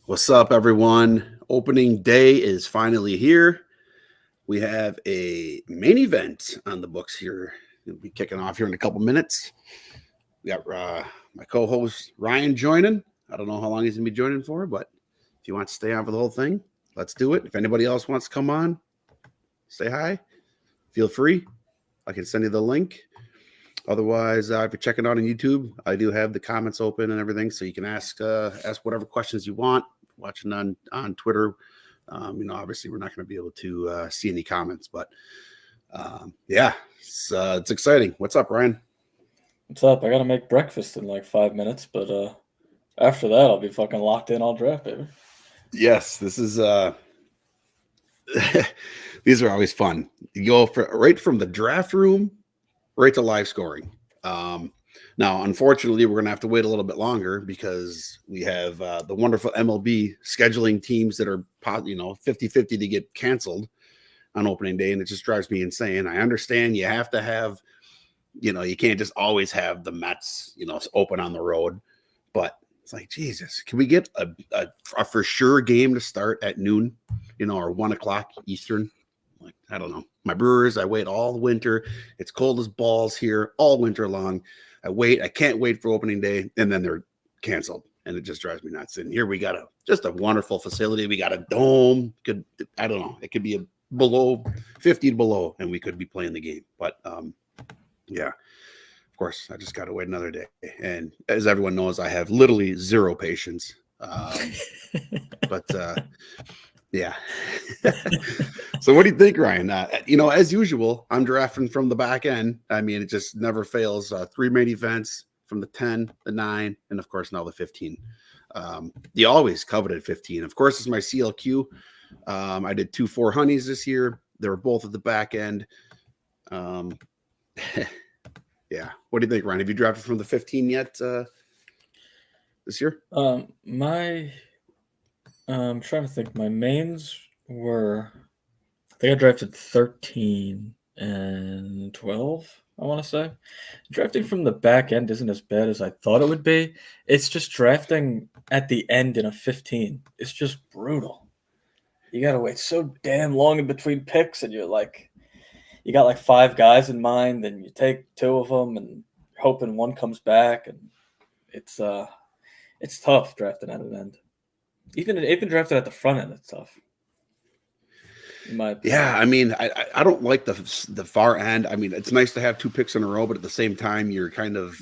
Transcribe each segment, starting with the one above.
What's up, everyone? Opening day is finally here. We have a main event on the books here. We'll be kicking off here in a couple minutes. We got my co-host Ryan joining. I don't know how long he's gonna be joining for, but if you want to stay on for the whole thing, let's do it. If anybody else wants to come on, say hi. Feel free. I can send you the link. Otherwise, if you're checking out on YouTube, I do have the comments open and everything, so you can ask whatever questions you want. Watching on Twitter, obviously we're not going to be able to see any comments, but yeah, it's exciting. What's up, Ryan? What's up? I gotta make breakfast in like 5 minutes, but after that I'll be fucking locked in all draft, baby. Yes, this is these are always fun. You go right from the draft room right to live scoring. Now, unfortunately, we're going to have to wait a little bit longer because we have the wonderful MLB scheduling teams that are 50-50 to get canceled on opening day, and it just drives me insane. I understand you have to have, you can't just always have the Mets, open on the road, but it's like, Jesus, can we get a for sure game to start at noon, or 1:00 Eastern? Like, I don't know. My Brewers, I wait all winter. It's cold as balls here all winter long. I can't wait for opening day, and then they're canceled, and it just drives me nuts. And here we got just a wonderful facility. We got a dome. I don't know. It could be a below 50 below, and we could be playing the game. But yeah, of course, I just got to wait another day. And as everyone knows, I have literally zero patience. But yeah. So what do you think, Ryan? As usual, I'm drafting from the back end. I mean, it just never fails. 3 main events from the 10, the 9, and of course now the 15. The always coveted 15. Of course, it's my CLQ. I did 2 4 honeys this year. They were both at the back end. Yeah. What do you think, Ryan? Have you drafted from the 15 yet this year? I'm trying to think. My mains were, I think I drafted 13 and 12, I want to say. Drafting from the back end isn't as bad as I thought it would be. It's just drafting at the end in a 15. It's just brutal. You got to wait so damn long in between picks, and you got like 5 guys in mind, and you take 2 of them and you're hoping one comes back, and it's tough drafting at an end. Even drafted at the front end, it's tough. Yeah, I mean, I don't like the far end. I mean, it's nice to have 2 picks in a row, but at the same time, you're kind of,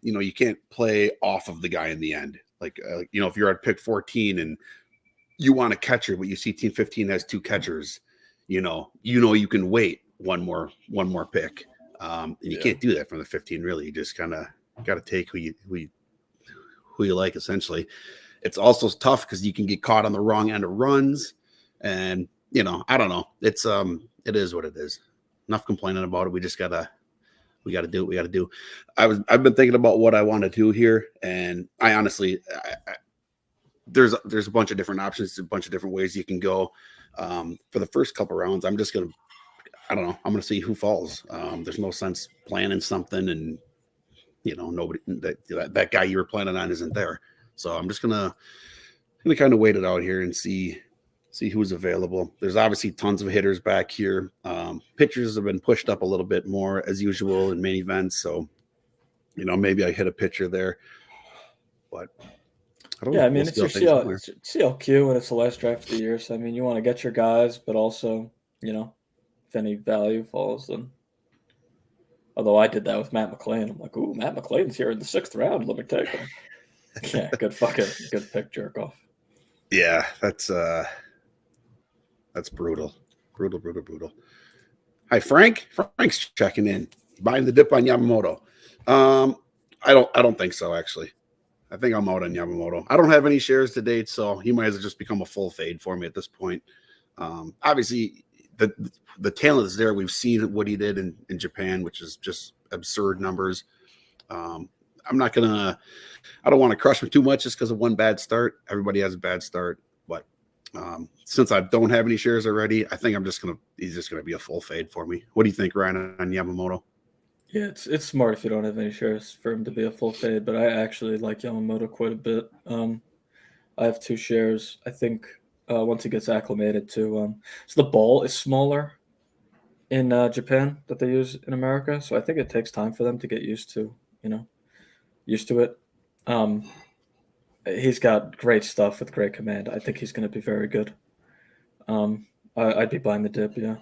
you can't play off of the guy in the end. Like, if you're at pick 14 and you want a catcher, but you see team 15 has 2 catchers, you can wait one more pick, and you can't do that from the 15. Really, you just kind of got to take who you like. Essentially, it's also tough because you can get caught on the wrong end of runs, and I don't know. It's it is what it is. Enough complaining about it. We gotta do what we gotta do. I've been thinking about what I want to do here, and I honestly, there's a bunch of different options, a bunch of different ways you can go. For the first couple rounds, I don't know. I'm gonna see who falls. There's no sense planning something and nobody that guy you were planning on isn't there. So I'm just gonna kind of wait it out here and see who's available. There's obviously tons of hitters back here. Pitchers have been pushed up a little bit more as usual in main events. So, maybe I hit a pitcher there, but I don't know. I mean, it's your CLQ and it's the last draft of the year. So, I mean, you want to get your guys, but also, if any value falls, then. Although I did that with Matt McLain. I'm like, ooh, Matt McLain's here in the 6th round. Let me take him. Yeah, good pick, jerk off. Yeah, that's brutal. Brutal. Hi, Frank. Frank's checking in. Buying the dip on Yamamoto. I don't think so, actually. I think I'm out on Yamamoto. I don't have any shares to date, so he might as well just become a full fade for me at this point. Obviously, the talent is there. We've seen what he did in Japan, which is just absurd numbers. I don't want to crush him too much just because of one bad start. Everybody has a bad start, but since I don't have any shares already, I think he's just gonna be a full fade for me. What do you think, Ryan, on Yamamoto? Yeah, it's smart if you don't have any shares for him to be a full fade, but I actually like Yamamoto quite a bit. I have 2 shares. I think once he gets acclimated to, so the ball is smaller in Japan that they use in America. So I think it takes time for them to get used to, used to it. Um, he's got great stuff with great command. I think he's going to be very good. I'd be buying the dip, yeah.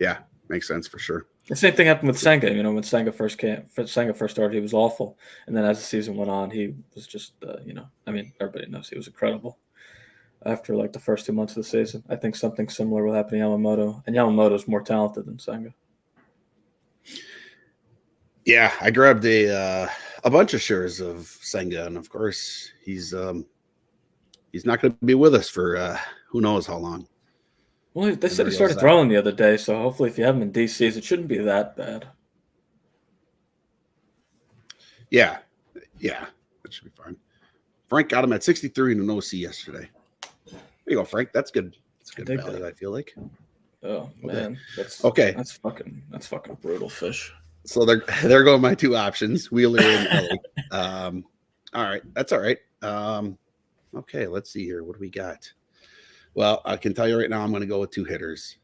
Yeah, makes sense for sure. The same thing happened with Senga. When Senga first started, he was awful, and then as the season went on, he was just, everybody knows he was incredible. After like the first 2 months of the season, I think something similar will happen to Yamamoto, and Yamamoto's more talented than Senga. Yeah, I grabbed a bunch of shares of Senga, and of course he's not going to be with us for who knows how long. Well, they said he started throwing the other day, so hopefully if you have him in DCs, it shouldn't be that bad. Yeah, that should be fine. Frank got him at 63 in an OC yesterday. There you go, Frank. That's good. That's good value, I feel like. Oh man, that's fucking brutal fish. So there go my 2 options, Wheeler and Ellie. All right, that's all right. Okay, let's see here. What do we got? Well, I can tell you right now, I'm going to go with 2 hitters.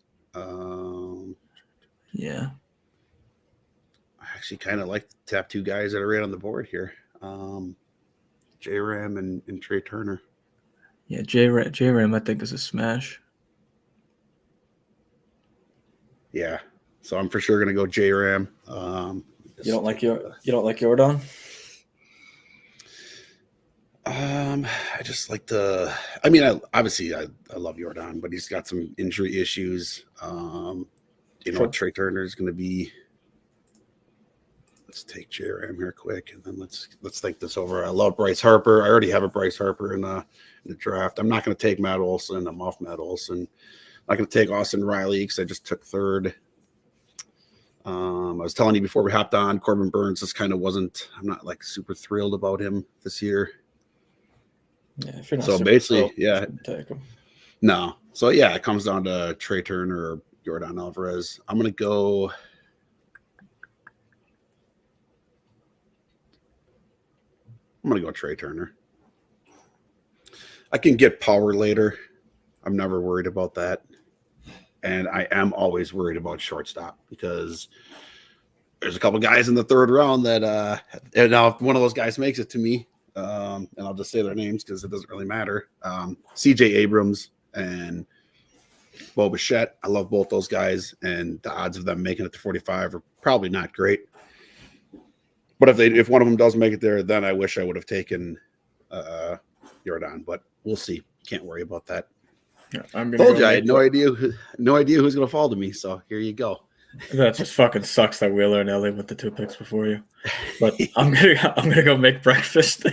Yeah. I actually kind of like to tap 2 guys that are right on the board here. J-Ram and Trey Turner. Yeah, J-Ram I think is a smash. Yeah. So I'm for sure going to go J-Ram. You don't like Jordan? I just like I love Jordan, but he's got some injury issues. Trey Turner is going to be. Let's take J-Ram here quick, and then let's think this over. I love Bryce Harper. I already have a Bryce Harper in the draft. I'm not going to take Matt Olson. I'm off Matt Olson. I'm not going to take Austin Riley because I just took 3rd. I was telling you before we hopped on, Corbin Burns just kind of wasn't. I'm not like super thrilled about him this year. Yeah, if you're not so basically, thrilled, take him. No, so yeah, it comes down to Trey Turner or Jordan Alvarez. I'm gonna go. Trey Turner. I can get power later. I'm never worried about that. And I am always worried about shortstop because there's a couple guys in the 3rd round that and now if one of those guys makes it to me, and I'll just say their names because it doesn't really matter. CJ Abrams and Bo Bichette. I love both those guys, and the odds of them making it to 45 are probably not great. But if one of them does make it there, then I wish I would have taken Jordan. But we'll see. Can't worry about that. Yeah, I had no idea who's going to fall to me. So here you go. That just fucking sucks that Wheeler and Ellie with the 2 picks before you. But I'm gonna go make breakfast,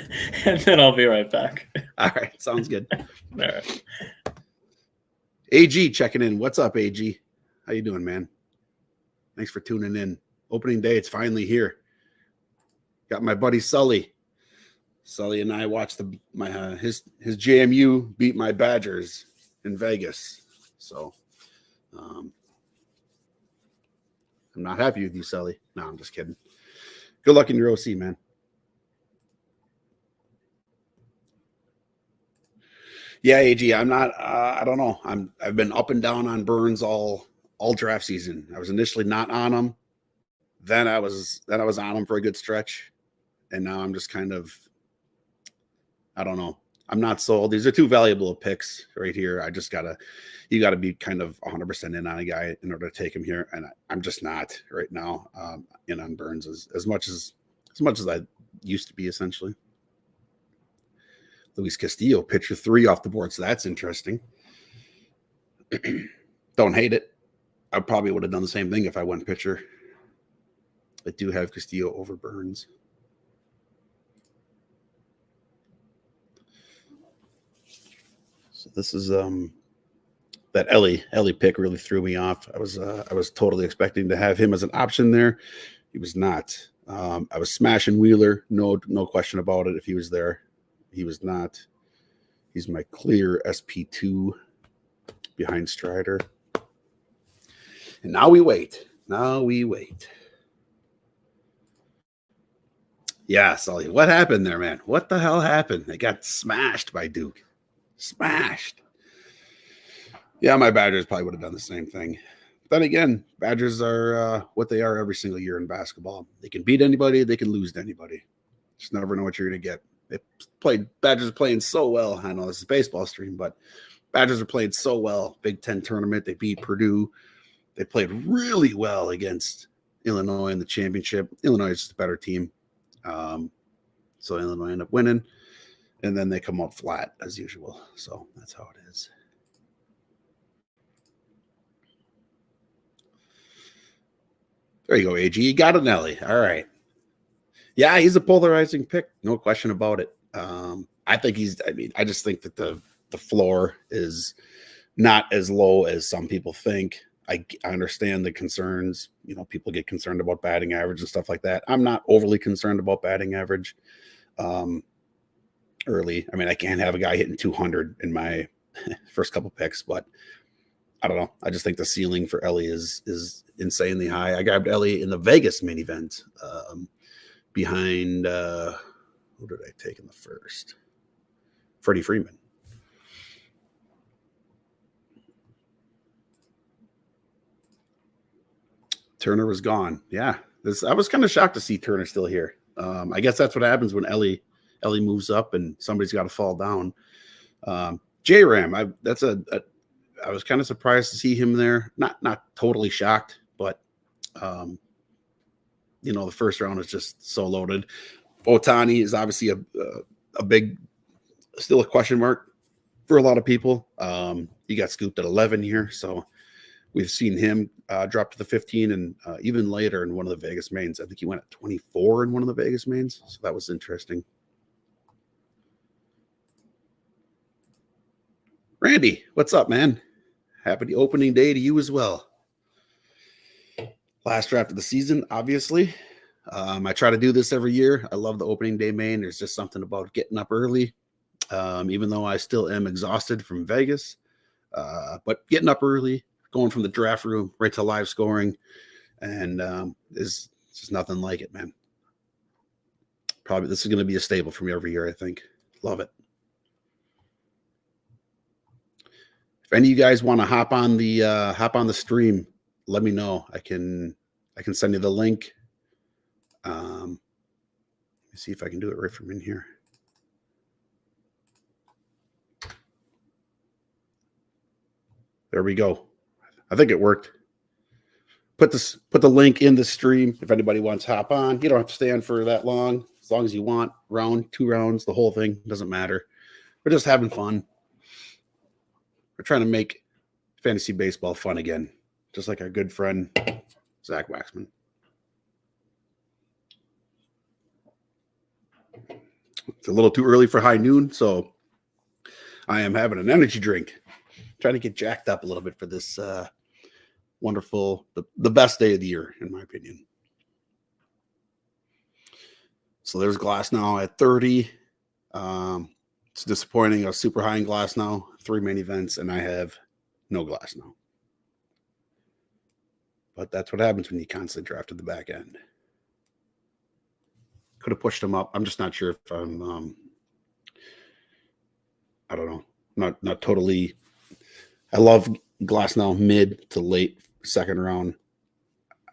and then I'll be right back. All right, sounds good. All right. AG checking in. What's up, AG? How you doing, man? Thanks for tuning in. Opening day, it's finally here. Got my buddy Sully. Sully and I watched his JMU beat my Badgers in Vegas. So I'm not happy with you, Sully. No, I'm just kidding. Good luck in your OC, man. Yeah, AG, I'm not. I don't know. I've been up and down on Burns all draft season. I was initially not on him. Then I was on him for a good stretch, and now I'm just kind of. I don't know. I'm not sold. These are 2 valuable picks right here. You gotta be kind of 100% in on a guy in order to take him here, and I'm just not right now in on Burns as much as I used to be essentially. Luis Castillo, pitcher 3 off the board, so that's interesting. Don't hate it. I probably would have done the same thing if I went pitcher. I do have Castillo over Burns. So this is that Ellie pick really threw me off. I was totally expecting to have him as an option there. He was not. I was smashing Wheeler, no question about it. If he was there, he was not. He's my clear SP2 behind Strider. And now we wait. Yeah, Sully. What happened there, man? What the hell happened? They got smashed by Duke. Smashed. Yeah, my Badgers probably would have done the same thing. Then again, Badgers are what they are every single year in basketball. They can beat anybody, they can lose to anybody. Just never know what you're going to get. Badgers are playing so well. I know this is a baseball stream, but Badgers are playing so well. Big Ten tournament. They beat Purdue. They played really well against Illinois in the championship. Illinois is just a better team. So Illinois end up winning. And then they come up flat as usual. So that's how it is. There you go, AG. You got an Ellie. All right. Yeah, he's a polarizing pick. No question about it. I just think that the floor is not as low as some people think. I understand the concerns. You know, people get concerned about batting average and stuff like that. I'm not overly concerned about batting average early. I mean, I can't have a guy hitting 200 in my first couple picks, but I don't know. I just think the ceiling for Ellie is insanely high. I grabbed Ellie in the Vegas main event behind who did I take in the first? Freddie Freeman. Turner was gone. Yeah, I was kind of shocked to see Turner still here. I guess that's what happens when Ellie moves up and somebody's got to fall down. J-Ram, I was kind of surprised to see him there. Not totally shocked, but you know, the first round is just so loaded. Otani is obviously a big, still a question mark for a lot of people. He got scooped at 11 here, so we've seen him drop to the 15 and even later in one of the Vegas mains. I think he went at 24 in one of the Vegas mains, so that was interesting. Randy, what's up, man? Happy opening day to you as well. Last draft of the season, obviously. I try to do this every year. I love the opening day main. There's just something about getting up early, even though I still am exhausted from Vegas. But getting up early, going from the draft room right to live scoring, and is just nothing like it, man. Probably this is going to be a staple for me every year, I think. Love it. If any of you guys want to hop on the stream, let me know. I can send you the link. Let me see if I can do it right from in here. There we go. I think it worked. Put the link in the stream if anybody wants to hop on. You don't have to stay on for that long. As long as you want. Round, 2 rounds, the whole thing. Doesn't matter. We're just having fun. We're trying to make fantasy baseball fun again. Just like our good friend, Zach Waxman. It's a little too early for high noon, so I am having an energy drink. Trying to get jacked up a little bit for this wonderful, the best day of the year, in my opinion. So there's Glasnow at 30. It's disappointing. I was super high in Glasnow, 3 main events, and I have no Glasnow. But that's what happens when you constantly draft at the back end. Could have pushed him up. I'm just not sure if I'm I don't know. Not totally. I love Glasnow mid to late second round.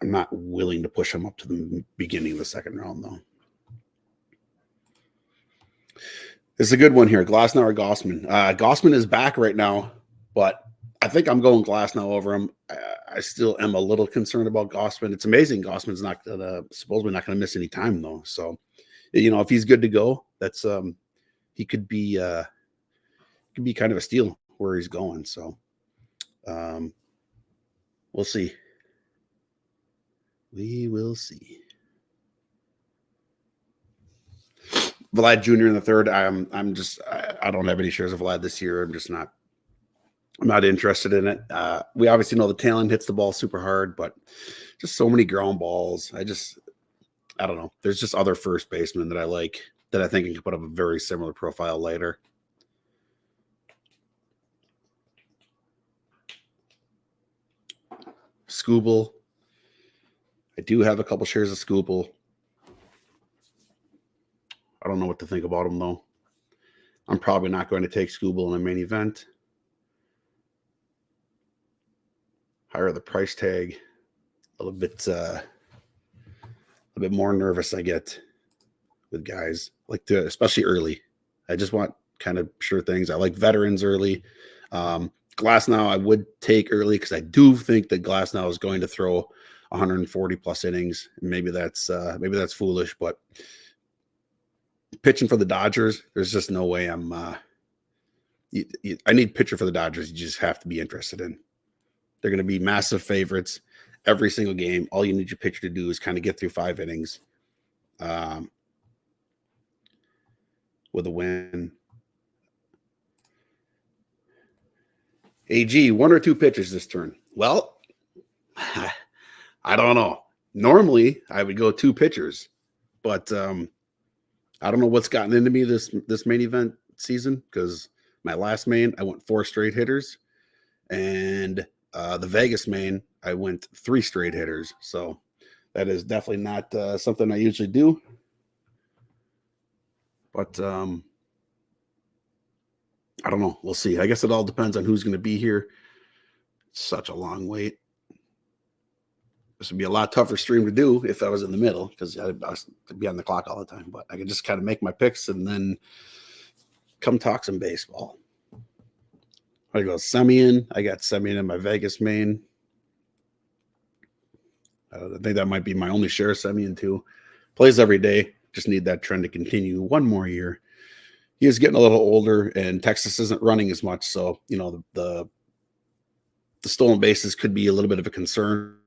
I'm not willing to push him up to the beginning of the second round, though. It's a good one here. Glasnow or Gausman. Gausman is back right now, but I think I'm going Glasnow over him. I still am a little concerned about Gausman. It's amazing Gausman's supposedly not going to miss any time, though. So, you know, if he's good to go, that's he could be kind of a steal where he's going. So, we'll see. We will see. Vlad Jr. in the third. I don't have any shares of Vlad this year. I'm not interested in it. We obviously know the talent hits the ball super hard, but just so many ground balls. I don't know. There's just other first basemen that I like that I think can put up a very similar profile later. Skubal. I do have a couple shares of Skubal. I don't know what to think about him though. I'm probably not going to take Skubal in a main event. Higher the price tag, a little bit more nervous I get with guys like especially early. I just want kind of sure things. I like veterans early. Glasnow I would take early because I do think that Glasnow is going to throw 140 plus innings. Maybe that's foolish, but pitching for the Dodgers, there's just no way I'm. I need pitcher for the Dodgers. You just have to be interested in. They're going to be massive favorites every single game. All you need your pitcher to do is kind of get through 5 innings with a win. AG, 1 or 2 pitchers this turn. Well, I don't know. Normally, I would go 2 pitchers, but I don't know what's gotten into me this main event season because my last main, I went 4 straight hitters, and the Vegas main, I went 3 straight hitters. So that is definitely not something I usually do. But I don't know. We'll see. I guess it all depends on who's going to be here. It's such a long wait. This would be a lot tougher stream to do if I was in the middle because I'd be on the clock all the time. But I could just kind of make my picks and then come talk some baseball. I go Semien. I got Semien in my Vegas main. I think that might be my only share of Semien too. Plays every day. Just need that trend to continue one more year. He is getting a little older, and Texas isn't running as much. So, the stolen bases could be a little bit of a concern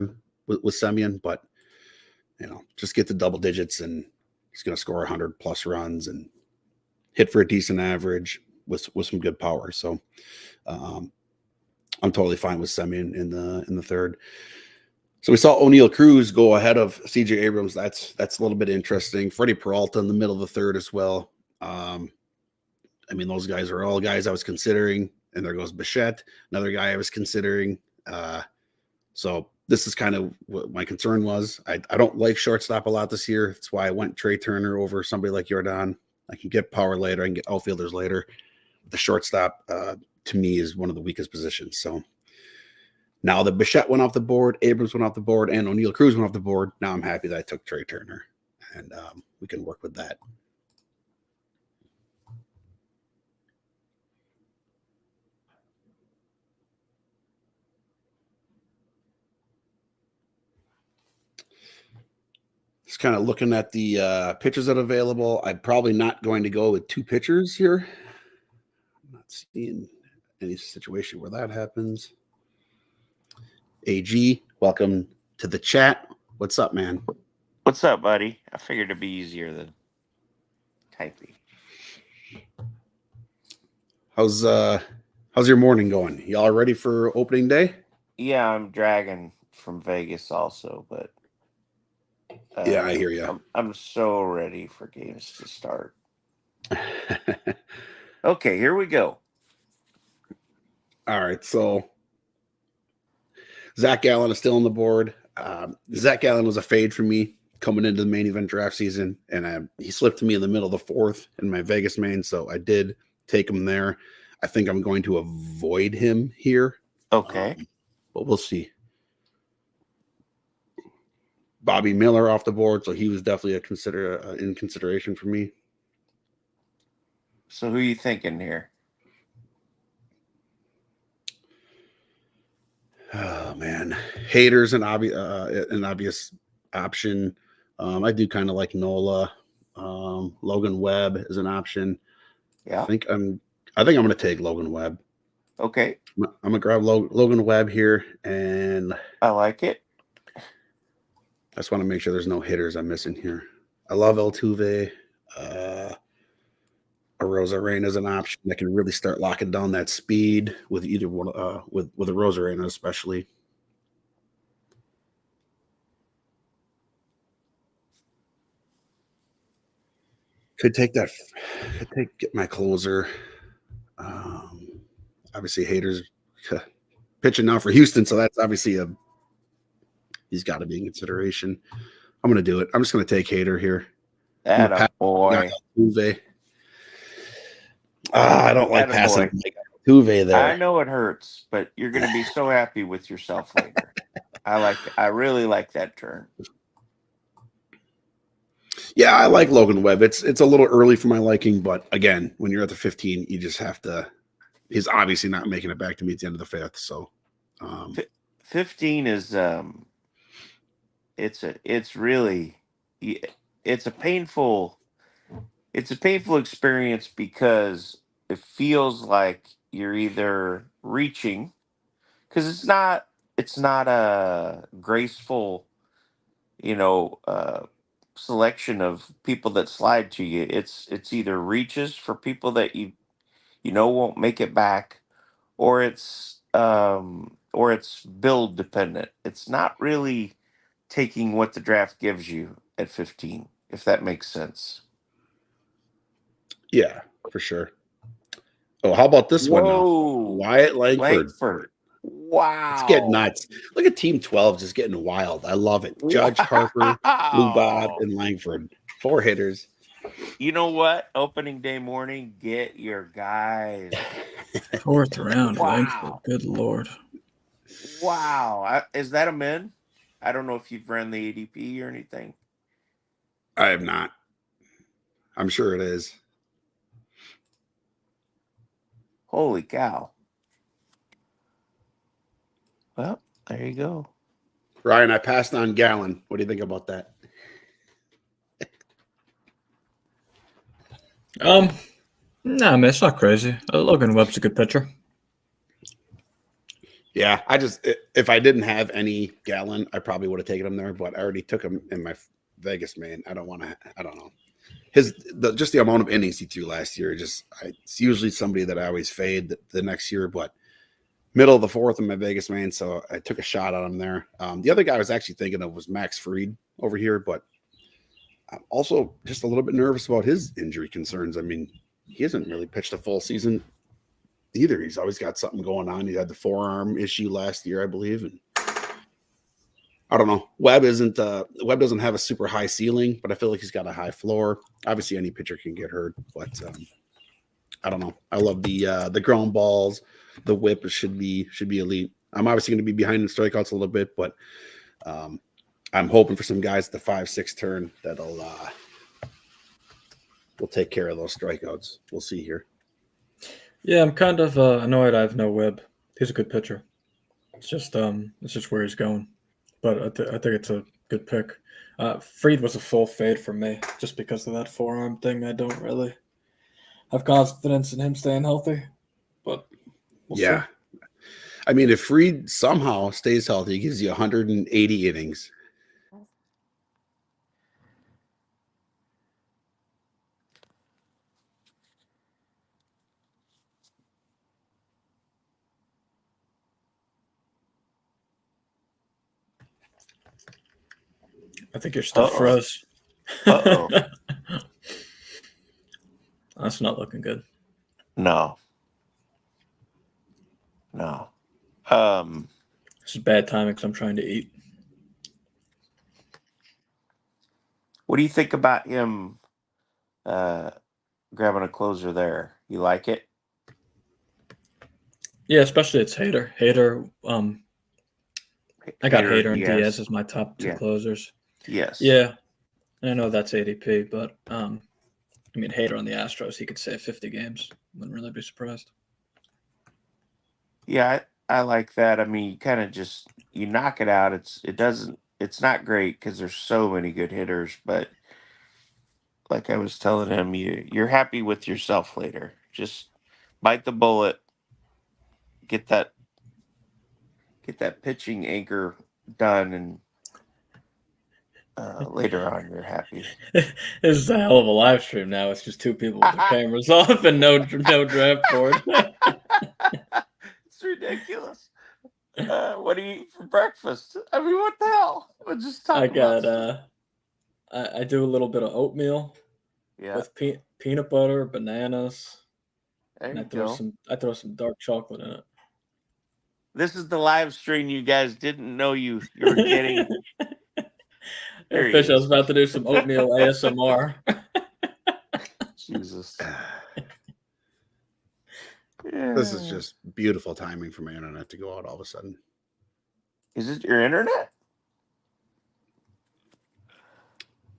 with Semien, but, just get to double digits, and he's going to score 100 plus runs and hit for a decent average with some good power. So, I'm totally fine with Semien in the third. So we saw O'Neill Cruz go ahead of CJ Abrams. That's a little bit interesting. Freddie Peralta in the middle of the third as well. Those guys are all guys I was considering. And there goes Bichette, another guy I was considering. So this is kind of what my concern was. I don't like shortstop a lot this year. That's why I went Trey Turner over somebody like Jordan. I can get power later. I can get outfielders later. The shortstop, to me, is one of the weakest positions. So now that Bichette went off the board, Abrams went off the board, and O'Neill Cruz went off the board, now I'm happy that I took Trey Turner. And we can work with that. Just kind of looking at the pitchers that are available. I'm probably not going to go with 2 pitchers here. I'm not seeing any situation where that happens. AG, welcome to the chat. What's up, man? What's up, buddy? I figured it'd be easier than typing. How's your morning going? Y'all ready for opening day? Yeah, I'm dragging from Vegas also, but yeah, I hear you. I'm so ready for games to start. Okay, here we go. All right, so Zach Gallen is still on the board. Zach Gallen was a fade for me coming into the main event draft season, and he slipped to me in the middle of the 4th in my Vegas main, so I did take him there. I think I'm going to avoid him here. Okay. But we'll see. Bobby Miller off the board, so he was definitely in consideration for me. So who are you thinking here? Oh man, Hader's an obvious option. I do kind of like Nola. Logan Webb is an option. Yeah, I think I'm going to take Logan Webb. Okay, I'm gonna grab Logan Webb here, and I like it. I just want to make sure there's no hitters I'm missing here. I love Altuve. Arozarena is an option that can really start locking down that speed with either one, with Arozarena especially. Get my closer. Obviously, Hader's pitching now for Houston, so that's obviously he's got to be in consideration. I'm going to do it. I'm just going to take Hader here. That a Guy boy. Altuve. I don't like passing Attaboy. like Altuve I there. know it hurts, but you're going to be so happy with yourself later. I really like that turn. Yeah, I like Logan Webb. It's a little early for my liking, but again, when you're at the 15, you just have to. He's obviously not making it back to me at the end of the fifth. So, 15 is it's really it's a painful experience because it feels like you're either reaching because it's not a graceful, selection of people that slide to you. It's either reaches for people that you won't make it back, or it's build dependent. It's not really taking what the draft gives you at 15, if that makes sense. yeah, for sure. Oh, how about this one now? Whoa, Wyatt Langford. Langford. It's getting Wow. nuts. Look at Team 12 just getting wild. I love it. Judge, Harper, Blue Bob, Wow. and Langford. 4 hitters. You know what? Opening day morning, get your guys. 4th round, Wow. Langford. Good Lord. Wow. Is that a min? I don't know if you've ran the ADP or anything. I have not. I'm sure it is. Holy cow. Well, there you go. Ryan, I passed on Gallon. What do you think about that? Nah, man, it's not crazy. Logan Webb's a good pitcher. Yeah, if I didn't have any Gallon, I probably would have taken him there, but I already took him in my Vegas main. I don't know. Just the amount of innings he threw last year, it's usually somebody that I always fade the next year, but middle of the 4th in my Vegas main, so I took a shot on him there. The other guy I was actually thinking of was Max Fried over here, but I'm also just a little bit nervous about his injury concerns. I mean, he hasn't really pitched a full season either. He's always got something going on. He had the forearm issue last year, I believe, and I don't know. Webb doesn't have a super high ceiling, but I feel like he's got a high floor. Obviously, any pitcher can get hurt, but I don't know. I love the ground balls. The whip should be elite. I'm obviously going to be behind in strikeouts a little bit, but I'm hoping for some guys at the 5-6 turn that'll will take care of those strikeouts. We'll see here. Yeah, I'm kind of annoyed I have no Webb. He's a good pitcher. It's just where he's going. But I think it's a good pick. Fried was a full fade for me just because of that forearm thing. I don't really have confidence in him staying healthy, but we'll yeah. see. I mean, if Fried somehow stays healthy, he gives you 180 innings. I think you're still froze. Uh-oh. That's not looking good. No. This is bad timing because I'm trying to eat. What do you think about him grabbing a closer there? You like it? Yeah, especially it's Hader. I got Hader and Diaz. Diaz as my top 2 closers. Yes. Yeah, I know that's ADP, but I mean, Hader on the Astros, he could save 50 games. Wouldn't really be surprised. Yeah, I like that. I mean, you kind of you knock it out. It's not great because there's so many good hitters, but like I was telling him, you're happy with yourself later. Just bite the bullet, get that pitching anchor done, and later on you're happy. This is a hell of a live stream now. It's just 2 people with their cameras off and no draft board. It's ridiculous. What do you eat for breakfast? I mean, what the hell? We're just talking about. I do a little bit of oatmeal with peanut butter, bananas. There you I throw some dark chocolate in it. This is the live stream you guys didn't know you were getting. There he Fish, I was is. about to do some oatmeal ASMR. Jesus. This is just beautiful timing for my internet to go out all of a sudden. Is it your internet?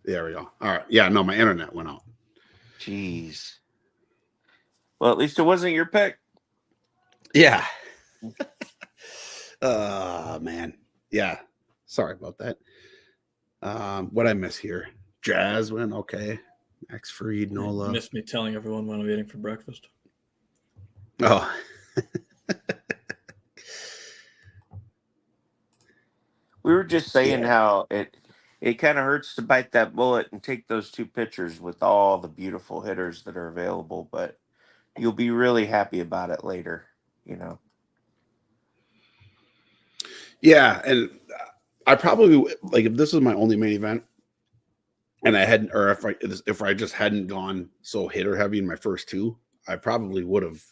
There we go. All right. Yeah, no, my internet went out. Jeez. Well, at least it wasn't your pick. Yeah. Man. Yeah. Sorry about that. What I miss here? Jazz win. Okay. Max Fried, Nola. Missed me telling everyone what I'm eating for breakfast. Oh. We were just saying Yeah. how it kind of hurts to bite that bullet and take those 2 pitchers with all the beautiful hitters that are available, but you'll be really happy about it later, you know. Yeah, and I probably like if this was my only main event, and I hadn't, or if I just hadn't gone so hitter heavy in my first 2, I probably would have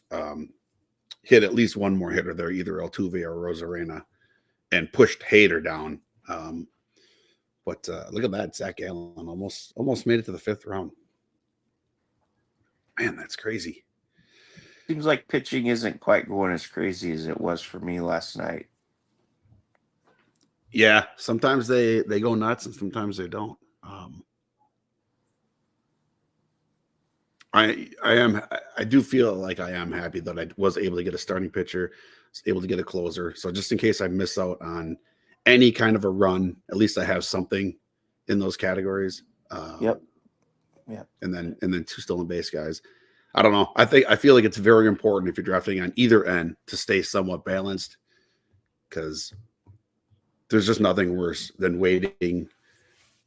hit at least one more hitter there, either Altuve or Rosarena, and pushed Hader down. But look at that, Zach Allen almost made it to the 5th round. Man, that's crazy. Seems like pitching isn't quite going as crazy as it was for me last night. Yeah, sometimes they go nuts and sometimes they don't. I do feel like I am happy that I was able to get a starting pitcher, was able to get a closer. So just in case I miss out on any kind of a run, at least I have something in those categories. Yep. And then 2 stolen base guys. I don't know. I feel like it's very important if you're drafting on either end to stay somewhat balanced, because there's just nothing worse than waiting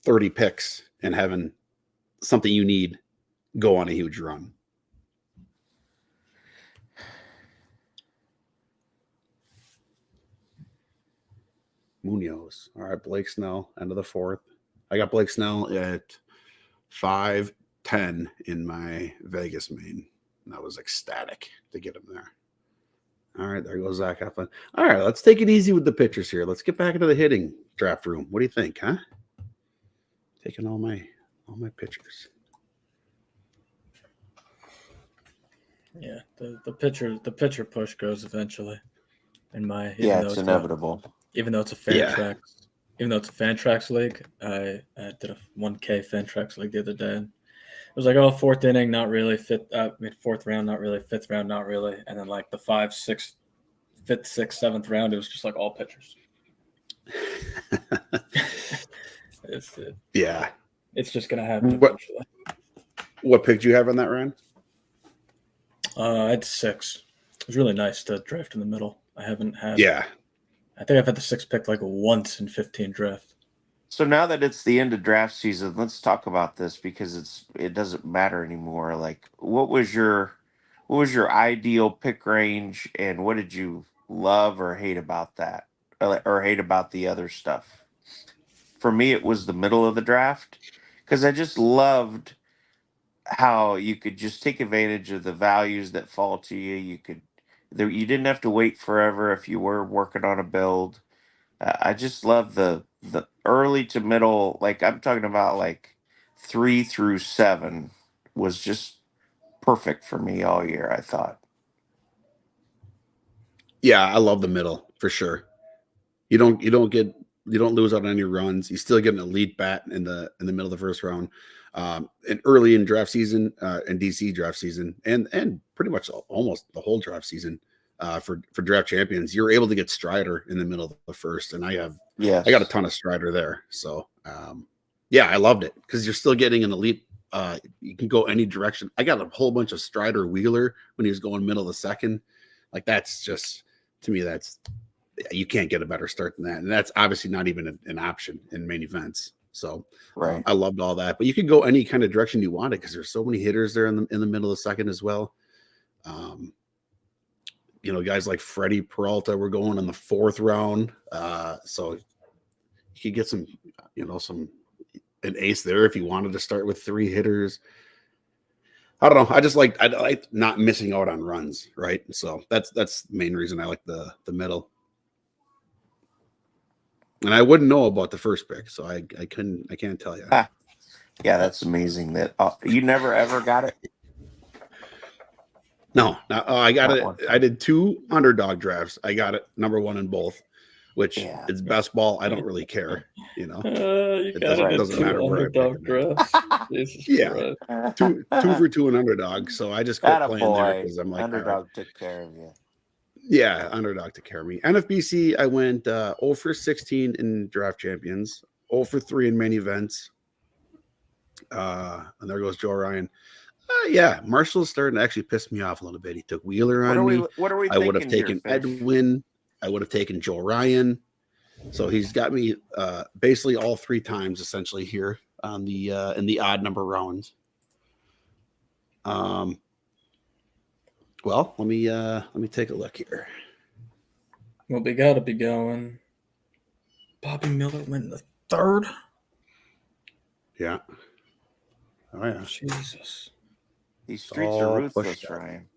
30 picks and having something you need go on a huge run. Munoz. All right, Blake Snell, end of the 4th. I got Blake Snell at 5-10 in my Vegas main. And I was ecstatic to get him there. All right, there goes Zach Eflin. All right, let's take it easy with the pitchers here. Let's get back into the hitting draft room. What do you think, huh? Taking all my pitchers. Yeah, the pitcher push goes eventually. Yeah, it's inevitable. Even though it's a Fantrax league, I did a 1K Fantrax league the other day. And it was like, 4th inning, not really. 4th round, not really. 5th round, not really. And then like the 5th, 6th, 6th, 7th round, it was just like all pitchers. Yeah, it's just gonna happen eventually. What pick do you have on that round? I had 6. It was really nice to draft in the middle. I haven't had. Yeah. I think I've had the 6th pick like once in 15 drafts. So now that it's the end of draft season, let's talk about this because it doesn't matter anymore. Like, what was your ideal pick range, and what did you love or hate about that, or hate about the other stuff? For me, it was the middle of the draft because I just loved how you could just take advantage of the values that fall to you. You didn't have to wait forever if you were working on a build. I just love the early to middle. Like, I'm talking about like 3 through 7 was just perfect for me all year, I thought. Yeah, I love the middle for sure. You don't lose out on any runs. You still get an elite bat in the middle of the 1st round. And early in draft season, and DC draft season, and pretty much almost the whole draft season, for draft champions, you're able to get Strider in the middle of the 1st, and I got a ton of Strider there. So yeah, I loved it because you're still getting an elite. You can go any direction. I got a whole bunch of Strider Wheeler when he was going middle of the 2nd. Like, that's just, to me, you can't get a better start than that, and that's obviously not even an option in main events. So right. I loved all that, but you could go any kind of direction you wanted because there's so many hitters there in the middle of the 2nd as well. Guys like Freddie Peralta were going in the 4th round, so you could get some an ace there if you wanted to start with 3 hitters. I don't know. I like not missing out on runs, right? So that's the main reason I like the middle. And I wouldn't know about the first pick, so I can't tell you. Yeah, that's amazing. That you never ever got it. No, I got Not it. one. I did 2 underdog drafts. I got it number 1 in both, which Yeah. it's best ball. I don't really care, you know. You It got Right. it. doesn't Two matter where I pick underdog it. drafts. Jesus Yeah. Christ. 2 for 2 an underdog. So I just quit playing there Attaboy. because I'm like, all right. Underdog took care of you. Yeah, underdog took care of me. NFBC, I went 0 for 16 in draft champions, 0 for 3 in main events. And there goes Joe Ryan. Yeah, Marshall's starting to actually piss me off a little bit. He took Wheeler on me. What are we I would have thinking here, taken Fish? Edwin. I would have taken Joe Ryan. So he's got me basically all 3 times essentially here on the in the odd number rounds. Well, let me take a look here. Well, we got to be going. Bobby Miller went in the 3rd. Yeah. Oh yeah. Jesus. These streets all are ruthless, pushed out. Ryan.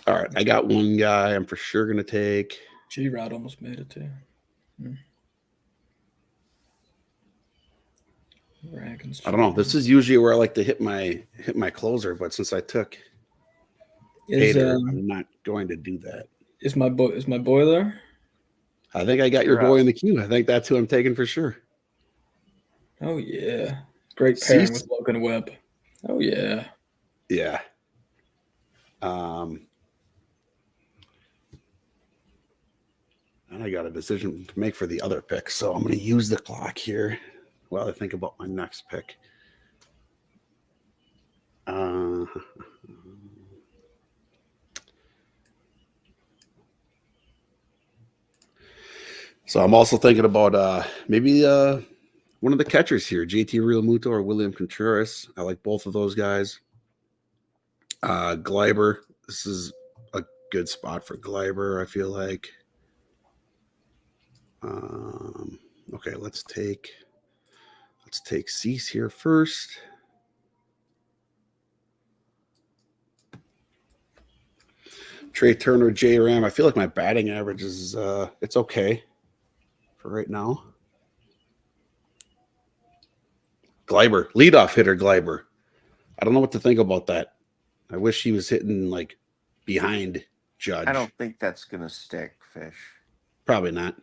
All right, I got one guy I'm for sure gonna take. G-Rod almost made it too. Dragons. I don't know. This is usually where I like to hit my closer, but since I took Is Hader, I'm not going to do that. is my boy there? I think I got your You're boy up. in the queue. I think that's who I'm taking for sure. Oh yeah, great pairing Cease? with Logan Webb. Oh yeah. Yeah. And I got a decision to make for the other pick, so I'm going to use the clock here while I think about my next pick. So I'm also thinking about maybe one of the catchers here, JT Realmuto or William Contreras. I like both of those guys. Gleiber, this is a good spot for Gleiber, I feel like. Okay, let's take Cease here first. Trey Turner, J Ram. I feel like my batting average is it's okay for right now. Gleiber, leadoff hitter Gleiber. I don't know what to think about that. I wish he was hitting like behind Judge. I don't think that's gonna stick, Fish. Probably not.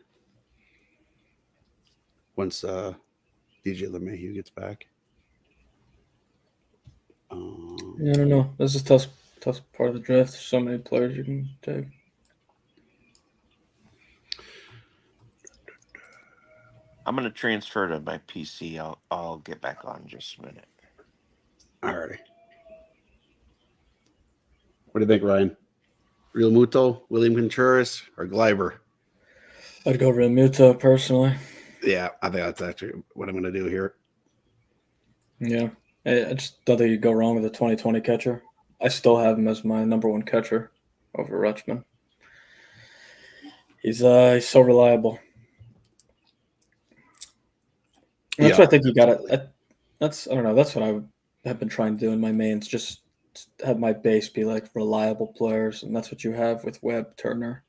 Once DJ LeMahieu gets back. Yeah, I don't know. This is tough part of the draft. There's so many players you can take. I'm gonna transfer to my PC. I'll get back on in just a minute. Alrighty. What do you think, Ryan? Real Muto, William Contreras, or Gleiber? I'd go Realmuto personally. Yeah, I think that's actually what I'm going to do here. Yeah, I just don't think you go wrong with a 2020 catcher. I still have him as my number 1 catcher over Rutschman. He's so reliable. And that's what I think you got to. That's I don't know. That's what I have been trying to do in my mains. Just have my base be like reliable players, and that's what you have with Webb, Turner,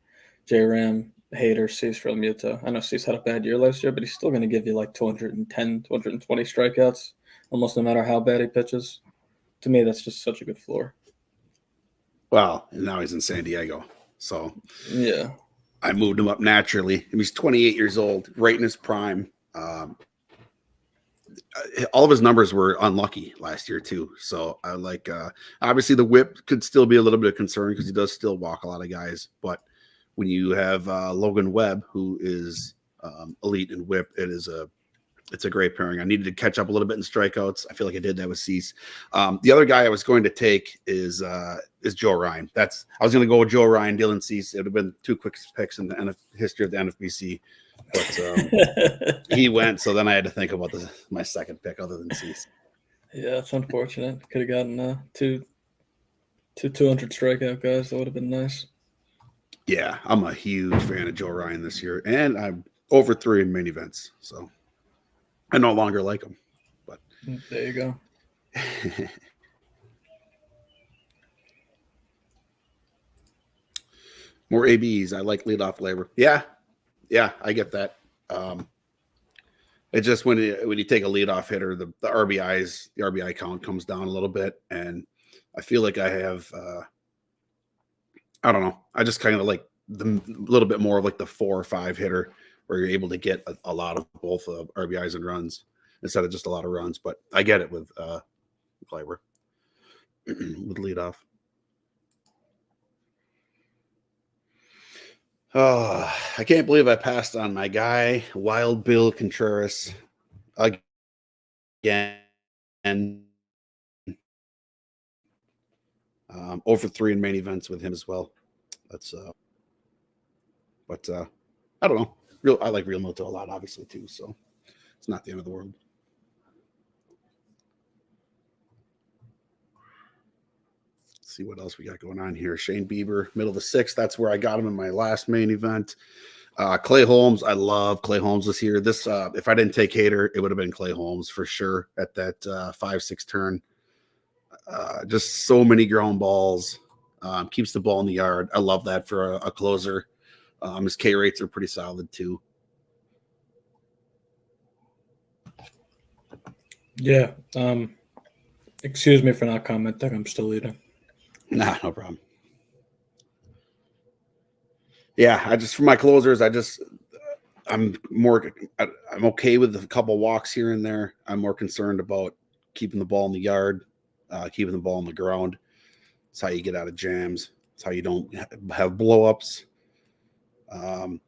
J Ram, Hader, Cease, Realmuto. I know Cease had a bad year last year, but he's still going to give you like 210, 220 strikeouts, almost no matter how bad he pitches. To me, that's just such a good floor. Well, and now he's in San Diego, so yeah, I moved him up naturally. He's 28 years old, right in his prime. All of his numbers were unlucky last year too. So I like obviously the whip could still be a little bit of concern because he does still walk a lot of guys. But when you have Logan Webb, who is elite in whip, it's a great pairing. I needed to catch up a little bit in strikeouts. I feel like I did that with Cease. The other guy I was going to take is Joe Ryan. I was going to go with Joe Ryan, Dylan Cease. It would have been 2 quick picks in the history of the NFBC. But he went, so then I had to think about my second pick other than Cease. Yeah, it's unfortunate. Could have gotten two 200 strikeout guys. That would have been nice. Yeah, I'm a huge fan of Joe Ryan this year, and I'm over 3 in main events, so I no longer like him. But there you go. More ABs. I like leadoff labor. Yeah, I get that. It just when you take a leadoff hitter, the RBI count comes down a little bit, and I feel like I have I don't know. I just kind of like the little bit more of like the 4 or 5 hitter where you're able to get a lot of both RBIs and runs instead of just a lot of runs. But I get it with Gleyber with leadoff. Oh, I can't believe I passed on my guy, Wild Bill Contreras, again. 0-for-3 in main events with him as well. That's but I don't know. I like Real Muto a lot, obviously, too. So it's not the end of the world. Let's see what else we got going on here. Shane Bieber, middle of the 6th. That's where I got him in my last main event. Clay Holmes. I love Clay Holmes this year. This if I didn't take Hader, it would have been Clay Holmes for sure at that 5-6 turn. Just so many ground balls. Keeps the ball in the yard. I love that for a closer. His K rates are pretty solid too. Yeah. Excuse me for not commenting. I'm still eating. Nah, no problem. Yeah, for my closers, I'm okay with a couple walks here and there. I'm more concerned about keeping the ball in the yard, keeping the ball on the ground. It's how you get out of jams. It's how you don't have blowups.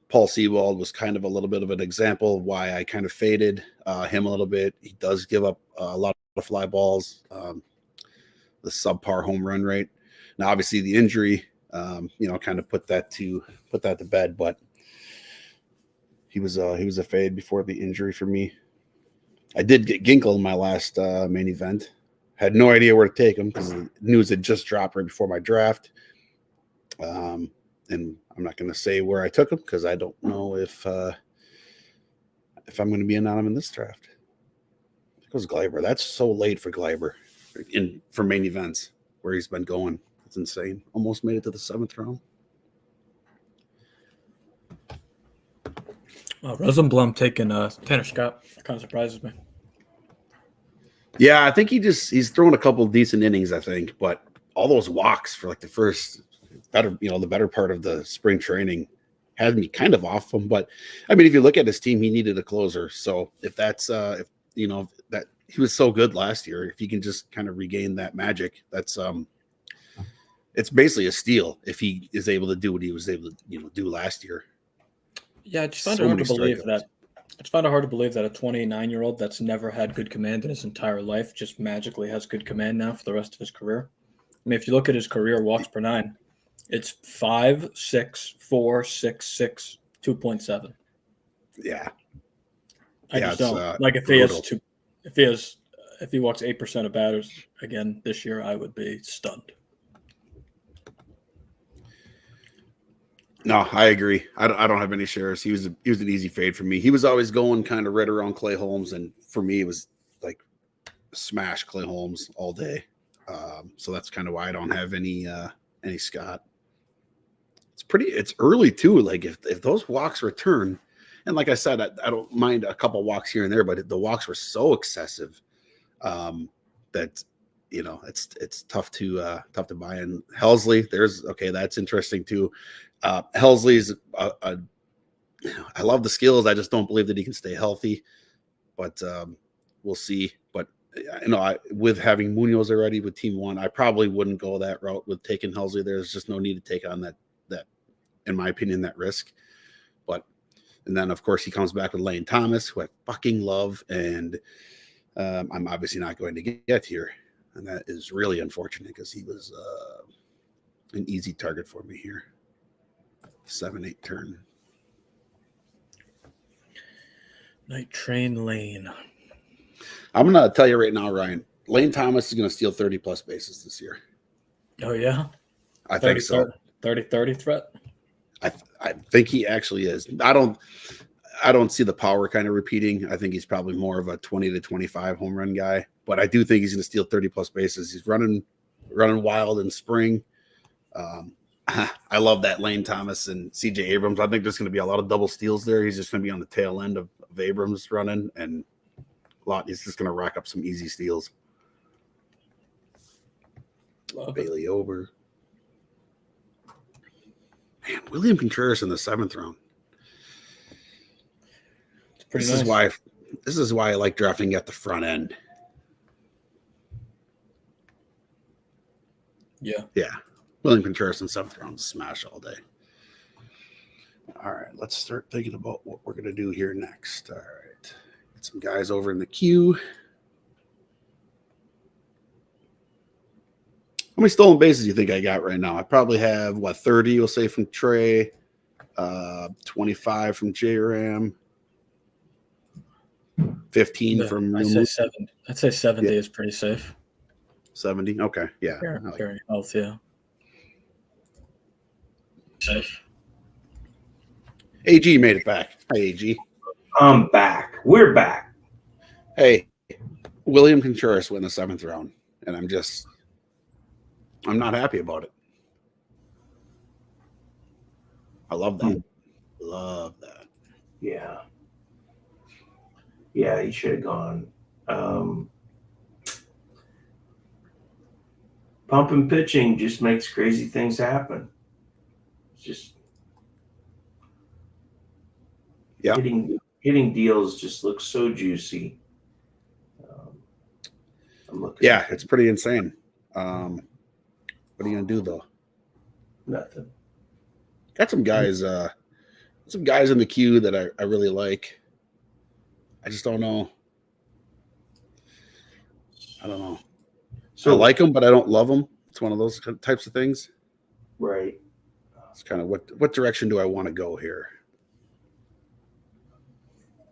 Paul Sewald was kind of a little bit of an example of why I kind of faded him a little bit. He does give up a lot of fly balls, the subpar home run rate. Now, obviously, the injury, kind of put that to bed. But he was a fade before the injury for me. I did get Ginkel in my last main event. Had no idea where to take him because the news had just dropped right before my draft. And I'm not going to say where I took him because I don't know if I'm going to be in on him in this draft. It goes Gleyber. That's so late for Gleyber for main events where he's been going. It's insane. Almost made it to the 7th round. Rosenblum taking Tanner Scott. That kind of surprises me. Yeah, I think he's thrown a couple decent innings, I think, but all those walks for like the better part of the spring training had me kind of off him. But I mean, if you look at his team, he needed a closer. So if that's that he was so good last year, if he can just kind of regain that magic, that's it's basically a steal if he is able to do what he was able to do last year. Yeah, I just find it hard to believe that. I just find it hard to believe that a 29-year-old that's never had good command in his entire life just magically has good command now for the rest of his career. I mean, if you look at his career walks per 9, it's 5, 6, 4, 6, 6, 2.7. Yeah. I just don't like if brutal. If he walks 8% of batters again this year, I would be stunned. No, I agree. I don't have any shares. He was an easy fade for me. He was always going kind of right around Clay Holmes, and for me, it was like smash Clay Holmes all day. So that's kind of why I don't have any Scott. It's early too. Like if those walks return, and like I said, I don't mind a couple walks here and there, but the walks were so excessive that it's tough to buy in. Helsley, that's interesting too. Helsley's I love the skills. I just don't believe that he can stay healthy, but we'll see. But with having Munoz already with Team 1, I probably wouldn't go that route with taking Helsley. There's just no need to take on that, in my opinion, that risk. And then of course he comes back with Lane Thomas, who I fucking love, and I'm obviously not going to get here, and that is really unfortunate because he was an easy target for me here. 7-8 turn. Night Train Lane. I'm going to tell you right now, Ryan, Lane Thomas is going to steal 30-plus bases this year. Oh, yeah? I think so. 30-30 threat? I think he actually is. I don't see the power kind of repeating. I think he's probably more of a 20 to 25 home run guy, but I do think he's going to steal 30-plus bases. He's running wild in spring. I love that Lane Thomas and CJ Abrams. I think there's going to be a lot of double steals there. He's just going to be on the tail end of Abrams running, and he's just going to rack up some easy steals. Love it. Bailey Ober. Man, William Contreras in the 7th round. It's pretty This nice. is why I like drafting at the front end. Yeah. Yeah. William Contreras in 7th round, smash all day. All right, let's start thinking about what we're going to do here next. All right. Get some guys over in the queue. How many stolen bases do you think I got right now? I probably have, 30, we'll say, from Trey, 25 from J-Ram, 15 Yeah, from I'd say 70. I'd say 70 is pretty safe. 70. Okay, yeah. I like Very healthy. Yeah. Safe. AG made it back. Hi, AG. I'm back. We're back. Hey, William Contreras went in the 7th round, and I'm not happy about it. I love that. Love that. Yeah. Yeah, he should have gone. Pumping pitching just makes crazy things happen. It's just hitting deals just look so juicy. I'm looking. Yeah, it's pretty insane. What are you gonna do though? Nothing. Got some guys in the queue that I really like. I just don't know. I don't know. So I like them, but I don't love them. It's one of those types of things. Right. It's kind of what direction do I want to go here?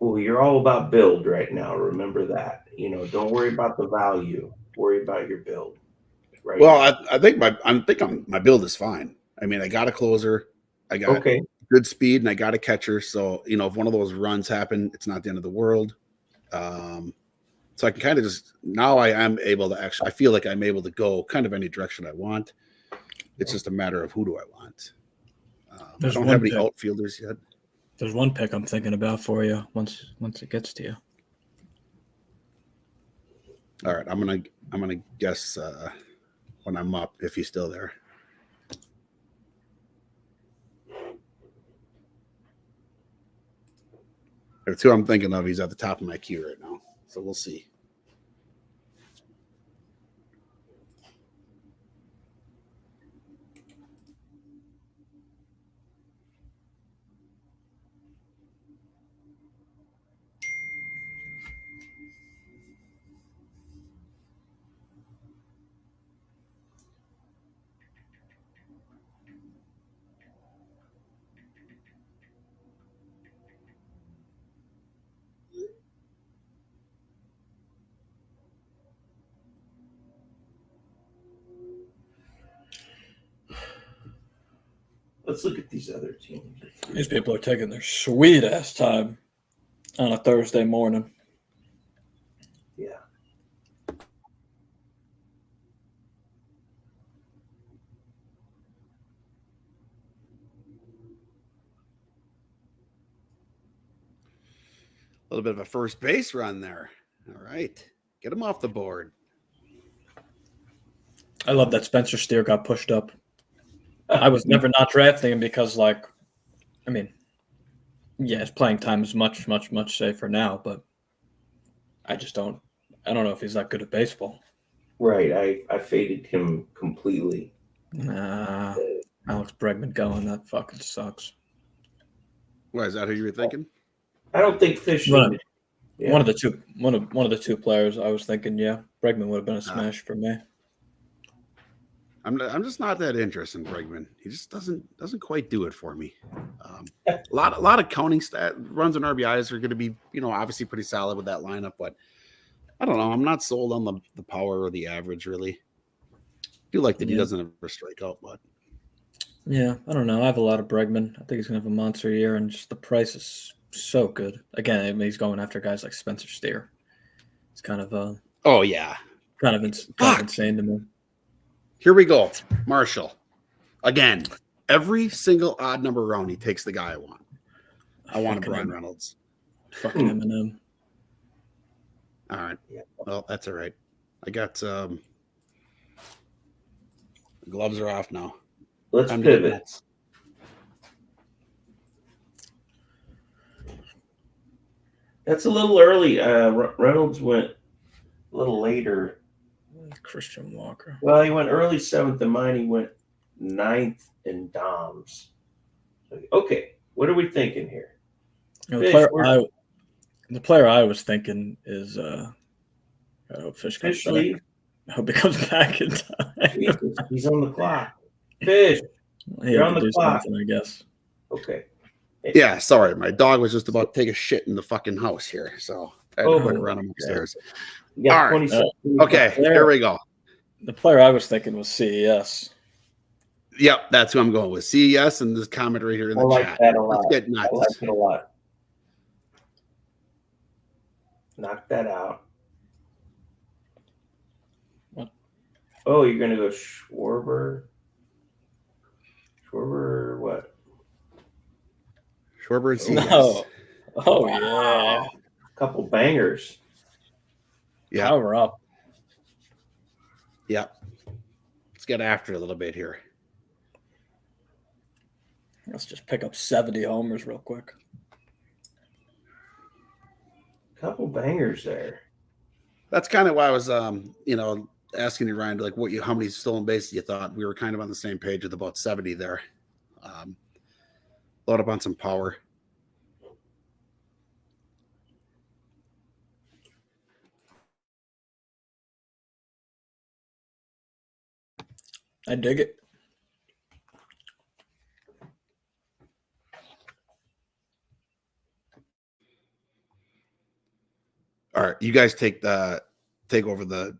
Well, you're all about build right now. Remember that. Don't worry about the value. Worry about your build. Right. Well, I think my build is fine. I mean, I got a closer, I got good speed, and I got a catcher. So if one of those runs happen, it's not the end of the world. So I can kind of just now I am able to I feel like I'm able to go kind of any direction I want. It's just a matter of who do I want. I don't have any outfielders yet. There's one pick I'm thinking about for you once it gets to you. All right, I'm gonna guess when I'm up if he's still there. There's two I'm thinking of. He's at the top of my queue right now, so we'll see. Let's look at these other teams. These people are taking their sweet ass time on a Thursday morning. Yeah. A little bit of a first base run there. All right, get him off the board. I love that Spencer Steer got pushed up. I was never not drafting him because, his playing time is much, much, much safer now, but I don't know if he's that good at baseball. Right. I faded him completely. Nah, Alex Bregman going, that fucking sucks. Why, is that who you were thinking? I don't think Fish. One of the two players I was thinking, Bregman would have been a smash for me. I'm just not that interested in Bregman. He just doesn't quite do it for me. A lot of counting runs and RBIs are going to be obviously pretty solid with that lineup, but I don't know. I'm not sold on the power or the average really. I do like that he doesn't ever strike out, but yeah, I don't know. I have a lot of Bregman. I think he's going to have a monster year, and just the price is so good. Again, he's going after guys like Spencer Steer. It's kind of insane to me. Here we go. Marshall. Again. Every single odd number round, he takes the guy I want. I want a Fucking Brian Reynolds. Fucking Eminem. All right. Yeah. Well, that's all right. I got gloves are off now. Let's Time to get pivot. nuts. That's a little early. Reynolds went a little later. Christian Walker. Well, he went early 7th in mine. He went 9th in Dom's. Okay, what are we thinking here? You know, Fish, the player I was thinking is I hope Fish comes Fish back. leave. I hope he comes back in time. Jesus, he's on the clock. Fish. He You're had on to the do clock. something, I guess. Okay. Yeah, sorry. My dog was just about to take a shit in the fucking house here. So I had to quick Oh, run him upstairs. You got All right. 20 seconds. Okay, here we go. The player I was thinking was CES. Yep, that's who I'm going with. CES and this comment right here in I the like chat. that a lot. Let's get I nuts. like it a lot. Knock that out. What? Oh, you're gonna go Schwarber. Schwarber, what? Schwarber and CES. No. Oh, yeah. Couple bangers. Yeah, Power up. yeah. Let's get after it a little bit here. Let's just pick up 70 homers real quick. Couple bangers there. That's kind of why I was, asking you, Ryan, like how many stolen bases you thought. We were kind of on the same page with about 70 there. Load up on some power. I dig it. All right, you guys take over the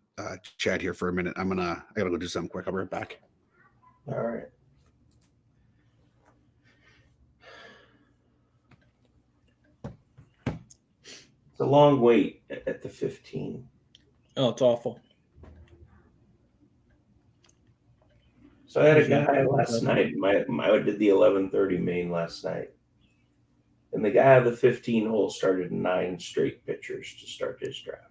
chat here for a minute. I gotta go do something quick. I'll be right back. All right. It's a long wait at the 15. Oh, it's awful. So I had a guy last night. I did the 11:30 main last night, and the guy of the 15 hole started 9 straight pitchers to start his draft.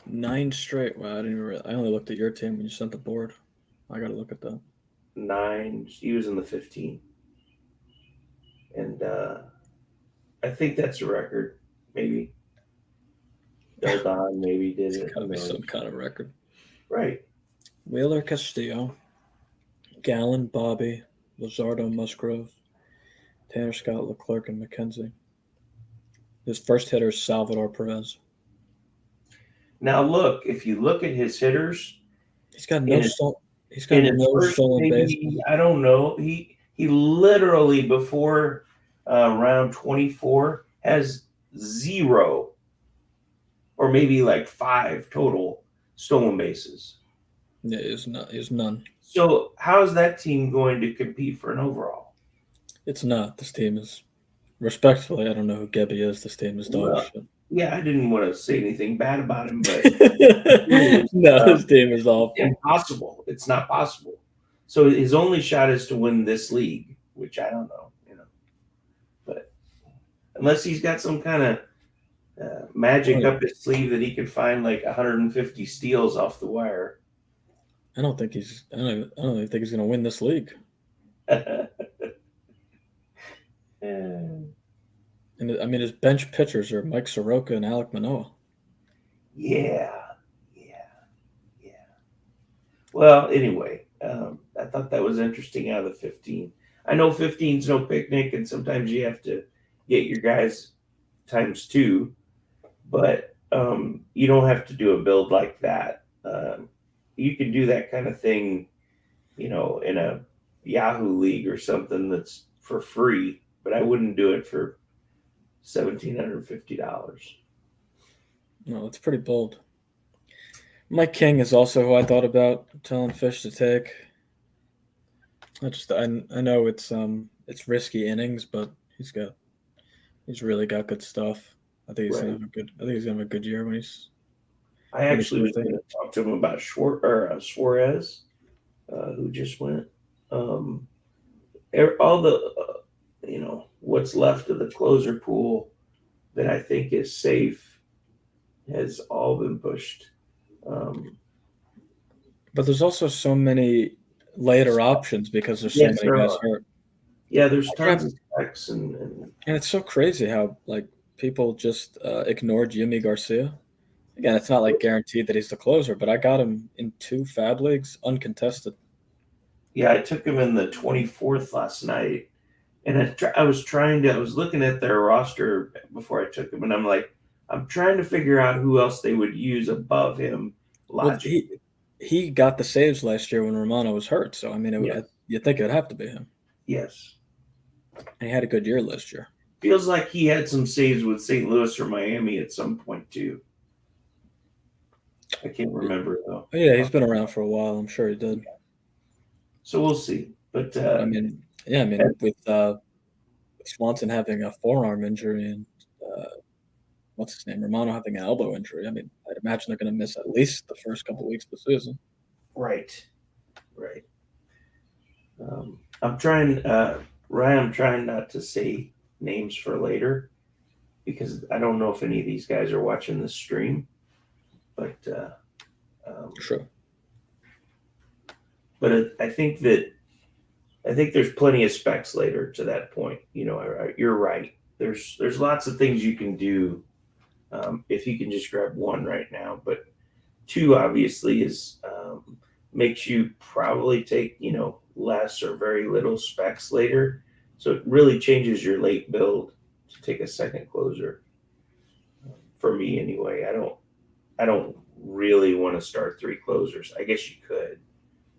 9 straight. Wow, I only looked at your team when you sent the board. I got to look at that. 9. He was in the 15, and I think that's a record. Maybe Don maybe did It's it. got to be some kind of record. Right. Wheeler Castillo, Gallen, Bobby, Luzardo, Musgrove, Tanner Scott, Leclerc, and McKenzie. His first hitter is Salvador Perez. Now look, if you look at his hitters, He's got In no his- stolen base. I don't know. He literally before round 24 has 0 or maybe like 5 total stolen bases. Yeah, he's none. So how is that team going to compete for an overall? It's not. This team is, respectfully, I don't know who Gebby is. This team is dog Well, shit. Yeah, I didn't want to say anything bad about him, but No, this team is awful. impossible. It's not possible. So his only shot is to win this league, which I don't know, But unless he's got some kind of magic up his sleeve that he could find like 150 steals off the wire. I don't think he's going to win this league. And I mean, his bench pitchers are Mike Soroka and Alek Manoah. Yeah. Well, anyway, I thought that was interesting out of the 15. I know 15's no picnic, and sometimes you have to get your guys times 2, but you don't have to do a build like that. You can do that kind of thing, in a Yahoo league or something that's for free, but I wouldn't do it for $1,750. No, it's pretty bold. Mike King is also who I thought about telling Fish to take. I know it's risky innings, but he's really got good stuff. I think he's gonna have a good year when he's. I actually was going to talk to him about Suarez, who just went. all the what's left of the closer pool that I think is safe has all been pushed. But there's also so many later options because there's so Yes, many there guys are. hurt. Yeah, there's tons of specs and And it's so crazy how like people just ignored Jimmy Garcia. Again, it's not like guaranteed that he's the closer, but I got him in 2 fab leagues uncontested. yeah, I took him in the 24th last night, and I was looking at their roster before I took him, and I'm like, I'm trying to figure out who else they would use above him. Well, Logically, he got the saves last year when Romano was hurt, so I mean, you'd think it would have to be him. yes, And he had a good year last year. feels like he had some saves with St. Louis or Miami at some point too. I can't remember though. Oh, yeah, he's been around for a while. I'm sure he did. So we'll see. But I mean, with Swanson having a forearm injury and what's his name, Romano having an elbow injury, I mean, I'd imagine they're going to miss at least the first couple weeks of the season. right. I'm trying, Ryan. I'm trying not to say names for later because I don't know if any of these guys are watching this stream. But Sure. But I think there's plenty of specs later to that point. You're right. There's lots of things you can do if you can just grab one right now. But 2 obviously is makes you probably take less or very little specs later. So it really changes your late build to take a second closer. For me anyway, I don't really want to start 3 closers. I guess you could,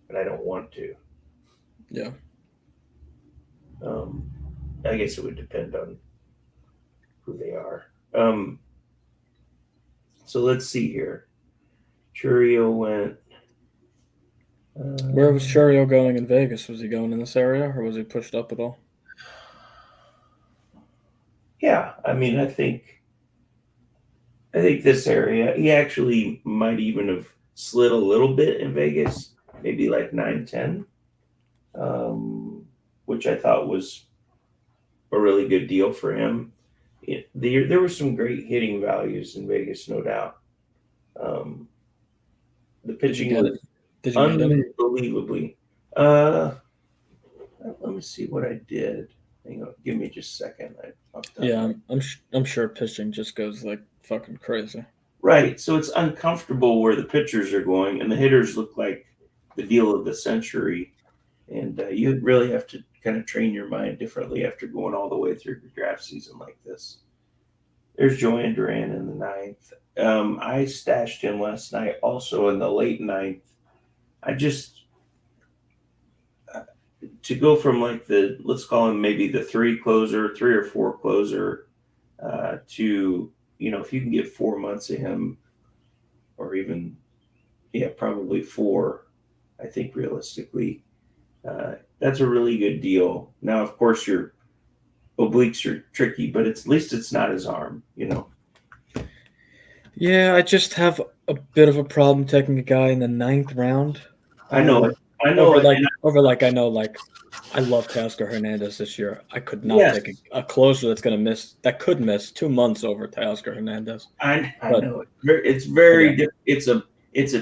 but I don't want to. Yeah. I guess it would depend on who they are. So let's see here. Churio went. Where was Churio going in Vegas? Was he going in this area or was he pushed up at all? Yeah, I mean, I think this area, he actually might even have slid a little bit in Vegas, maybe like 9-10, which I thought was a really good deal for him. There were some great hitting values in Vegas, no doubt. The pitching was Did you get it? unbelievably. Let me see what I did. Hang on, give me just a second. Yeah, I'm sure pitching just goes like fucking crazy. Right. So it's uncomfortable where the pitchers are going, and the hitters look like the deal of the century. And you really have to kind of train your mind differently after going all the way through the draft season like this. There's Joanne Duran in the 9th. I stashed him last night also in the late 9th. I just to go from like let's call him maybe the 3 or 4 closer to if you can get 4 months of him or even probably 4, I think realistically that's a really good deal. Now of course your obliques are tricky, but at least it's not his arm. Yeah, I just have a bit of a problem taking a guy in the 9th round. I know it. I know I love Teoscar Hernandez this year. I could not take a closer that could miss 2 months over Teoscar Hernandez. I know it. It's very it's a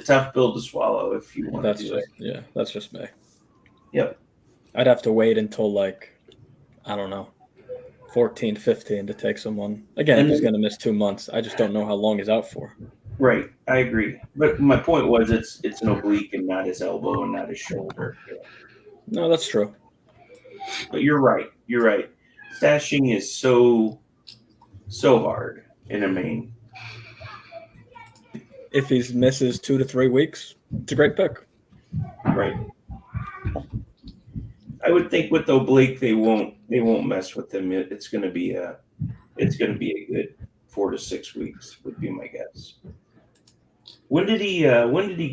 tough pill to swallow if you want to do it. Yeah, that's just me. Yep. I'd have to wait until I don't know, 14, 15 to take someone. Again, if he's going to miss 2 months, I just don't know how long he's out for. Right, I agree. But my point was it's an oblique and not his elbow and not his shoulder. No, that's true. But you're right. Stashing is so hard in a main. If he misses 2 to 3 weeks, it's a great pick. Right. I would think with the oblique they won't mess with him. It's going to be a good 4 to 6 weeks would be my guess. When did he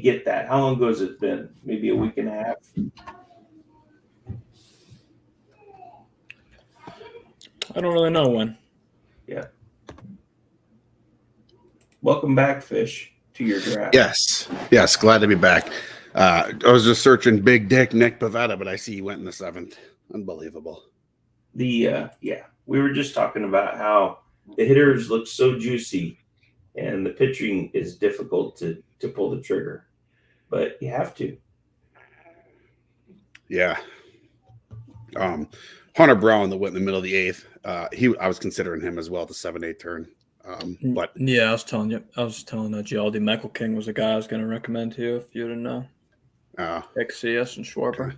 get that? How long ago has it been? Maybe a week and a half. I don't really know when. Yeah. Welcome back, Fish, to your draft. Yes, glad to be back. I was just searching Big Dick Nick Pavetta, but I see he went in the 7th. Unbelievable. We were just talking about how the hitters look so juicy, and the pitching is difficult to pull the trigger, but you have to. Yeah. Hunter Brown that went in the middle of the 8th. I was considering him as well at the 7-8 turn. But yeah, I was telling Gialdi Michael King was a guy I was going to recommend to you if you didn't know. XCS and Schwarber. Okay.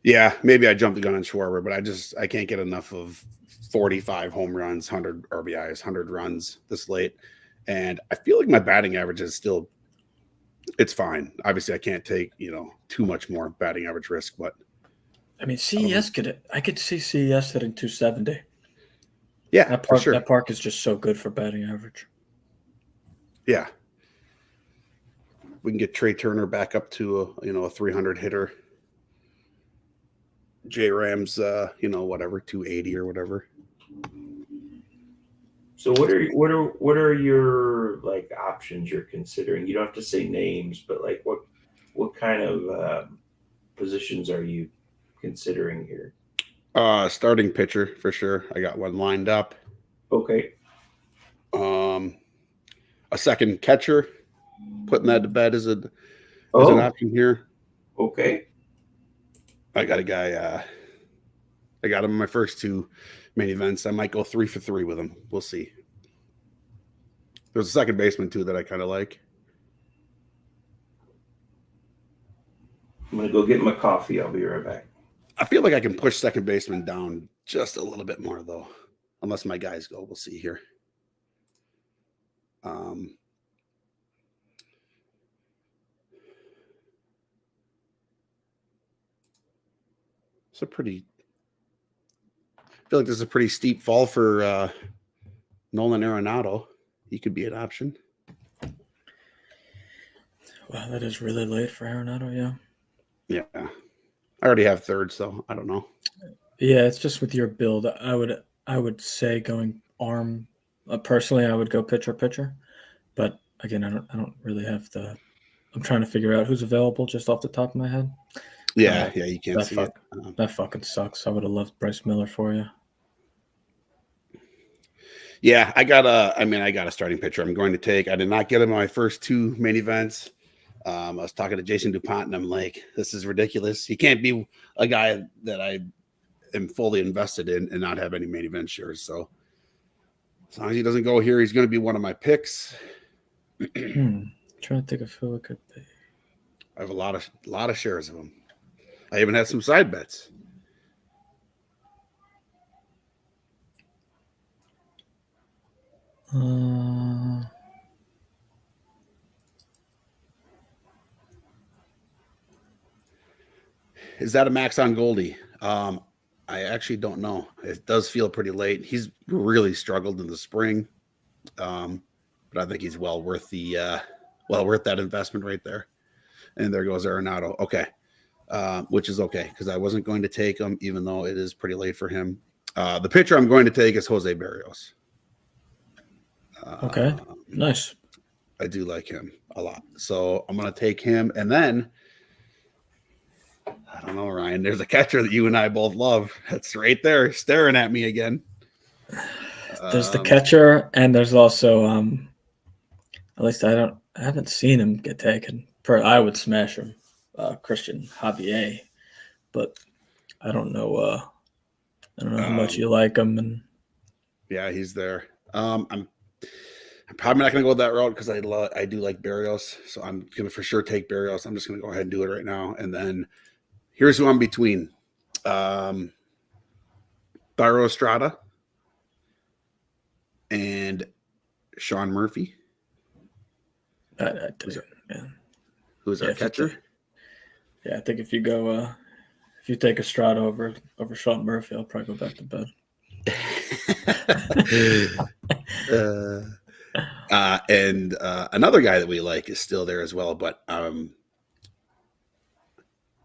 Yeah, maybe I jumped the gun on Schwarber, but I can't get enough of 45 home runs, 100 RBIs, 100 runs this late. And I feel like my batting average is still, it's fine. Obviously, I can't take, too much more batting average risk, but I mean, CES I could see CES hitting 270. Yeah, that park, for sure. That park is just so good for batting average. Yeah. We can get Trey Turner back up to a 300 hitter. J Rams, whatever, 280 or whatever. So what are your like options you're considering? You don't have to say names, but like what kind of positions are you considering here? Starting pitcher for sure. I got one lined up. Okay. A second catcher, putting that to bed as an option here. Okay. I got a guy. I got him in my first 2 main events. I might go 3 for 3 with him. We'll see. There's a second baseman too that I kind of like. I'm gonna go get my coffee. I'll be right back. I feel like I can push second baseman down just a little bit more though, unless my guys go. We'll see here. I feel like this is a pretty steep fall for Nolan Arenado. He could be an option. Wow, that is really late for Arenado, yeah. Yeah. I already have third, so I don't know. Yeah, it's just with your build. I would say going arm. Personally, I would go pitcher. But again, I don't really have the. I'm trying to figure out who's available just off the top of my head. Yeah, you can't see it. That fucking sucks. I would have loved Bryce Miller for you. Yeah, I got a starting pitcher I'm going to take. I did not get him in my first 2 main events. I was talking to Jason DuPont, and I'm like, this is ridiculous. He can't be a guy that I am fully invested in and not have any main event shares. So as long as he doesn't go here, he's going to be one of my picks. Trying to think of who it could be. I have a lot of shares of him. I even had some side bets. Is that a max on Goldie? I actually don't know. It does feel pretty late. He's really struggled in the spring, but I think he's well worth that investment right there. And there goes Arenado. Okay, which is okay because I wasn't going to take him, even though it is pretty late for him. The pitcher I'm going to take is Jose Barrios. Okay, nice. I do like him a lot, so I'm going to take him, and then. I don't know, Ryan. There's a catcher that you and I both love. That's right there, staring at me again. There's the catcher, and there's also, at least I haven't seen him get taken. I would smash him, Christian Javier, but I don't know. I don't know how much you like him. And yeah, he's there. I'm probably not going to go that route because I do like Barrios, so I'm going to for sure take Barrios. I'm just going to go ahead and do it right now, and then. Here's who I'm between. Thairo Estrada and Sean Murphy. Who's our catcher? I think if you go, if you take Estrada over Sean Murphy, I'll probably go back to bed. And another guy that we like is still there as well, but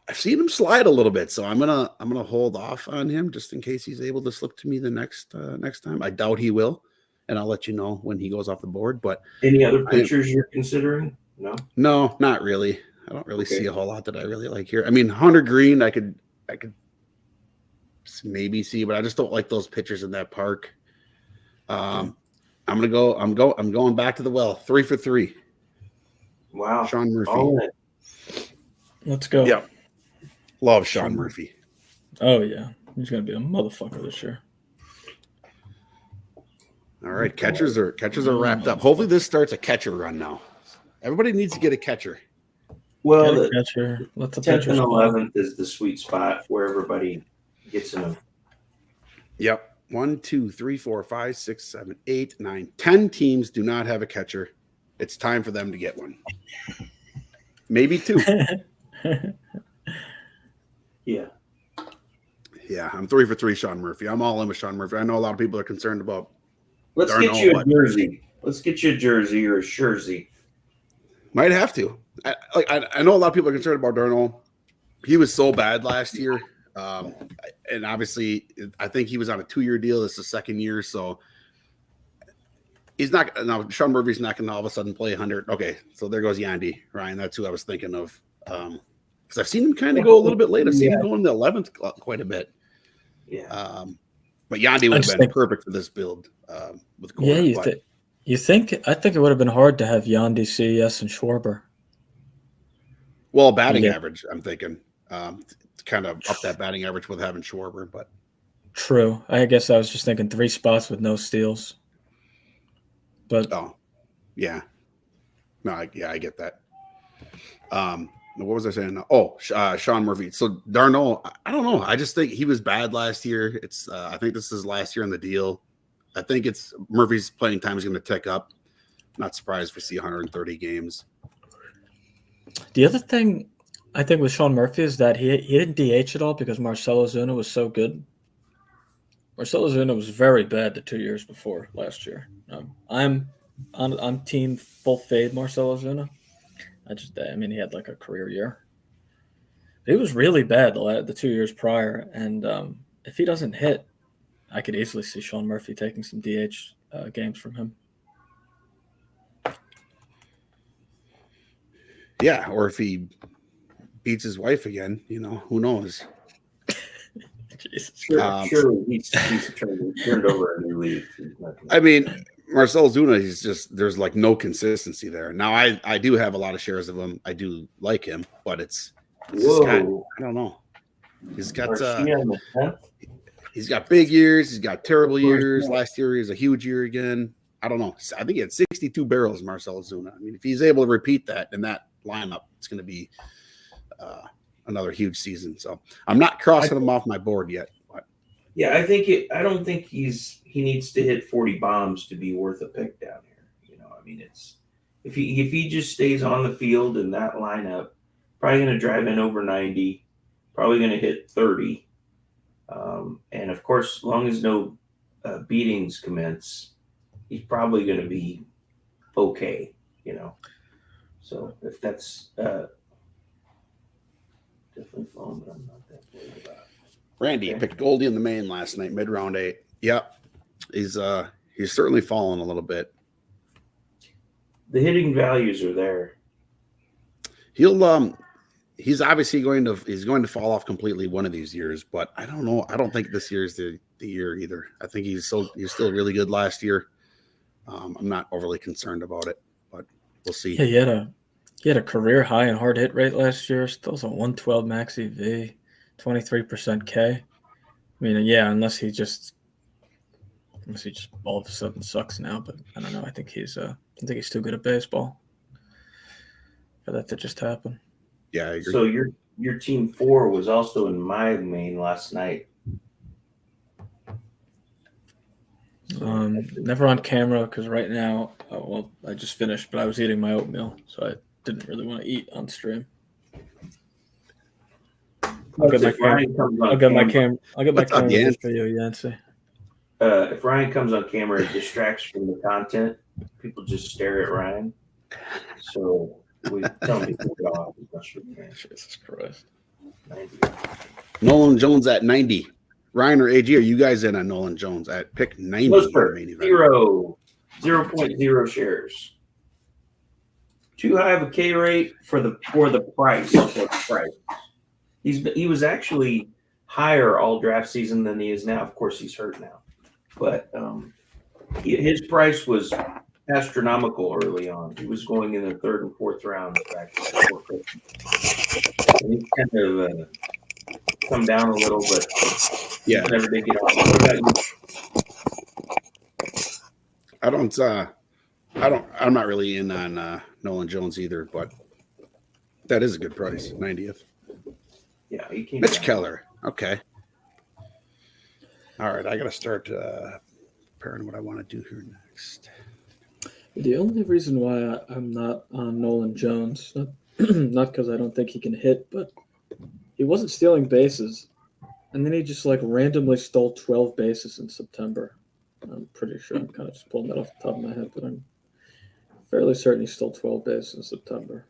I've seen him slide a little bit, so I'm gonna hold off on him just in case he's able to slip to me the next time. I doubt he will, and I'll let you know when he goes off the board. But any other pitchers you're considering? No, not really. I don't really Okay. see a whole lot that I really like here. I mean, Hunter Green, I could maybe see, but I just don't like those pitchers in that park. I'm going back to the well. 3 for 3. Wow. Sean Murphy. All in. Let's go. Yep. Love Sean Sean Murphy. Oh yeah, he's gonna be a motherfucker this year. All right, catchers are wrapped up. Hopefully, this starts a catcher run now. Everybody needs to get a catcher. Well, Get a the catcher. Let the 10th pitchers and fall. 11th is the sweet spot where everybody gets in a. Yep. 1, 2, 3, 4, 5, 6, 7, 8, 9, 10 teams do not have a catcher. It's time for them to get one. Maybe 2. Yeah. Yeah, I'm 3 for 3, Sean Murphy. I'm all in with Sean Murphy. I know a lot of people are concerned about. Let's Darno, get you a but- jersey. Let's get you a jersey or a jersey. Might have to. I know a lot of people are concerned about Darno. He was so bad last year. And obviously, I think he was on a 2-year deal. This is the second year. So he's not. Now, Sean Murphy's not going to all of a sudden play 100. Okay. So there goes Yandy, Ryan. That's who I was thinking of. Because I've seen him kind of go a little bit late. I've seen him go in the 11th quite a bit. Yeah. But Yandy would have been perfect for this build with Gordon. Yeah, you think? I think it would have been hard to have Yandy, CES, and Schwarber. Well, batting Yeah. average, I'm thinking. To kind of up that batting average with having Schwarber, but True. I guess I was just thinking 3 spots with no steals. But yeah. No, I get that. What was I saying? Oh, Sean Murphy. So Darno, I don't know. I just think he was bad last year. It's I think this is his last year on the deal. I think it's Murphy's playing time is going to tick up. Not surprised if we see 130 games. the other thing I think with Sean Murphy is that he didn't DH at all because Marcell Ozuna was so good. Marcell Ozuna was very bad the 2 years before last year. I'm team full fade Marcell Ozuna. I mean, he had like a career year. He was really bad the 2 years prior, and if he doesn't hit, I could easily see Sean Murphy taking some DH games from him. Yeah, or if he beats his wife again, who knows? Jesus. Sure, he's turned over a new leaf. I mean, Marcell Ozuna, he's just there's like no consistency there. Now I do have a lot of shares of him. I do like him, but it's just got, I don't know. He's got he's got big years, he's got terrible years. Last year he was a huge year again. I don't know. I think he had 62 barrels, Marcell Ozuna. I mean, if he's able to repeat that in that lineup, it's going to be another huge season. So I'm not crossing him off my board yet. But. Yeah, I don't think he needs to hit 40 bombs to be worth a pick down here. I mean, it's if he just stays on the field in that lineup, probably going to drive in over 90, probably going to hit 30, and of course, as long as no beatings commence, he's probably going to be okay. So if that's definitely fun, but I'm not that worried about it. Randy picked Goldie in the main last night, mid-round 8. Yep. He's certainly fallen a little bit. The hitting values are there. He's obviously going to fall off completely one of these years, but I don't know. I don't think this year is the year either. I think he's still really good last year. I'm not overly concerned about it, but we'll see. Yeah, he had a career high in hard hit rate last year. Still was a 112 max EV, 23% K. I mean, yeah, unless he just all of a sudden sucks now. But I don't know. I think he's too good at baseball for that to just happen. Yeah, I agree. So your team 4 was also in my main last night. Never on camera because right now, I just finished, but I was eating my oatmeal, so I didn't really want to eat on stream. I'll get my camera just for you, Yancey. If Ryan comes on camera, it distracts from the content. People just stare at Ryan. So we tell him to get it off as much as we can. Jesus Christ. 90. Nolan Jones at 90. Ryan or AG, are you guys in on Nolan Jones at pick 90? Most per 0.0 shares. too high of a K rate for the price. He was actually higher all draft season than he is now. Of course, he's hurt now, but his price was astronomical early on. He was going in the third and fourth round back before Christmas. And he's kind of come down a little, but Yeah, never did get off. What about you? I'm not really in on Nolan Jones either, but that is a good price, 90th. Yeah, he came Mitch down. Keller. Okay. All right, I got to start preparing what I want to do here next. The only reason why I'm not on Nolan Jones, not because I don't think he can hit, but he wasn't stealing bases, and then he just like randomly stole 12 bases in September. I'm pretty sure. I'm kind of just pulling that off the top of my head, but I'm fairly certain he stole 12 bases in September.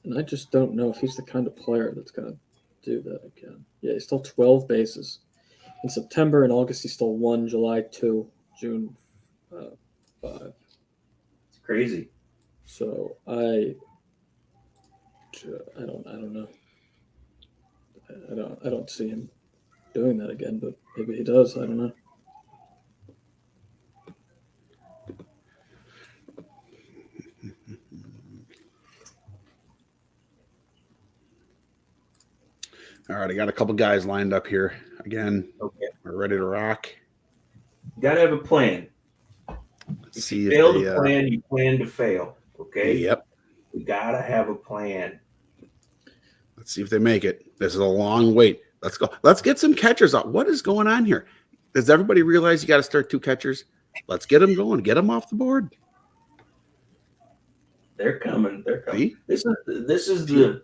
And I just don't know if he's the kind of player that's going to do that again. Yeah, he stole 12 bases in September. In August, he stole 1, July 2, June 5. It's crazy. So I don't know. I don't see him doing that again, but maybe he does. I don't know. All right, I got a couple guys lined up here. Again, Okay. we're ready to rock. You got to have a plan. Let's If see you if fail they, to plan, you plan to fail. Okay? Yep. We got to have a plan. Let's see if they make it. This is a long wait. Let's go. Let's get some catchers out. What is going on here? Does everybody realize you got to start 2 catchers? Let's get them going. Get them off the board. They're coming. They're coming. See?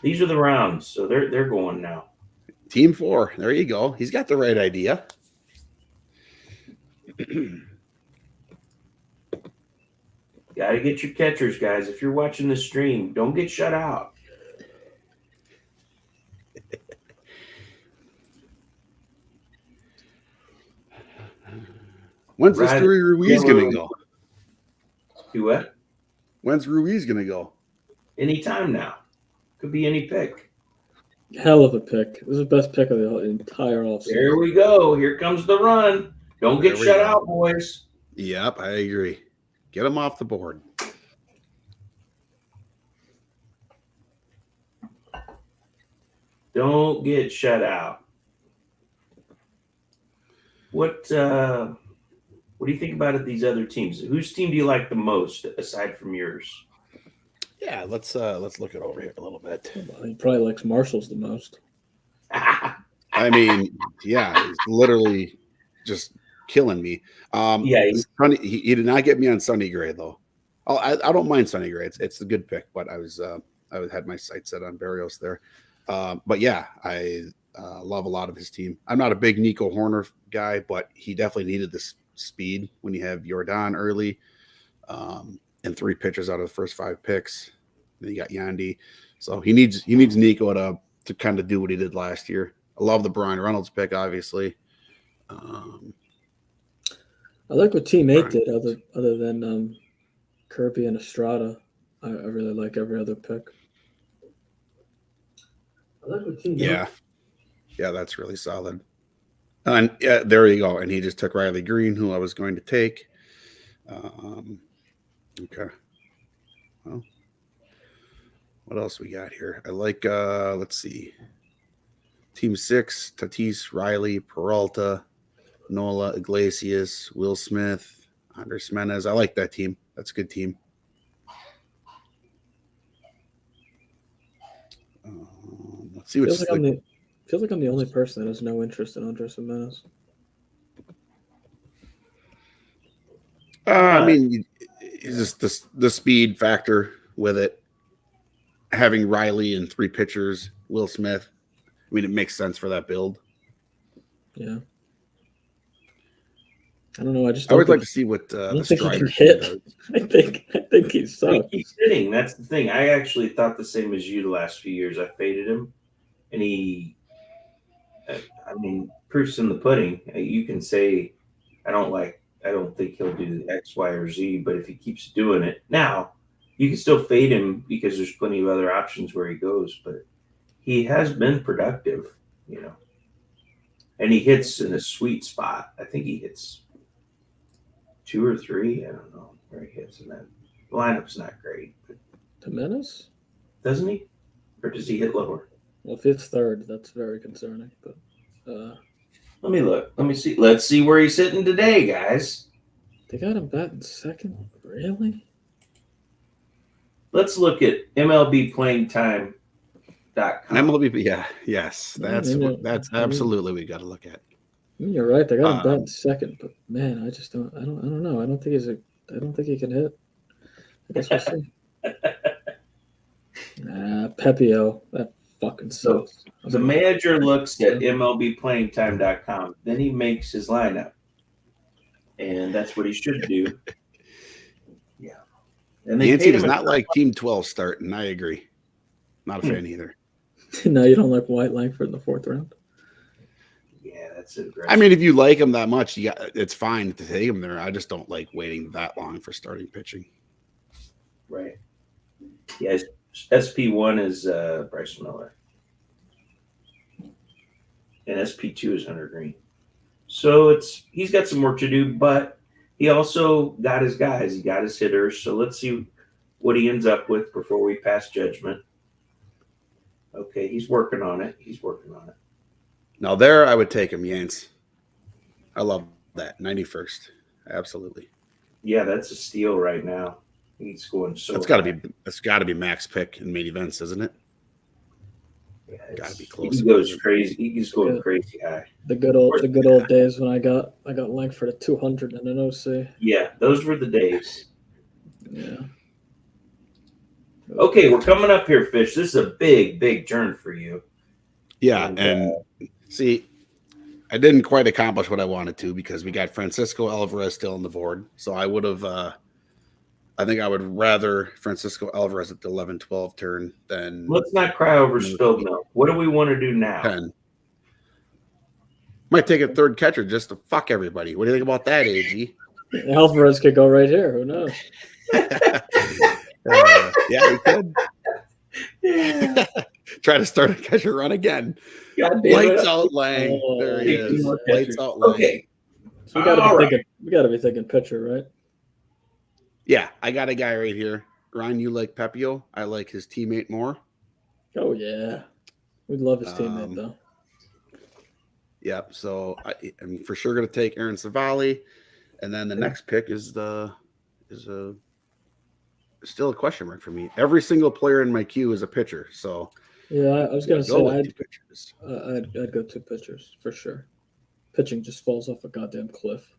These are the rounds, so they're going now. Team 4. There you go. He's got the right idea. Got to get your catchers, guys. If you're watching the stream, don't get shut out. When's this Right. Ruiz going to go? Do what? When's Ruiz going to go? Anytime now. Could be any pick. Hell of a pick. This is the best pick of the entire offseason. There we go. Here comes the run. Don't get There we shut go. out, boys. Yep, I agree. Get them off the board. Don't get shut out. What do you think about these other teams? Whose team do you like the most aside from yours? Yeah, let's look it over here a little bit. He probably likes Marshalls the most. I mean, yeah, he's literally just killing me. Yeah, he did not get me on Sonny Gray though. I don't mind Sonny Gray. It's a good pick, but I had my sights set on Barrios there. But yeah, I love a lot of his team. I'm not a big Nico Horner guy, but he definitely needed this speed when you have Jordan early, and 3 pitchers out of the first 5 picks. Then you got Yandy, so he needs Nico to kind of do what he did last year. I love the Brian Reynolds pick, obviously. I like what Team 8 did, other than Kirby and Estrada. I really like every other pick. I like what Team 8 Yeah, that's really solid. And yeah, there you go. And he just took Riley Green, who I was going to take. Okay. Well, what else we got here? I like, let's see. Team 6, Tatis, Riley, Peralta, Nola, Iglesias, Will Smith, Andres Menez. I like that team. That's a good team. Let's see what's feels like I'm the only person that has no interest in Andres Gimenez. I mean, it's just the speed factor with it. Having Riley and 3 pitchers, Will Smith. I mean, it makes sense for that build. Yeah. I don't know. I would like to see what I the don't think he Strider can hit. does. I think he I sucks. think he's sitting. That's the thing. I actually thought the same as you the last few years. I faded him, and proof's in the pudding. You can say, I don't think he'll do X, Y, or Z, but if he keeps doing it now, You can still fade him because there's plenty of other options where he goes, but he has been productive, and he hits in a sweet spot. I think he hits 2 or 3. I don't know where he hits in that. The lineup's not great, but Jimenez? doesn't he? Or does he hit lower? Well, if it's third, that's very concerning. But Let me look. Let me see. Let's see where he's hitting today, guys. they got him batting second? Really? Let's look at MLBplayingtime.com. MLB, yes, Yeah, that's absolutely we got to look at. You're right. They got him batting second, but man, I don't know. I don't think he can hit. I guess we'll see. Pepio, that fucking sucks. The manager looks at MLBplayingtime.com, then he makes his lineup. And that's what he should do. Yeah. And they Yancey paid does him not like Team 12 starting. I agree. Not a fan either. No, you don't like White Langford in the 4th round? Yeah, that's aggressive. I mean, if you like him that much, it's fine to take him there. I just don't like waiting that long for starting pitching. Right. Yeah, SP1 is Bryce Miller. And SP2 is Hunter Green. So he's got some work to do, but he also got his guys. He got his hitters. So let's see what he ends up with before we pass judgment. Okay, he's working on it. Now there, I would take him, Yance. I love that 91st. Absolutely. Yeah, that's a steal right now. He's going so. That's got to be max pick in main events, isn't it? Yeah, got to be close. He goes crazy. He's going crazy high. The good old days when I got Langford at 200 in an OC. Yeah, those were the days. Yeah. Okay, we're coming up here, Fish. This is a big turn for you. Yeah, and see, I didn't quite accomplish what I wanted to because we got Francisco Alvarez still on the board. So I would have, I think I would rather Francisco Alvarez at the 11-12 turn than. Let's not cry over spilled milk. What do we want to do now? 10. Might take a third catcher just to fuck everybody. What do you think about that, AG? Alvarez could go right here. Who knows? Yeah, we could. Yeah. Try to start a catcher run again. God damn Lights it. out Lang. There he Take two is. more Lights out Lang. Okay. So we got to be thinking pitcher, right? Yeah, I got a guy right here. Ryan, you like Pepio? I like his teammate more. Oh yeah, we'd love his teammate though. Yeah, so I'm for sure going to take Aaron Savali, and then the next pick is still a question mark for me. Every single player in my queue is a pitcher, so yeah, I was going to say I'd go 2 pitchers for sure. Pitching just falls off a goddamn cliff.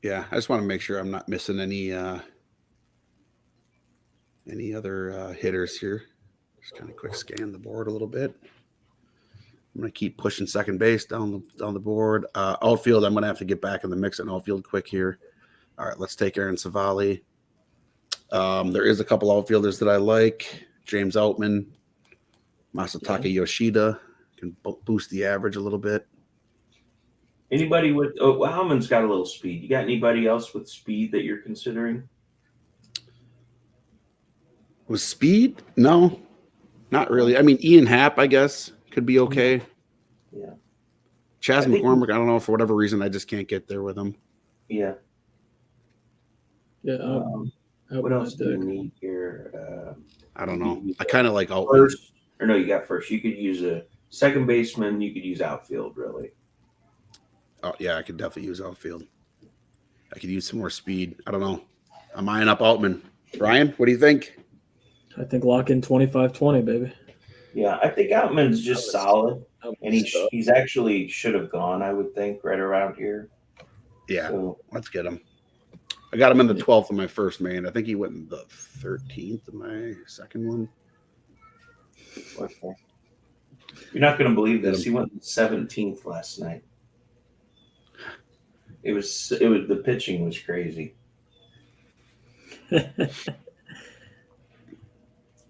Yeah, I just want to make sure I'm not missing any other hitters here. Just kind of quick scan the board a little bit. I'm going to keep pushing second base down the board. Outfield, I'm going to have to get back in the mix in outfield quick here. All right, let's take Aaron Savali. There is a couple outfielders that I like. James Outman, Masataka Yoshida can boost the average a little bit. Anybody with Howman's got a little speed. You got anybody else with speed that you're considering? With speed? No, not really. I mean, Ian Happ, I guess, could be okay. Yeah. Chas McCormick, I don't know, for whatever reason, I just can't get there with him. Yeah. Yeah. What else do you need here? I don't know. I kind of like Outman. First, or no, you got first. You could use a second baseman. You could use outfield, really. Oh, yeah, I could definitely use outfield. I could use some more speed. I don't know. I'm eyeing up Outman. Ryan, what do you think? I think lock in 25-20, baby. Yeah, I think Outman's just solid, and he's actually should have gone. I would think right around here. Yeah, So, let's get him. I got him in the 12th of my first main. I think he went in the 13th of my second one. okay. You're not going to believe this. He went 17th last night. It was the pitching was crazy.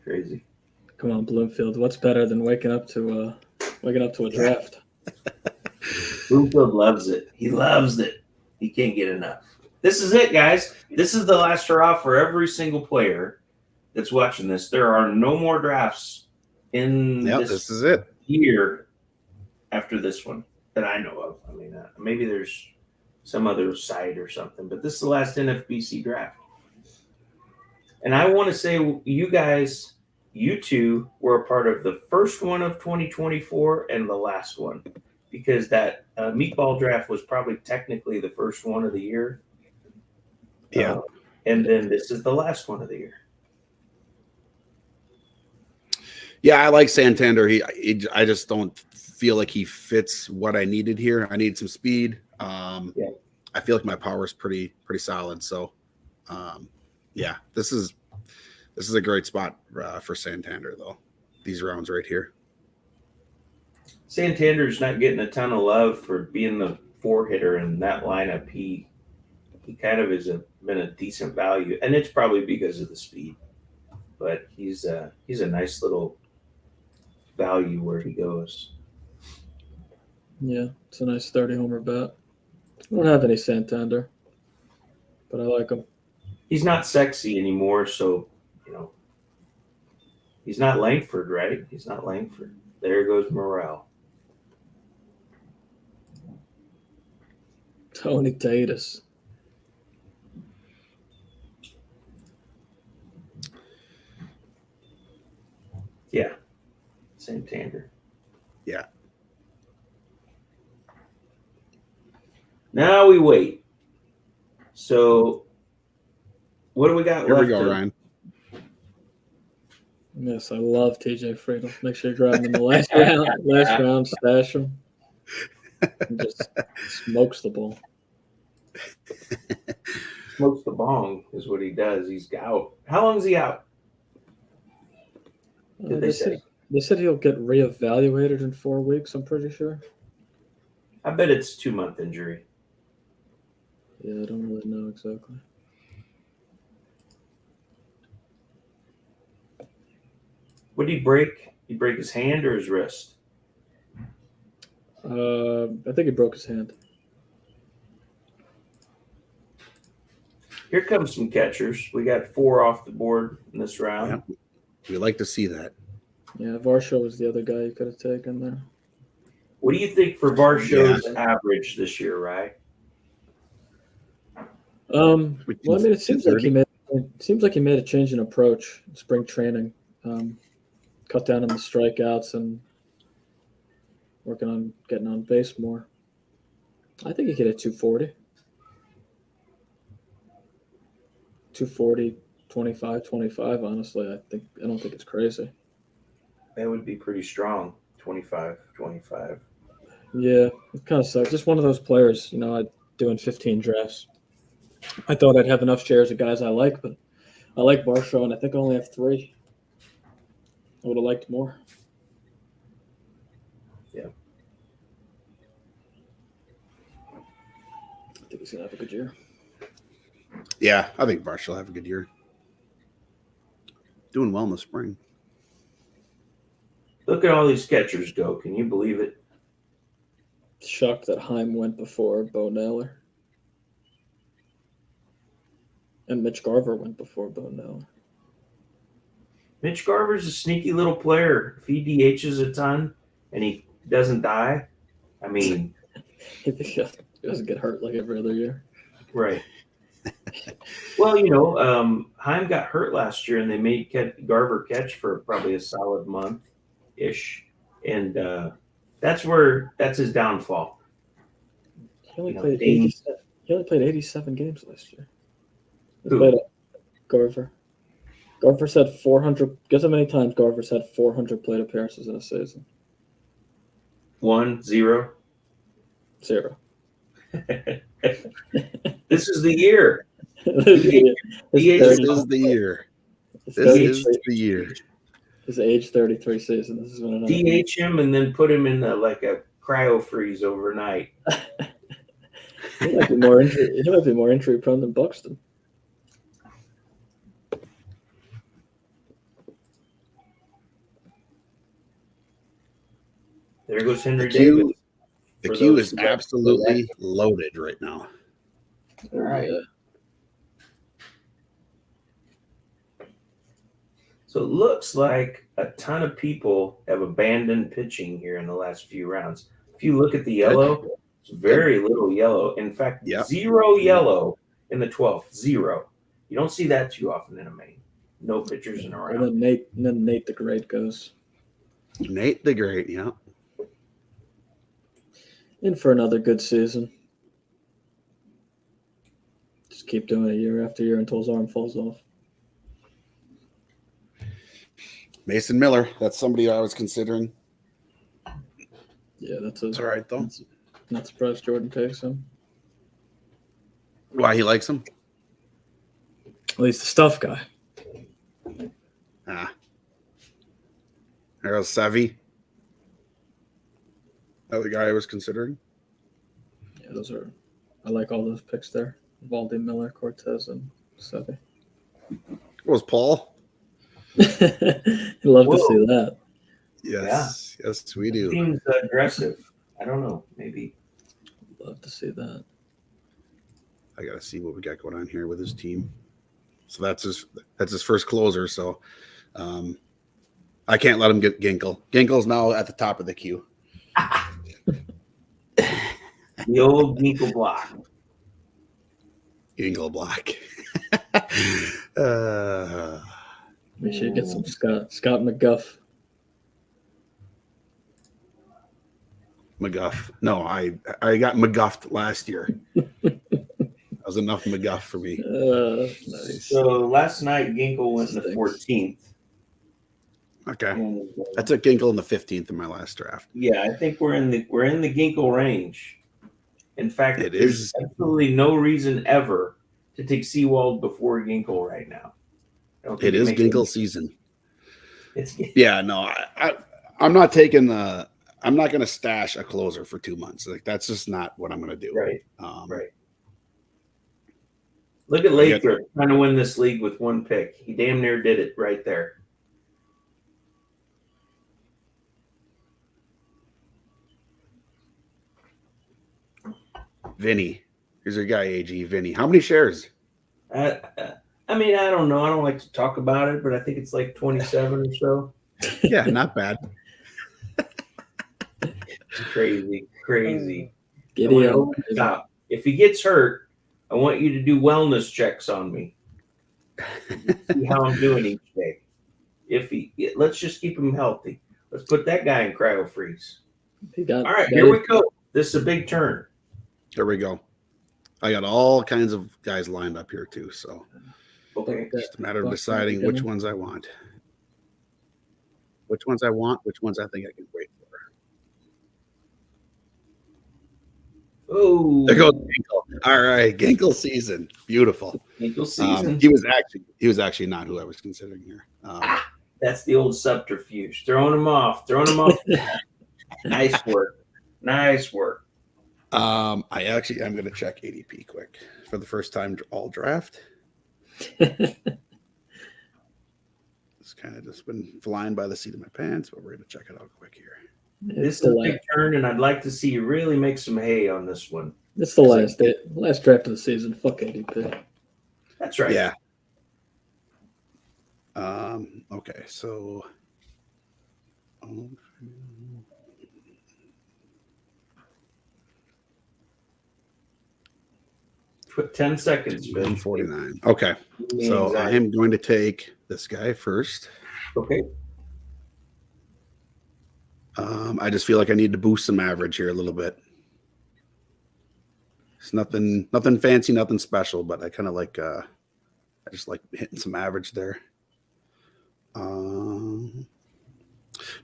Crazy. Come on, Bloomfield. What's better than waking up to a draft? Bloomfield loves it. He loves it. He can't get enough. This is it, guys. This is the last hurrah for every single player. that's watching this, there are no more drafts in Yep, this this is it. year after this one that I know of. I mean, maybe there's some other site or something, but this is the last NFBC draft. And I want to say you guys, you two were a part of the first one of 2024 and the last one, because that meatball draft was probably technically the first one of the year. Yeah. And then this is the last one of the year. Yeah, I like Santander. I just don't feel like he fits what I needed here. I need some speed. Yeah. I feel like my power is pretty solid. So, yeah, this is a great spot for Santander, though. These rounds right here. Santander's not getting a ton of love for being the 4-hitter in that lineup. He kind of been a decent value, and it's probably because of the speed. But he's a nice little value where he goes. Yeah, it's a nice 30 homer bat. I don't have any Santander, but I like him. He's not sexy anymore, so he's not Langford, right? He's not Langford. There goes Morrell. Tony Tatis. Yeah, Santander. Yeah. Now we wait. So, what do we got Here left? we go, Ryan. Yes, I love TJ Friedel. Make sure you grab him in the last round. Last round, stash him. And just smokes the ball. Smokes the bong is what he does. He's out. How long is he out? Did they say? They said he'll get reevaluated in 4 weeks, I'm pretty sure. I bet it's 2-month injury. Yeah, I don't really know exactly. What did he break? Did he break his hand or his wrist? I think he broke his hand. Here comes some catchers. We got 4 off the board in this round. Yeah. We like to see that. Yeah, Varsho was the other guy you could have taken there. What do you think for Varsho's average this year, right? Well, I mean, it seems like he made a change in approach in spring training. Cut down on the strikeouts and working on getting on base more. I think he could hit 240. 240, 25, 25, honestly. I don't think it's crazy. That would be pretty strong. 25. Yeah, it kind of sucks. Just one of those players, doing 15 drafts. I thought I'd have enough shares of guys I like, but I like Varsho, and I think I only have 3. I would have liked more. Yeah. I think he's going to have a good year. Yeah, I think Varsho will have a good year. Doing well in the spring. Look at all these catchers go. Can you believe it? Shocked that Heim went before Bo Naylor. And Mitch Garver went before Bo Naylor. Mitch Garver's a sneaky little player. If he DHs a ton and he doesn't die, I mean, He doesn't get hurt like every other year. right. Well, Heim got hurt last year and they made Garver catch for probably a solid month-ish. And that's his downfall. He only played 87 games last year. He Who? played Garver. Garver's had 400. Guess how many times Garver's had 400 plate appearances in a season? 1, 0. 0. This is the year. His This 30 is the year. his This 30 is the year. His age 33 season. This is when it happened. DH him and then put him in like a cryo freeze overnight. He might be more injury prone than Buxton. There goes Henry The queue, Davis. the For queue those is who don't know absolutely loaded right now. All right. Yeah. So it looks like a ton of people have abandoned pitching here in the last few rounds. If you look at the yellow, it's very little yellow. In fact, Yep. zero yellow in the 12th. Zero. You don't see that too often in a main. No pitchers in a And round. then Nate the Great goes Nate the Great, yeah. in for another good season. Just keep doing it year after year until his arm falls off. Mason Miller, that's somebody I was considering. Yeah, that's It's all right, though. Not surprised Jordan takes him. Why he likes him? At least the stuff guy. There goes Savvy. Another guy I was considering. Yeah, those are. I like all those picks there. Valdi, Miller, Cortez, and Seve. What was Paul? Love to see that. Yes, yes, we do. Seems aggressive. I don't know. Maybe. Love to see that. I gotta see what we got going on here with his team. So that's his first closer. So I can't let him get Ginkle. Ginkle's now at the top of the queue. The old Nickel block. Ginkle block. We should get some Scott McGuff. McGuff. No, I got McGuffed last year. That was enough McGuff for me. Nice. So last night Ginkle went in the 14th. Okay. And, I took Ginkle in the 15th in my last draft. yeah, I think we're in the Ginkle range. In fact, It there's is. absolutely no reason ever to take Seawald before Ginkle right now. I don't think It is makes Ginkle any- season. It's Yeah, no, I'm not taking the. I'm not going to stash a closer for 2 months. Like that's just not what I'm going to do. right. Um, Right. Look at Lathrop trying to win this league with one pick. He damn near did it right there. Vinny, here's your guy, AG Vinny. How many shares? I mean, I don't know. I don't like to talk about it, but I think it's like 27 or so. Yeah, not bad. It's crazy, crazy. I Giddy went up. over the top. If he gets hurt, I want you to do wellness checks on me. See how I'm doing each day. Let's just keep him healthy. Let's put that guy in cryo freeze. All right, here we go. This is a big turn. There we go. I got all kinds of guys lined up here too. So Okay. it's a matter of deciding which ones I want. Which ones I want, which ones I think I can wait for. Oh, There goes Ginkle. All right, Ginkle season. Beautiful. Ginkle season. He was actually not who I was considering here. That's the old subterfuge. Throwing him off. Nice work. Nice work. I'm going to check ADP quick for the first time all draft. It's kind of just been flying by the seat of my pants, but we're going to check it out quick here. This is a big turn, and I'd like to see you really make some hay on this one. It's the last draft of the season. Fuck ADP. That's right. Yeah. Okay, so Put 10 seconds, Vince. 149. Okay. So I am going to take this guy first. Okay. I just feel like I need to boost some average here a little bit. It's nothing fancy, nothing special, but I kind of like I just like hitting some average there.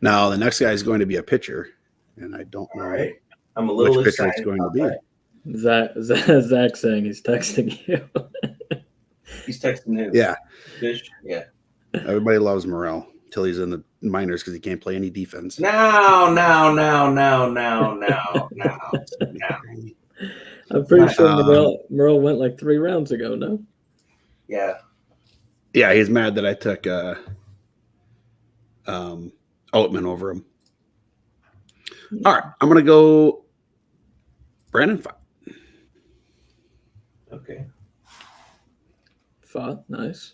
Now the next guy is going to be a pitcher, and I don't know All right. I'm a little which pitcher excited it's going to about be. that. Zach saying he's texting you. He's texting him. Yeah, Fish. Yeah. everybody loves Morel until he's in the minors because he can't play any defense. No. I'm pretty sure Merle went like 3 rounds ago, no? Yeah. Yeah, he's mad that I took Oatman over him. All right, I'm gonna go Brandon Pfaadt. Okay. Fought, nice.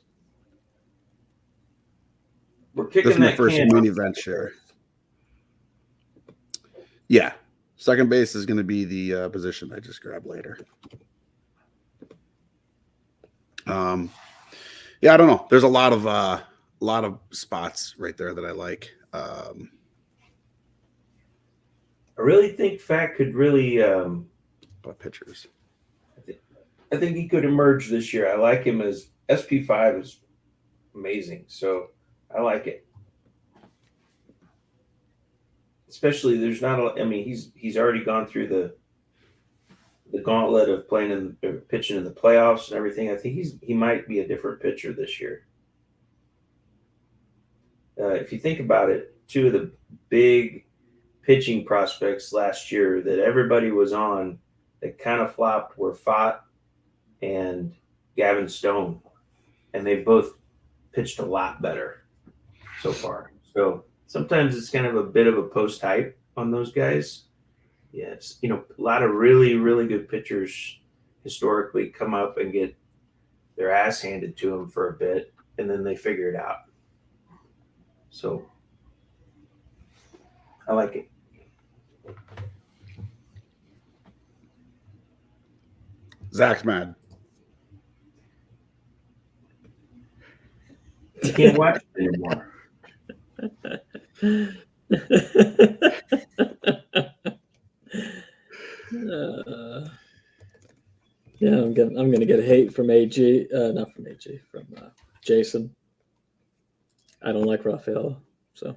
We're This kicking is my that first can. main event share. Yeah. Second base is going to be the position I just grabbed later. Yeah, I don't know. There's a lot of spots right there that I like. I really think Fat could really. What pitchers? I think he could emerge this year. I like him as SP5 is amazing, so I like it. Especially, there's not a. I mean, he's already gone through the gauntlet of playing pitching in the playoffs and everything. I think he might be a different pitcher this year. If you think about it, two of the big pitching prospects last year that everybody was on that kind of flopped were Fott and Gavin Stone, and they both pitched a lot better so far. So sometimes it's kind of a bit of a post hype on those guys. Yeah, it's a lot of really, really good pitchers historically come up and get their ass handed to them for a bit, and then they figure it out. So I like it. Zach's mad. You can't watch it anymore. Yeah, I'm gonna get hate from AG, not from AG, from Jason. I don't like Rafael, so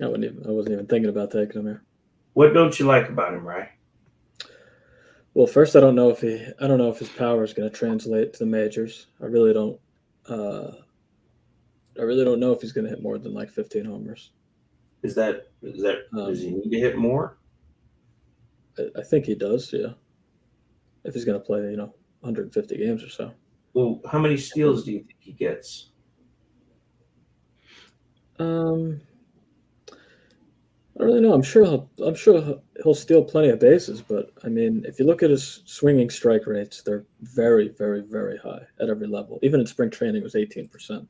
I wasn't even thinking about taking him here. What don't you like about him, Rye? Well, first, I don't know if his power is going to translate to the majors. I really don't know if he's going to hit more than like 15 homers. Is that does he need to hit more? I think he does, yeah. If he's going to play, 150 games or so. Well, how many steals do you think he gets? I don't really know. I'm sure he'll steal plenty of bases, but I mean, if you look at his swinging strike rates, they're very, very, very high at every level. Even in spring training, it was 18%.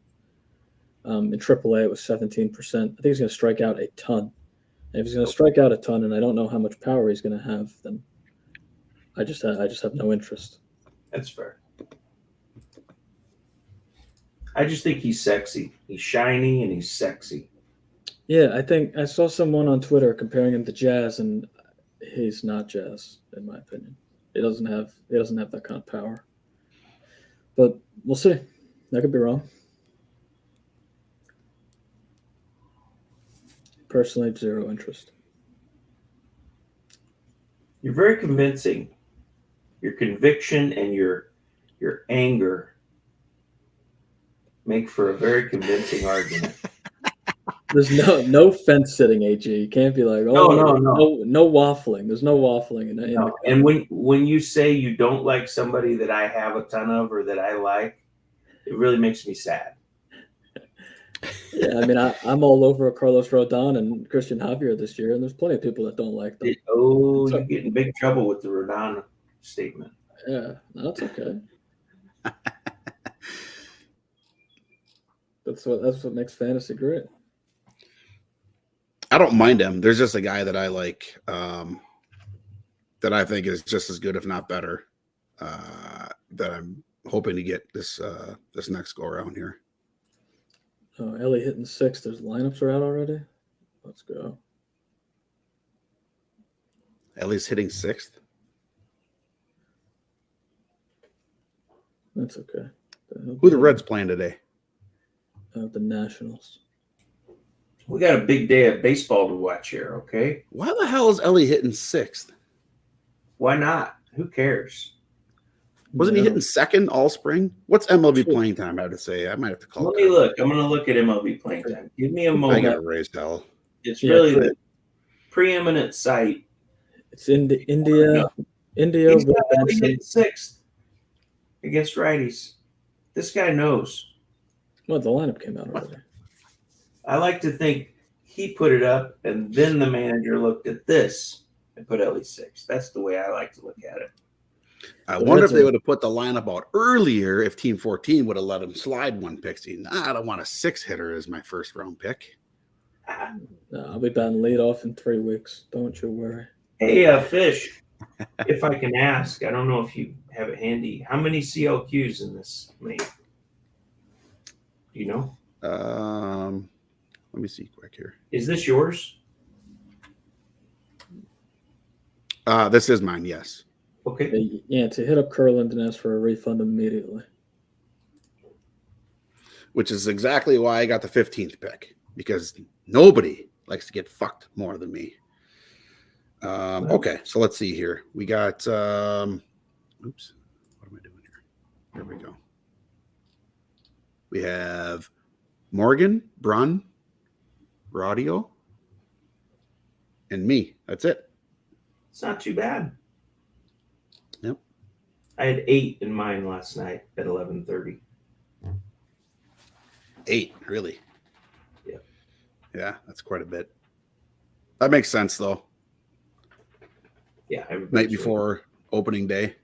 In AAA, it was 17%. I think he's going to strike out a ton. And if he's going to strike out a ton, and I don't know how much power he's going to have, then I just have no interest. That's fair. I just think he's sexy. He's shiny and he's sexy. Yeah, I think I saw someone on Twitter comparing him to Jazz, and he's not Jazz, in my opinion. He doesn't have that kind of power. But we'll see. I could be wrong. Personally, zero interest. You're very convincing. Your conviction and your anger make for a very convincing argument. There's no fence sitting, AG. You can't be like, No waffling. There's no waffling in no. And when you say you don't like somebody that I have a ton of or that I like, it really makes me sad. Yeah, I mean, I'm all over Carlos Rodon and Christian Javier this year, and there's plenty of people that don't like them. You get in big trouble with the Rodon statement. Yeah, no, that's okay. That's what makes fantasy great. I don't mind him. There's just a guy that I like that I think is just as good, if not better, that I'm hoping to get this next go around here. Oh, Ellie hitting 6th. There's lineups are out already. Let's go. Ellie's hitting 6th. That's okay. Who the Reds playing today? The Nationals. We got a big day of baseball to watch here, okay? Why the hell is Ellie hitting 6th? Why not? Who cares? Wasn't he hitting 2nd all spring? What's MLB playing time? I have to say, I might have to call. Let me look. I'm going to look at MLB playing time. Give me a I moment. got raised hell. It's really the preeminent site. It's in India. India. He's Will got Ellie Benson. hitting 6th against righties. This guy knows. Well, the lineup came out already. I like to think he put it up, and then the manager looked at this and put Ellie 6th. That's the way I like to look at it. I So wonder if that's they a- would have put the lineup out earlier if Team 14 would have let him slide one pick. See, I don't want a 6-hitter as my first round pick. No, I'll be batting leadoff in 3 weeks. Don't you worry. Hey, Fish, if I can ask, I don't know if you have it handy. How many CLQs in this main? Do you know? Let me see quick here. Is this yours? This is mine, yes. Okay. Yeah, to hit up Curland and ask for a refund immediately. Which is exactly why I got the 15th pick, because nobody likes to get fucked more than me. Okay, so let's see here. We got oops, what am I doing here? There we go. We have Morgan, Brun, Radio, and me. That's it. It's not too bad. Yep. I had 8 in mine last night at 11:30. 8, really? Yeah. Yeah, that's quite a bit. That makes sense, though. Yeah. Night before opening day.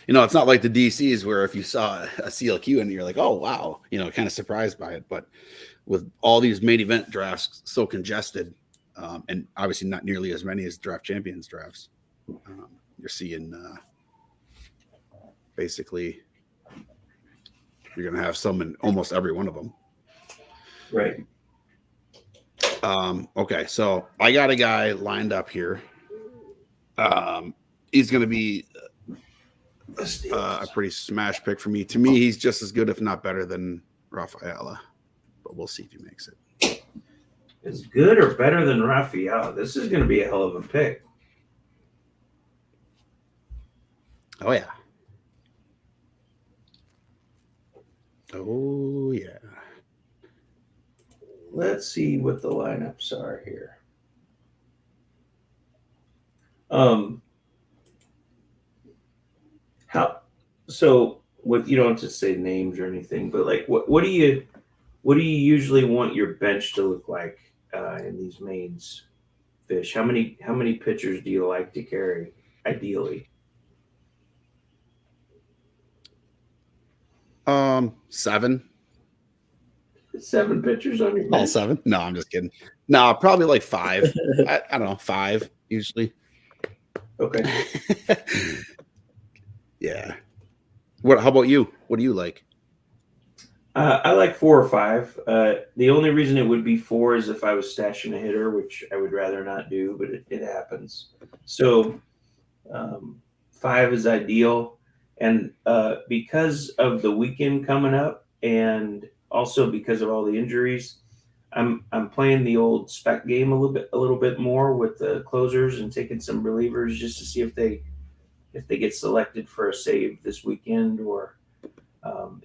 It's not like the DCs where if you saw a CLQ and you're like, oh, wow, kind of surprised by it. But with all these main event drafts so congested, and obviously not nearly as many as draft champions drafts, you're seeing basically you're going to have some in almost every one of them. Right. Okay, so I got a guy lined up here. He's going to be a pretty smash pick for me. To me, he's just as good, if not better, than Rafaela. But we'll see if he makes it. Is good or better than Rafael? This is going to be a hell of a pick. Oh, yeah. Oh, yeah. Let's see what the lineups are here. What you don't have to say names or anything, but like what do you usually want your bench to look like in these mains, Fish? How many pitchers do you like to carry ideally? 7. 7 pitchers on your All bench? 7? No, I'm just kidding. No, probably like 5. I don't know, 5 usually. Okay. Yeah. How about you? What do you like? I like 4 or 5. The only reason it would be 4 is if I was stashing a hitter, which I would rather not do, but it happens. So 5 is ideal. And because of the weekend coming up, and also because of all the injuries, I'm playing the old spec game a little bit more with the closers and taking some relievers just to see if they get selected for a save this weekend, or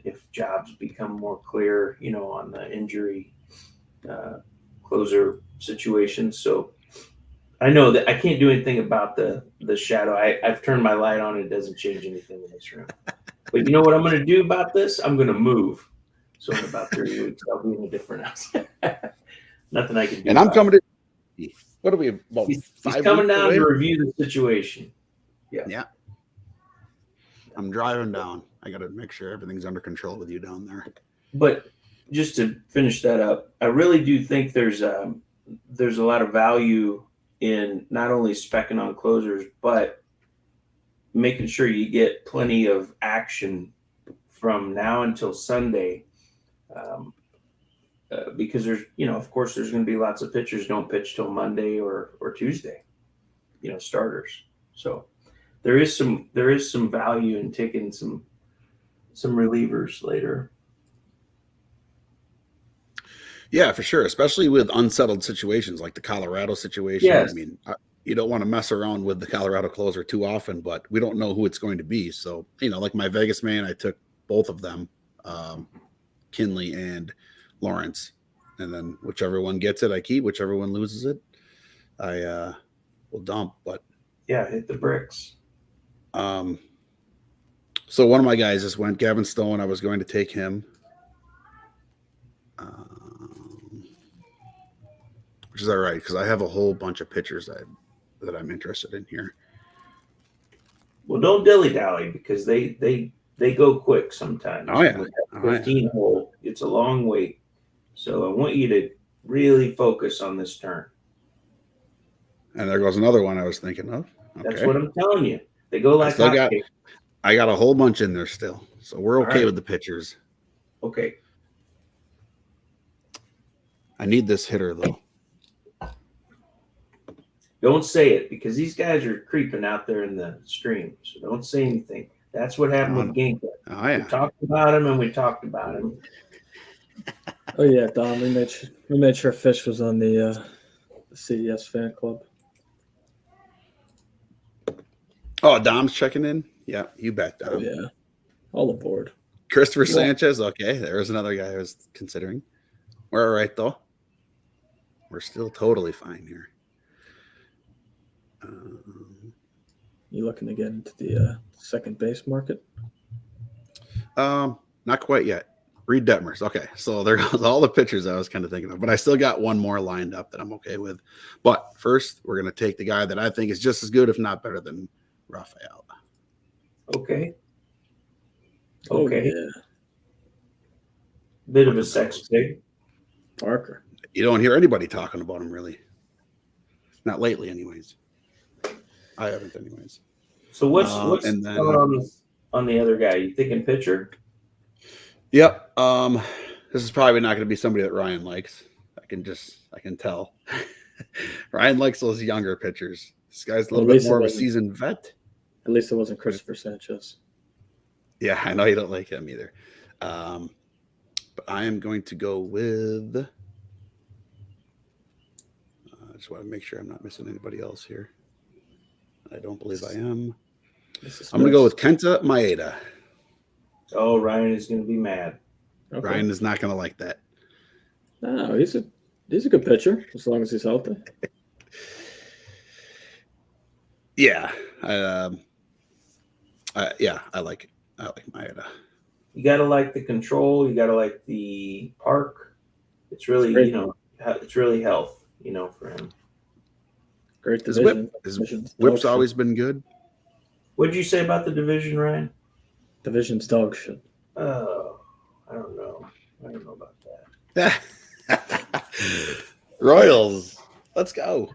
if jobs become more clear, on the injury closer situations. So I know that I can't do anything about the shadow. I've turned my light on. It doesn't change anything in this room. But you know what I'm going to do about this? I'm going to move. So in about 3 weeks, I'll be in a different house. Nothing I can do. And I'm coming to. What are we about? He's 5 coming weeks down away? to review the situation. Yeah. I'm driving down. I got to make sure everything's under control with you down there. But just to finish that up, I really do think there's a lot of value in not only specking on closers, but making sure you get plenty of action from now until Sunday. Because there's, of course, there's going to be lots of pitchers don't pitch till Monday or Tuesday, starters. So there is some value in taking some relievers later. Yeah, for sure. Especially with unsettled situations like the Colorado situation. Yes. I mean, you don't want to mess around with the Colorado closer too often, but we don't know who it's going to be. So, like my Vegas man, I took both of them, Kinley and Lawrence. And then whichever one gets it, I keep. Whichever one loses it, I will dump. But yeah, hit the bricks. So one of my guys just went, Gavin Stone. I was going to take him. Which is all right because I have a whole bunch of pitchers that I'm interested in here. Well, don't dilly dally because they go quick sometimes. Oh, yeah. With that Oh, yeah. 15 hole, it's a long wait. So I want you to really focus on this turn. And there goes another one I was thinking of. That's Okay. what I'm telling you. They go like still got- hotcakes. I got a whole bunch in there still. So we're All okay right. with the pitchers. Okay. I need this hitter, though. Don't say it because these guys are creeping out there in the stream. So don't say anything. That's what happened with Ginka. Oh, We yeah. talked about him and we talked about him. Oh yeah, Don. We made sure Fish was on the CES fan club. Oh, Dom's checking in? Yeah, you bet, Dom. Oh yeah, all aboard. Christopher Well- Sanchez. Okay, there's another guy I was considering. We're all right, though. We're still totally fine here. You looking to get into the second base market? Not quite yet. Reed Detmers. Okay, so there goes all the pitchers I was kind of thinking of, but I still got one more lined up that I'm okay with. But first, we're going to take the guy that I think is just as good, if not better, than Rafael. Okay. Oh, Okay. yeah. Bit of a sex pig. Parker. You don't hear anybody talking about him, really. Not lately, anyways. I haven't, anyways. So what's and then- on the other guy? You thinking pitcher? Yep. This is probably not going to be somebody that Ryan likes. I can tell. Ryan likes those younger pitchers. This guy's a little Well, at bit least more of it a wasn't- seasoned vet. At least it wasn't Christopher Sanchez. Yeah, I know you don't like him either. But I am going to go with. I just want to make sure I'm not missing anybody else here. I don't believe I am. I'm going to go with Kenta Maeda. Oh, Ryan is going to be mad. Okay. Ryan is not going to like that. No, he's a good pitcher as long as he's healthy. Yeah. Yeah, I like it. I like Maeda. You got to like the control. You got to like the park. It's really, Great. it's really health, for him. Great His division. whip, his Division's whip's dog shit. always been good. What did you say about the division, Ryan? Division's dog shit. Oh, I don't know. I don't know about that. Royals. Let's go.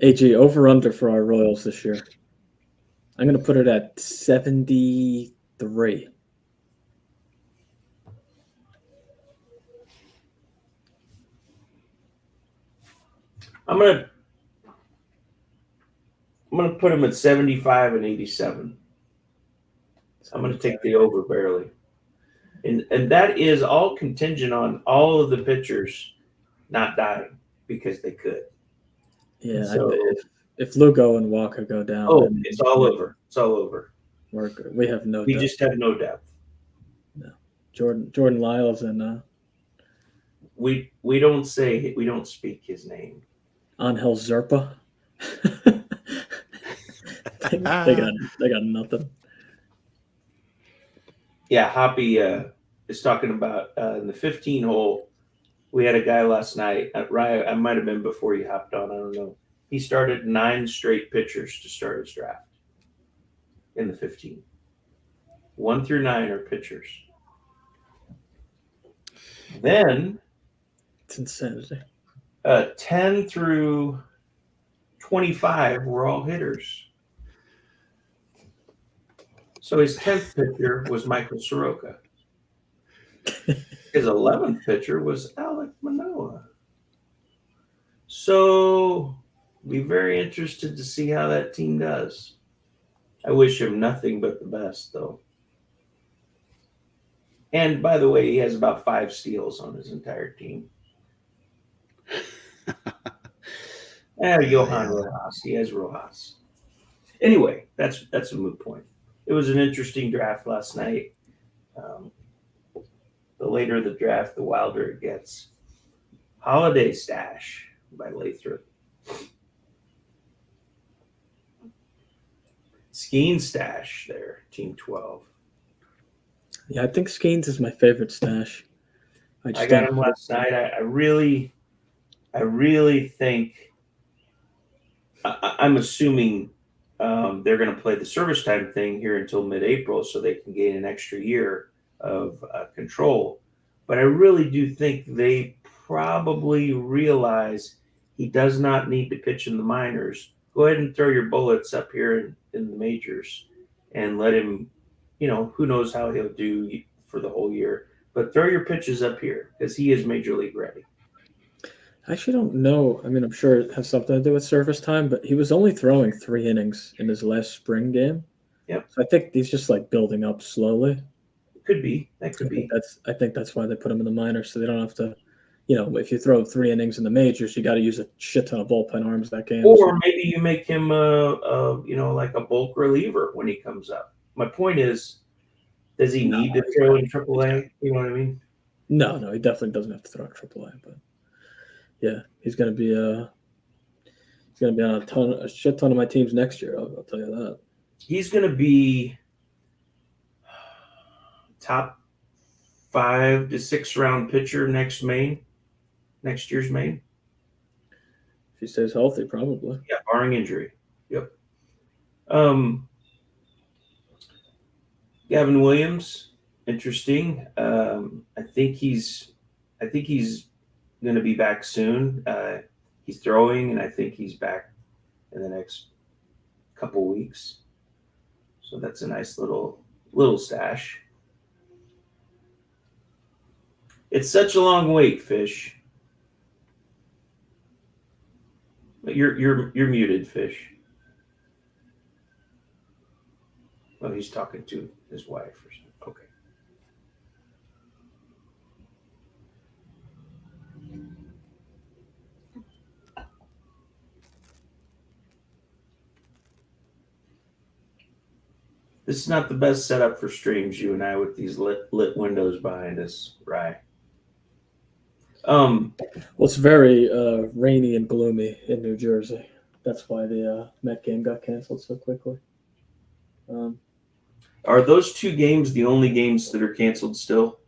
AG over under for our Royals this year. I'm gonna put it at 73. I'm gonna put him at 75 and 87. I'm gonna take the over barely. And that is all contingent on all of the pitchers not dying because they could. Yeah, So- if Lugo and Walker go down, Oh, then it's all over. It's all over. we're good. We have no We depth. just have no depth. Jordan Lyles and We don't speak his name. Angel Zerpa. they got nothing. Yeah, Hoppy is talking about in the 15 hole. We had a guy last night. Ryan, I might have been before you hopped on. I don't know. He started 9 straight pitchers to start his draft in the 15. 1 through 9 are pitchers. Then It's insanity. 10 through 25 were all hitters. So his 10th pitcher was Michael Soroka. His 11th pitcher was Alek Manoah. So be very interested to see how that team does. I wish him nothing but the best, though. And by the way, he has about 5 steals on his entire team. Johan Rojas. He has Rojas. Anyway, that's a moot point. It was an interesting draft last night. The later the draft, the wilder it gets. Holiday Stash by Lathrop. Skeen Stash there, Team 12. Yeah, I think Skeens is my favorite stash. I just got don't- him last night. I really think I'm assuming they're going to play the service time thing here until mid-April so they can gain an extra year of control. But I really do think they probably realize he does not need to pitch in the minors. Go ahead and throw your bullets up here in the majors and let him, who knows how he'll do for the whole year. But throw your pitches up here because he is major league ready. I actually don't know. I mean, I'm sure it has something to do with service time, but he was only throwing 3 innings in his last spring game. Yep. So I think he's just like building up slowly. Could be. That could be. I think that's why they put him in the minors, so they don't have to. If you throw 3 innings in the majors, you got to use a shit ton of bullpen arms that game. Or maybe you make him like a bulk reliever when he comes up. My point is, does he need to throw in AAA? You know what I mean? No, he definitely doesn't have to throw in AAA. But yeah, he's gonna be on a shit ton of my teams next year. I'll tell you that. He's gonna be top 5 to 6 round pitcher next year's Maine. If he stays healthy, probably. Yeah, barring injury. Yep. Gavin Williams, interesting. I think he's going to be back soon. He's throwing, and I think he's back in the next couple weeks. So that's a nice little stash. It's such a long wait, Fish. But you're muted, Fish. Oh, he's talking to his wife or something. Okay. This is not the best setup for streams, you and I, with these lit windows behind us, right? Well, it's very rainy and gloomy in New Jersey. That's why the Met game got canceled so quickly. Are those 2 games the only games that are canceled still?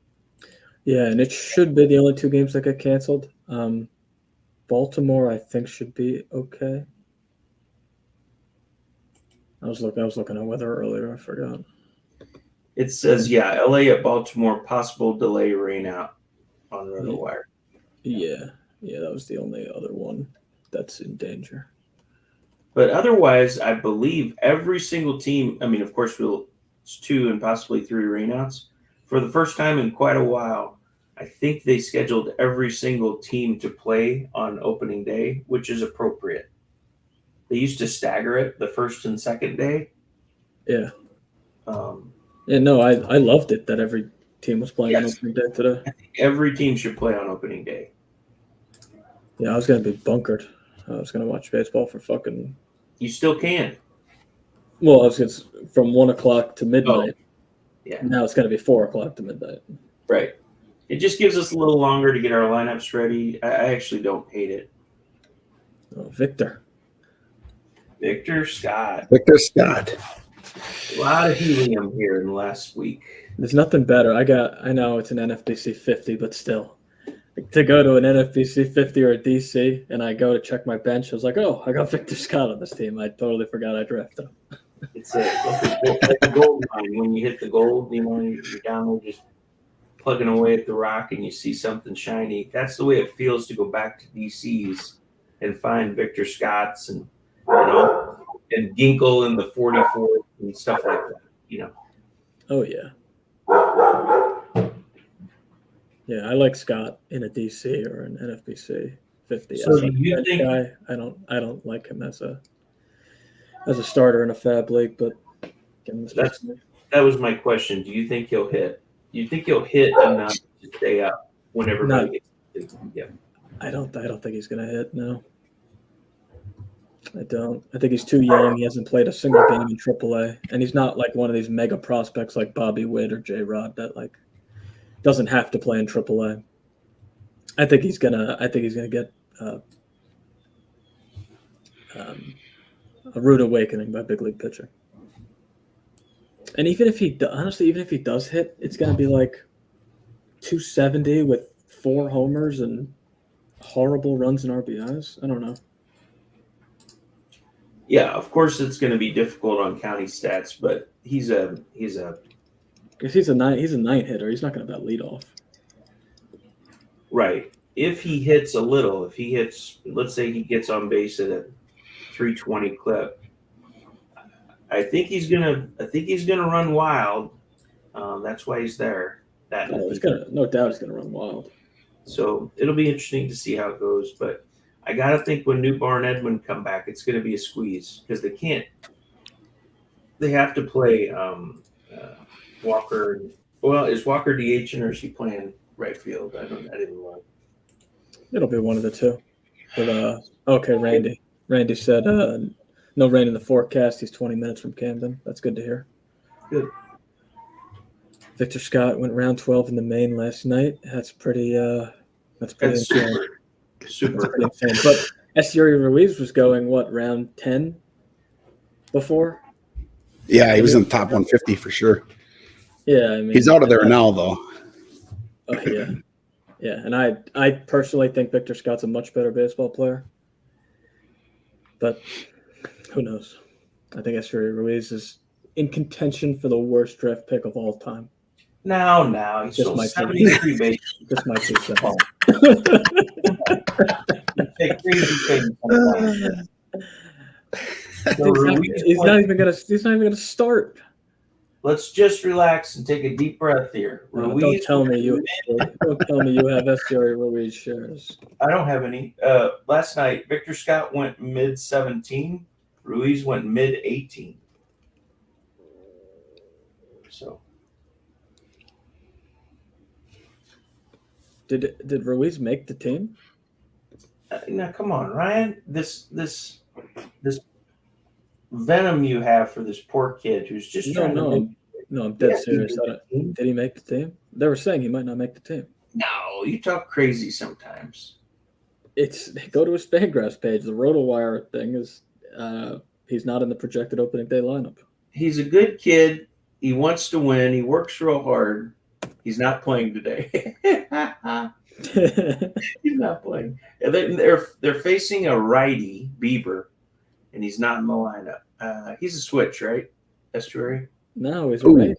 Yeah, and it should be the only 2 games that get canceled. Baltimore, I think, should be okay. I was looking at weather earlier. I forgot. It says, yeah, LA at Baltimore, possible delay rain out on RotoWire. Yeah, that was the only other one that's in danger. But otherwise, I believe every single team, I mean, of course, it's 2 and possibly 3 rainouts. For the first time in quite a while, I think they scheduled every single team to play on opening day, which is appropriate. They used to stagger it the first and second day. Yeah. I loved it that every team was playing on opening day today. I think every team should play on opening day. Yeah, I was going to be bunkered. I was going to watch baseball for fucking... You still can. Well, I was just from 1 o'clock to midnight. Oh, yeah. Now it's going to be 4 o'clock to midnight. Right. It just gives us a little longer to get our lineups ready. I actually don't hate it. Oh, Victor Scott. A lot of helium here in the last week. There's nothing better. I know it's an NFBC 50, but still. To go to an NFBC 50 or a DC, and I go to check my bench, I was like, oh, I got Victor Scott on this team. I totally forgot I drafted him. It's like a gold mine. When you hit the gold, you're down there just plugging away at the rock and you see something shiny. That's the way it feels to go back to DCs and find Victor Scotts and Ginkle in the 44 and stuff like that. Oh, yeah. Yeah, I like Scott in a DC or an NFBC 50. So as do you bench think guy, I don't like him as a starter in a fab league, but that was my question. Do you think he'll hit? Do you think he'll hit enough to stay up when everybody gets to yeah. I don't think he's gonna hit, no. I don't. I think he's too young. He hasn't played a single game in AAA, and he's not like one of these mega prospects like Bobby Witt or J Rod that like doesn't have to play in AAA. I think he's gonna get a rude awakening by big league pitching. And even if he does hit, it's gonna be like 270 with 4 homers and horrible runs and RBIs. I don't know. Yeah, of course it's going to be difficult on county stats, but he's a Because he's a ninth hitter. He's not going to bat leadoff. right. If he hits a little, if he hits, let's say he gets on base at a 320 clip, I think he's gonna run wild. That's why he's there. Oh, he's gonna, no doubt, he's going to run wild. So it'll be interesting to see how it goes. But I gotta think when Newbar and Edmund come back, it's going to be a squeeze because they can't. They have to play Walker. Well, is Walker DHing or is he playing right field? I didn't know. It'll be one of the two. But okay, Randy. Randy said no rain in the forecast. He's 20 minutes from Camden. That's good to hear. Good. Victor Scott went round 12 in the main last night. That's pretty. That's That's insane. super. That's pretty insane. But Esteury Ruiz was going round 10 before. Yeah, he was in the top 150 for sure. Yeah, I mean He's out of there now, though. Oh yeah, yeah. And I personally think Victor Scott's a much better baseball player. But who knows? I think Esteury Ruiz is in contention for the worst draft pick of all time. Now he's Just still my 73 base. Just my 2 cents. Take crazy things. So Ruiz He's not even gonna start. Let's just relax and take a deep breath here. Don't Ruiz, tell me you have Esteury Ruiz shares. I don't have any. Last night, Victor Scott went mid 17. Ruiz went mid 18. So Did Ruiz make the team? now, come on, Ryan. This venom you have for this poor kid who's just trying to. I'm dead Yeah, serious. Did he make the team? They were saying he might not make the team. No, you talk crazy sometimes. Go to his Fangraphs page. The RotoWire thing is he's not in the projected opening day lineup. He's a good kid. He wants to win. He works real hard. He's not playing today. He's not playing. They're facing a righty, Bieber, and he's not in the lineup. He's a switch, right? Estuary? No, he's Ooh. right.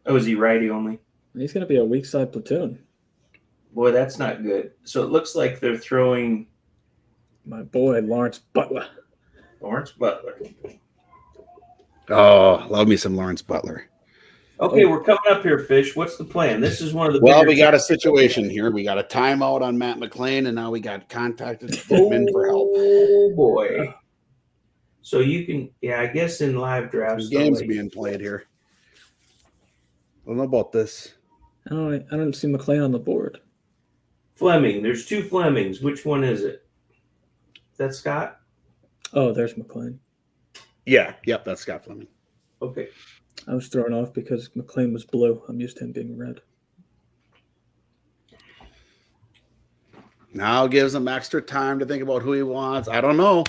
Oh, is he righty only? He's going to be a weak side platoon. Boy, that's not good. So it looks like they're throwing My boy, Lawrence Butler. Lawrence Butler. Oh, love me some Lawrence Butler. Okay, we're coming up here, Fish. What's the plan? This is one of the Well, bigger we got a situation here. We got a timeout on Matt McLean, and now we got contacted to put him in for help. Oh boy. So you can, I guess in live drafts, Some games being played here. I don't know about this. I don't see McLean on the board. Fleming. There's 2 Flemings. Which one is it? Is that Scott? Oh, there's McLean. Yeah. Yep, that's Scott Fleming. Okay. I was thrown off because McLean was blue. I'm used to him being red. Now gives him extra time to think about who he wants. I don't know.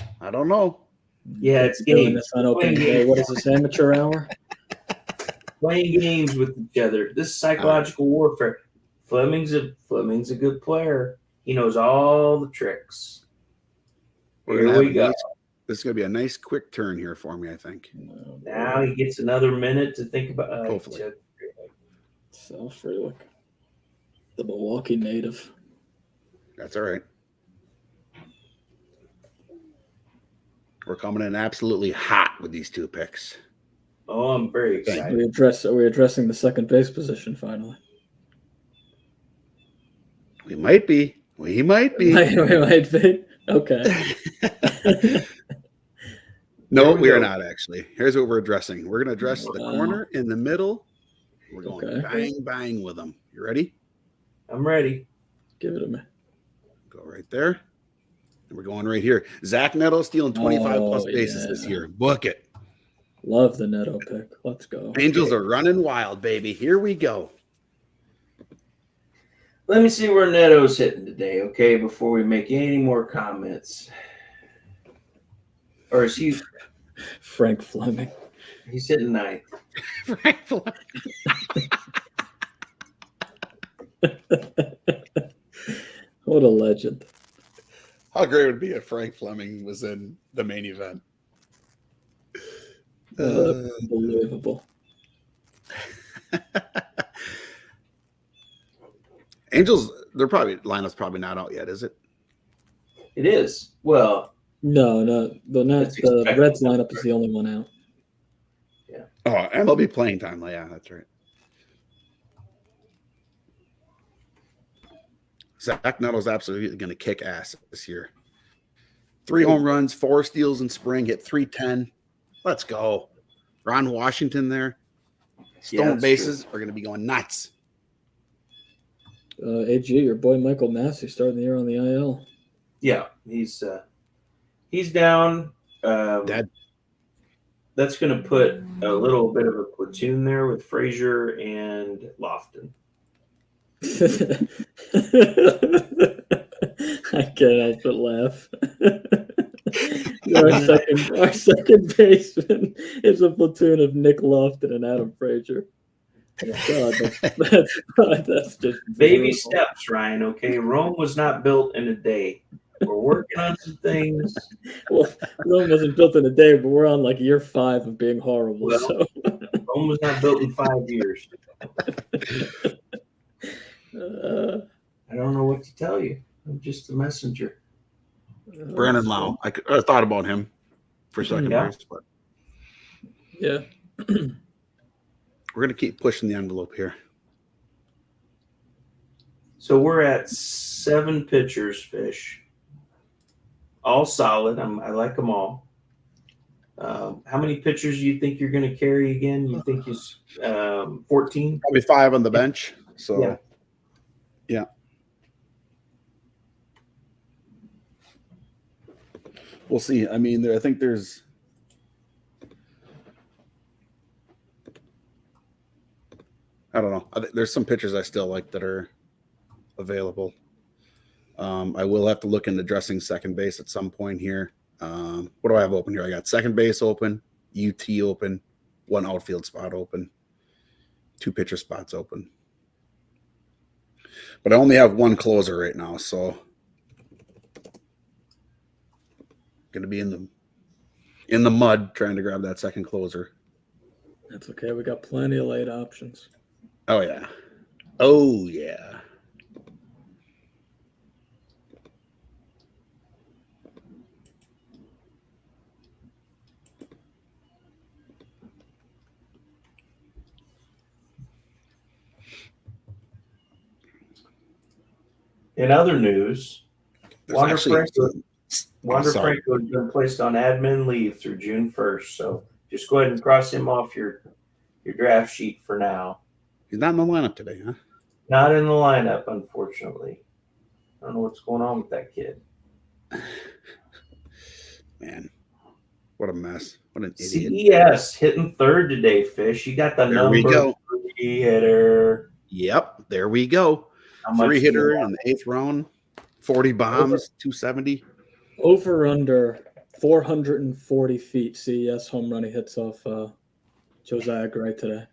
Yeah, it's Doing games. this on opening day. What is this, amateur hour? Playing games with each other. This is psychological warfare. Fleming's a good player. He knows all the tricks. Here we go. This is going to be a nice quick turn here for me, I think. No, Now he gets another minute to think about. Hopefully. Sal Frelick, the Milwaukee native. That's all right. We're coming in absolutely hot with these 2 picks. Oh, I'm very Thank excited. Are we addressing the second base position finally? We might be. We might be. We might be. Okay. No, Here we we are go. not actually. Here's what we're addressing. We're going to address the Wow. corner in the middle. We're going Okay. bang, bang with them. You ready? I'm ready. Give it to me. Go right there. And we're going right here. Zach Neto stealing 25 plus Oh, bases yeah. this year. Book it. Love the Neto pick. Let's go. Angels are running wild, baby. Here we go. Let me see where Neto's hitting today, okay, before we make any more comments. Or is he? Frank Fleming. He's hitting 9th. What a legend. How great would it be if Frank Fleming was in the main event? Unbelievable. Angels, they're probably lineup's probably not out yet, is it? It is. Well, No, the It's expected. Reds lineup is the only one out. Oh, MLB playing time. Yeah, that's right. Zach Nettles absolutely going to kick ass this year. 3 home runs, 4 steals in spring, hit 310. Let's go. Ron Washington there. Stolen that's bases are going to be going nuts. AG, your boy Michael Massey starting the year on the IL. yeah, he's down. Dead. That's going to put a little bit of a platoon there with Frazier and Lofton. I can't help but laugh. our second baseman is a platoon of Nick Lofton and Adam Frazier. God, that's just Baby brutal. steps, Ryan. Okay, Rome was not built in a day. We're working on some things. Well, Rome wasn't built in a day, but we're on like year 5 of being horrible. Well, So Rome was not built in 5 years. I don't know what to tell you. I'm just a messenger. Brandon Lau. I thought about him for second Yeah. base, but Yeah. we're going to keep pushing the envelope here. So we're at 7 pitchers, Fish. All solid. I like them all. How many pitchers do you think you're going to carry again? You think he's 14? Probably 5 on the bench. So, Yeah. yeah. We'll see. I mean, I think there's I don't know. There's some pitchers I still like that are available. I will have to look into dressing second base at some point here. What do I have open here? I got second base open, UT open, 1 outfield spot open, 2 pitcher spots open. But I only have 1 closer right now, so going to be in the mud trying to grab that second closer. That's okay. We got plenty of late options. Oh yeah. Oh yeah. In other news, There's Wander actually Franco Oh, sorry. has been placed on admin leave through June 1st. So just go ahead and cross him off your draft sheet for now. He's not in the lineup today, huh? Not in the lineup, unfortunately. I don't know what's going on with that kid. Man, what a mess. What an idiot. CES hitting 3rd today, Fish. You got the There we number go. 3 hitter. Yep, there we go. How much 3 do you hitter want? in the 8th round, 40 bombs, 270. Over under 440 feet. CES home run he hits off Josiah Gray today.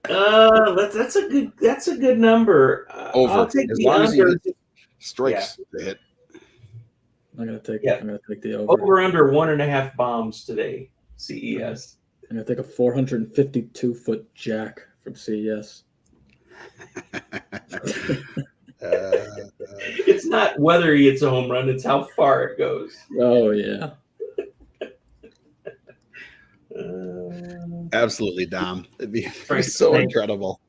That's a good number. Over. I'll take As the long as he under. hits strikes to hit. I'm gonna take the over. Over under 1.5 bombs today. CES. I'm gonna take a 452-foot jack from CES. It's not whether he hits a home run; it's how far it goes. Oh yeah. Absolutely, Dom. It'd be Right. so Thanks. incredible.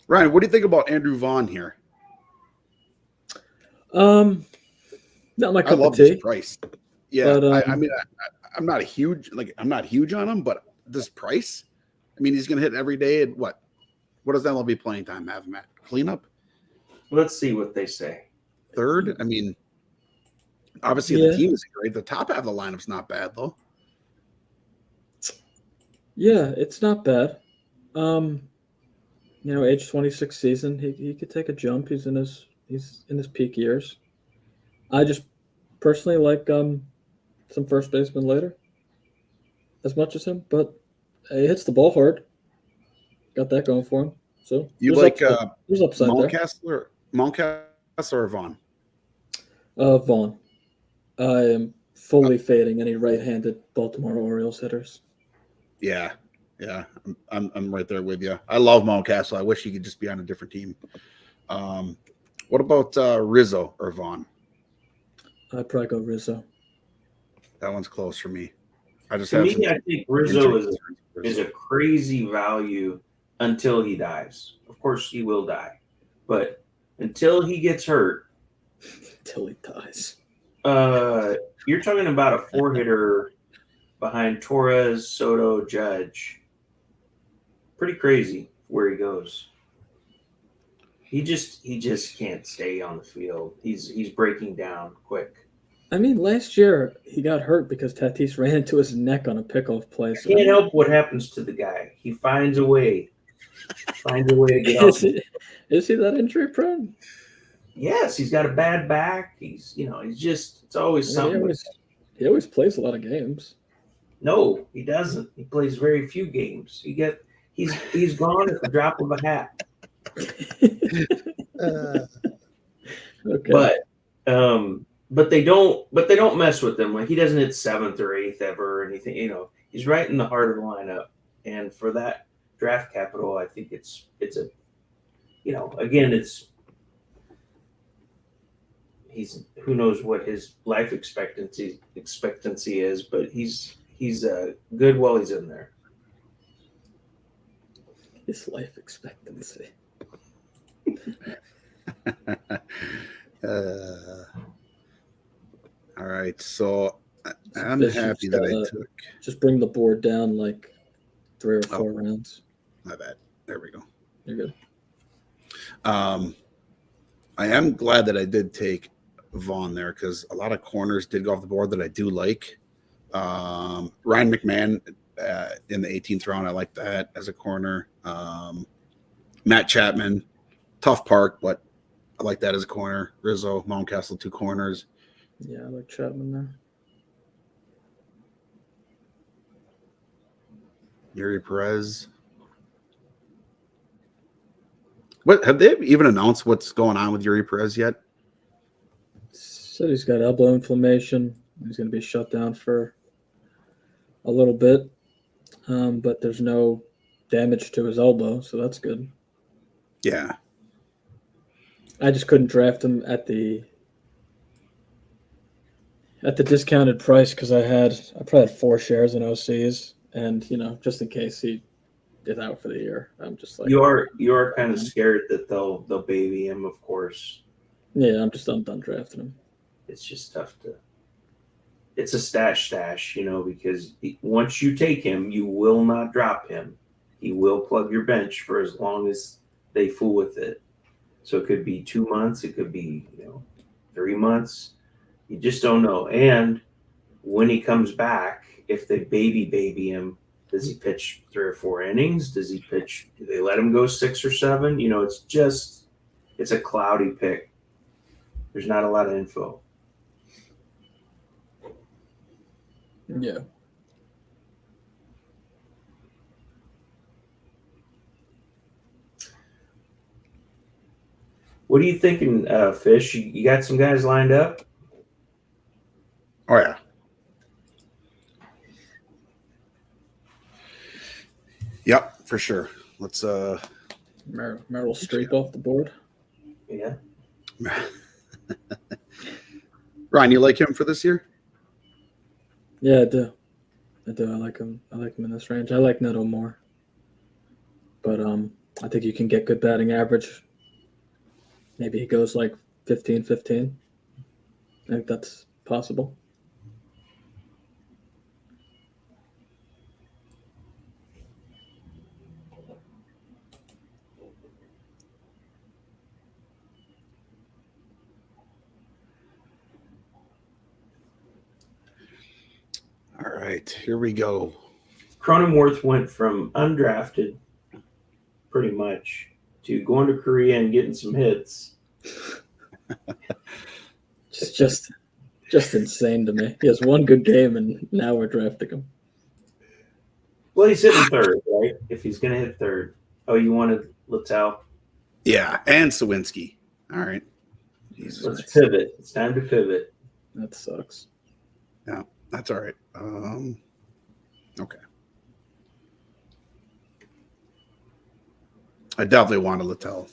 Ryan, what do you think about Andrew Vaughn here? Not my I cup love of this tea. price. Yeah, But, I mean, I'm not a huge I'm not huge on him, but this price, I mean, he's going to hit every day. At what does MLB playing time have him at? Cleanup, Let's see what they say. 3rd. I mean, obviously Yeah. the team is great. The top half of the lineup's not bad though. Yeah, it's not bad. Age 26 season, he could take a jump. He's in his peak years. I just personally like some first baseman later as much as him, but he hits the ball hard. Got that going for him. So You there's like upside, there's upside there. Mountcastle or Vaughn? Vaughn. I am fully fading any right-handed Baltimore Orioles hitters. Yeah. I'm right there with you. I love Mountcastle. I wish he could just be on a different team. What about Rizzo or Vaughn? I'd probably go Rizzo. That one's close for me. I just To have me, some I think Rizzo injury is a concerns. crazy value until he dies. Of course, he will die, but until he gets hurt, Till he dies. you're talking about a 4-hitter behind Torres, Soto, Judge. Pretty crazy where he goes. He just can't stay on the field. He's breaking down quick. I mean, last year he got hurt because Tatis ran into his neck on a pickoff play. So Can't help what happens to the guy. He finds a way. Finds a way to get off. Is he that injury prone? Yes, he's got a bad back. He's just it's always I mean, something. he always plays a lot of games. No, he doesn't. He plays very few games. He's gone at the drop of a hat. Okay. But they don't mess with him. Like he doesn't hit 7th or 8th ever or anything. He's right in the heart of the lineup. And for that draft capital, I think it's a again he's who knows what his life expectancy is, but he's good while he's in there. His life expectancy. All right, so I'm Fish happy just that I gotta took. Just bring the board down like 3 or 4 rounds. My bad. There we go. You're good. I am glad that I did take Vaughn there because a lot of corners did go off the board that I do like. Ryan McMahon in the 18th round, I like that as a corner. Matt Chapman, tough park, but I like that as a corner. Rizzo, Mountcastle, 2 corners. Yeah, I like Chapman there. Yuri Perez. What have they even announced what's going on with Yuri Perez yet? Said he's got elbow inflammation. He's going to be shut down for a little bit, but there's no damage to his elbow, so that's good. Yeah. I just couldn't draft him at the discounted price because I probably had 4 shares in OCs, and just in case he is out for the year, I'm just like You are kind of scared that they'll baby him, of course. Yeah, I'm done drafting him. It's just tough to. It's a stash, because once you take him, you will not drop him. He will plug your bench for as long as they fool with it. So it could be 2 months, it could be 3 months. You just don't know. And when he comes back, if they baby him, does he pitch 3 or 4 innings? Do they let him go 6 or 7? It's a cloudy pick. There's not a lot of info. Yeah. What are you thinking, Fish? You got some guys lined up? Oh, yeah. Yep, for sure. Let's Meryl Streep off the board. Yeah. Ryan, you like him for this year? Yeah, I do. I like him. I like him in this range. I like Neto more. But I think you can get good batting average. Maybe he goes like 15-15. I think that's possible. All right, here we go. Cronenworth went from undrafted, pretty much, to going to Korea and getting some hits. It's just insane to me. He has one good game, and now we're drafting him. Well, he's hitting third, right? If he's going to hit third. Oh, you wanted Littell? Yeah, and Sawinski. All right. Jesus. Let's pivot. It's time to pivot. That sucks. Yeah, that's all right. Okay. I definitely wanted Littell.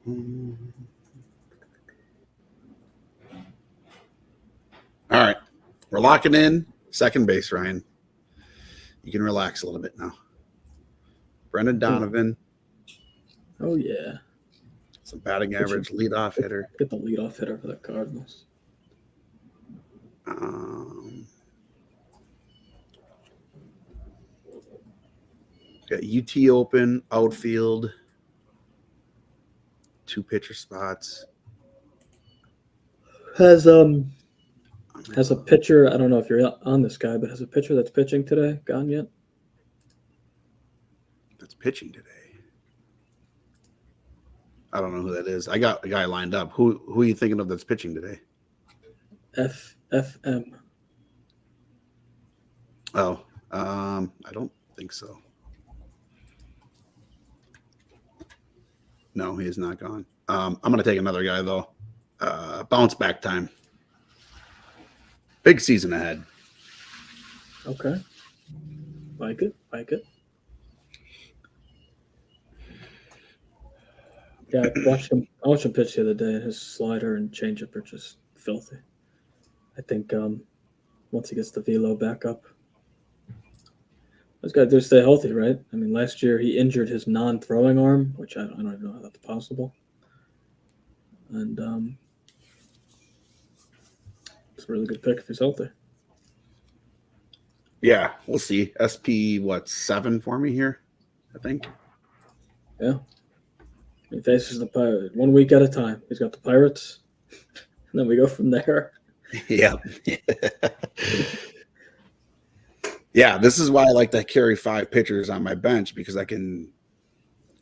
All right. We're locking in second base, Ryan. You can relax a little bit now. Brendan Donovan, Oh yeah. some batting average, leadoff hitter. Get the leadoff hitter for the Cardinals. Got UT open, outfield, 2 pitcher spots. Has a pitcher, I don't know if you're on this guy, but has a pitcher that's pitching today gone yet? That's pitching today. I don't know who that is. I got a guy lined up. Who are you thinking of that's pitching today? FM. Oh, I don't think so. No, he is not gone. I'm going to take another guy, though. Bounce back time. Big season ahead. Okay. Like it. Yeah, I watched him pitch the other day. His slider and changeup are just filthy. I think once he gets the velo back up, those guys do stay healthy, right? I mean, last year he injured his non-throwing arm, which I don't even know how that's possible. And it's a really good pick if he's healthy. Yeah, we'll see. SP, 7 for me here, I think. Yeah. He faces the Pirates 1 week at a time. He's got the Pirates, and then we go from there. Yeah. Yeah, this is why I like to carry 5 pitchers on my bench, because I can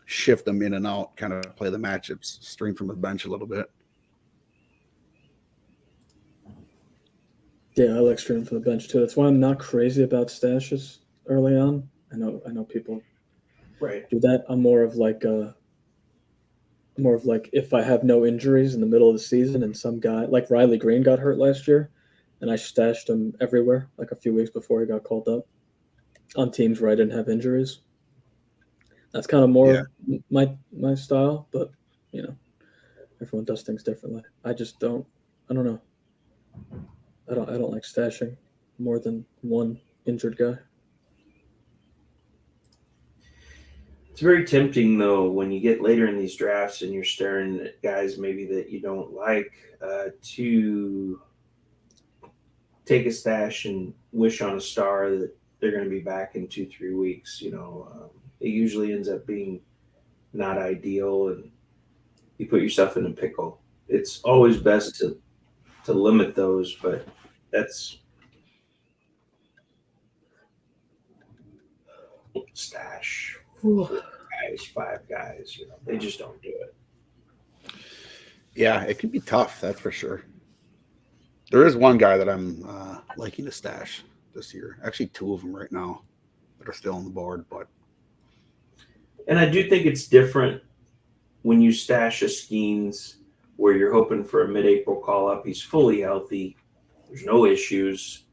shift them in and out, kind of play the matchups, string from the bench a little bit. Yeah, I like streaming from the bench too. That's why I'm not crazy about stashes early on. I know people Right. do that. I'm more of like if I have no injuries in the middle of the season and some guy like Riley Green got hurt last year, and I stashed him everywhere like a few weeks before he got called up on teams where I didn't have injuries. That's kind of more my style, but everyone does things differently. I don't know. I don't like stashing more than one injured guy. It's very tempting, though, when you get later in these drafts and you're staring at guys maybe that you don't like, to take a stash and wish on a star that they're going to be back in 2-3 weeks. It usually ends up being not ideal, and you put yourself in a pickle. It's always best to limit those, but that's stash. 5 guys, they just don't do it. Yeah, it can be tough, that's for sure. There is one guy that I'm liking to stash this year. Actually, 2 of them right now that are still on the board. And I do think it's different when you stash a Skeens where you're hoping for a mid-April call-up. He's fully healthy. There's no issues.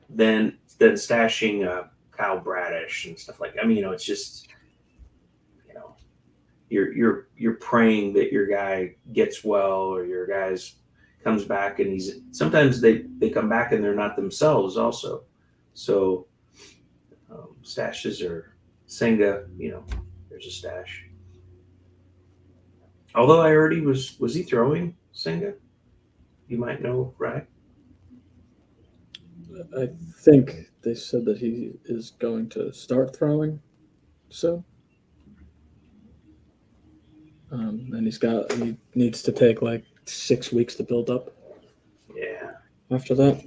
Then stashing Kyle Bradish and stuff like that. I mean, it's just – you're praying that your guy gets well or your guy's comes back, and sometimes they come back and they're not themselves also. So stashes are Senga, there's a stash. Although I heard was he throwing Senga? You might know, right? I think they said that he is going to start throwing soon. And he needs to take like 6 weeks to build up. Yeah. After that,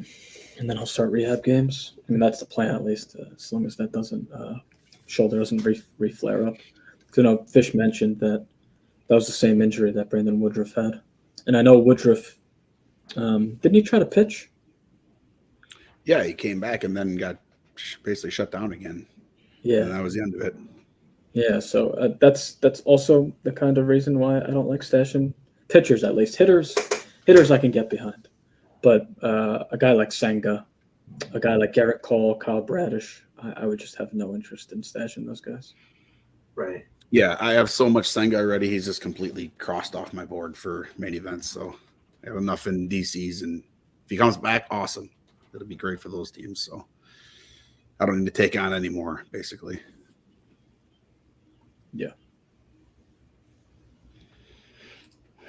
and then I'll start rehab games. I mean, that's the plan at least, as long as that shoulder doesn't re-flare up. Because Fish mentioned that was the same injury that Brandon Woodruff had, and I know Woodruff didn't he try to pitch? Yeah, he came back and then got basically shut down again. And Yeah, that was the end of it. yeah. So that's also the kind of reason why I don't like stashing pitchers. At least hitters I can get behind, but a guy like Senga, a guy like Garrett Cole, Kyle Bradish, I would just have no interest in stashing those guys. Right. Yeah, I have so much Senga already. He's just completely crossed off my board for main events. So I have enough in DCs, and if he comes back, awesome. It'll be great for those teams. So I don't need to take on anymore, basically. Yeah.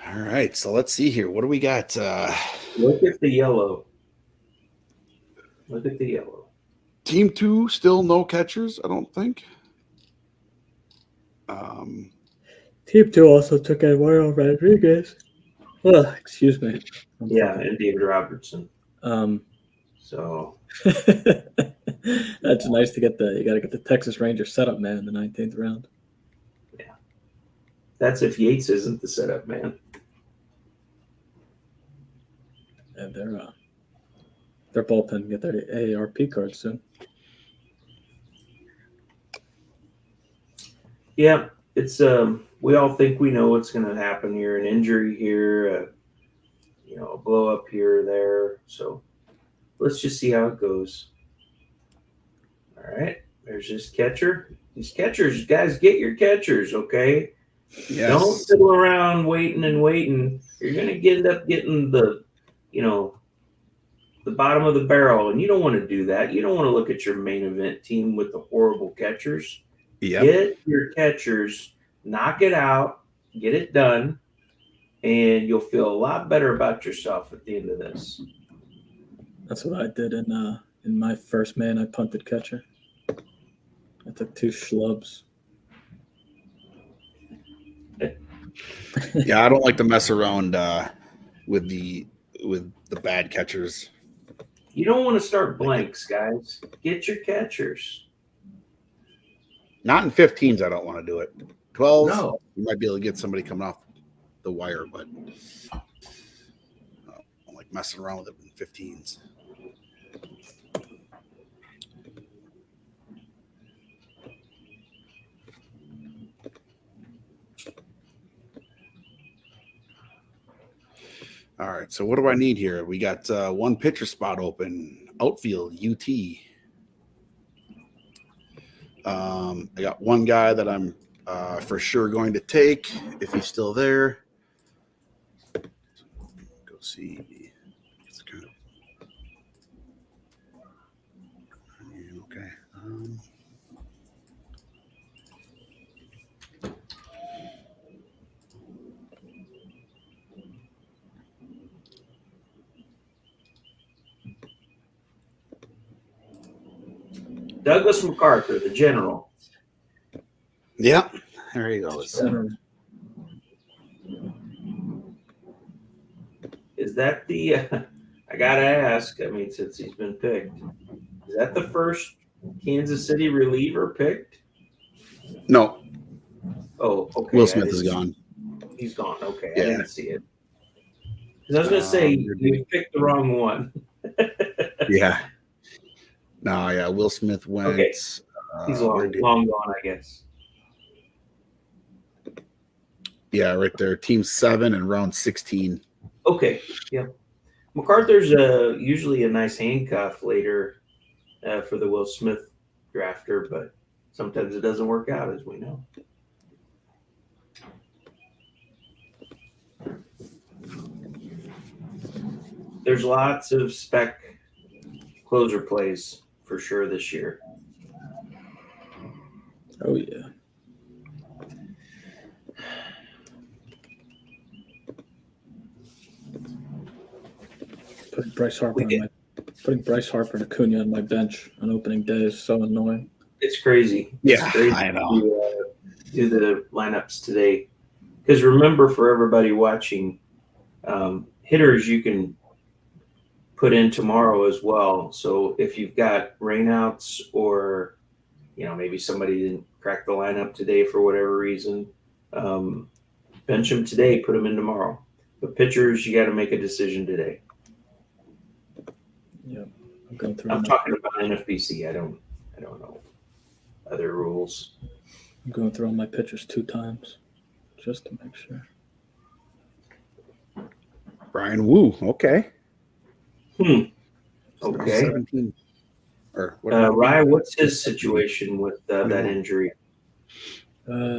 All right, so let's see here. What do we got? Look at the yellow. Look at the yellow. Team 2, still no catchers, I don't think. Team 2 also took Eduardo Rodriguez. Oh, excuse me. Yeah, and David Robertson. So That's nice to get you got to get the Texas Rangers setup man in the 19th round. that's if Yates isn't the setup man. And their bullpen can get their AARP card soon. Yeah, it's we all think we know what's going to happen here, an injury here, a blow up here or there. So let's just see how it goes. All right, there's this catcher. These catchers, guys, get your catchers, okay? Yes. Don't fiddle around waiting and waiting. You're going to end up getting the bottom of the barrel, and you don't want to do that. You don't want to look at your main event team with the horrible catchers. Yep. Get your catchers, knock it out, get it done, and you'll feel a lot better about yourself at the end of this. That's what I did in my first man. I punted catcher. I took 2 schlubs. Yeah, I don't like to mess around with the bad catchers. You don't want to start blanks, guys. Get your catchers. Not in 15s, I don't want to do it. 12s, No. you might be able to get somebody coming off the wire, but I don't like messing around with it in 15s. All right, so what do I need here? We got one pitcher spot open. Outfield, UT. I got one guy that I'm for sure going to take if he's still there. Go see. It's kind of okay. Douglas MacArthur, the general. Yeah, there you go. Is that the I gotta ask, I mean, since he's been picked, is that the first Kansas City reliever picked? No, Oh, okay. Will Smith is gone. He's gone. Okay, Yeah. I didn't see it. 'Cause I was gonna say you picked the wrong one. Yeah. No, yeah. Will Smith went. Okay. He's long gone, I guess. Yeah, right there. Team 7 and round 16. Okay, yep. MacArthur's usually a nice handcuff later for the Will Smith drafter, but sometimes it doesn't work out, as we know. There's lots of spec closer plays for sure this year. Oh yeah. Putting Bryce Harper and Acuna on my bench on opening day is so annoying. It's crazy. Yeah, It's crazy I know. to do the lineups today. Because remember, for everybody watching, hitters you can put in tomorrow as well. So if you've got rainouts or maybe somebody didn't crack the lineup today for whatever reason, bench them today, put them in tomorrow. But pitchers, you got to make a decision today. Yep. I'm going through. I'm talking about NFBC. I don't know. other rules. I'm going through all my pitchers 2 times just to make sure. Brian Wu. Okay. Okay. 17. Or what? Rye, what's his situation with that injury?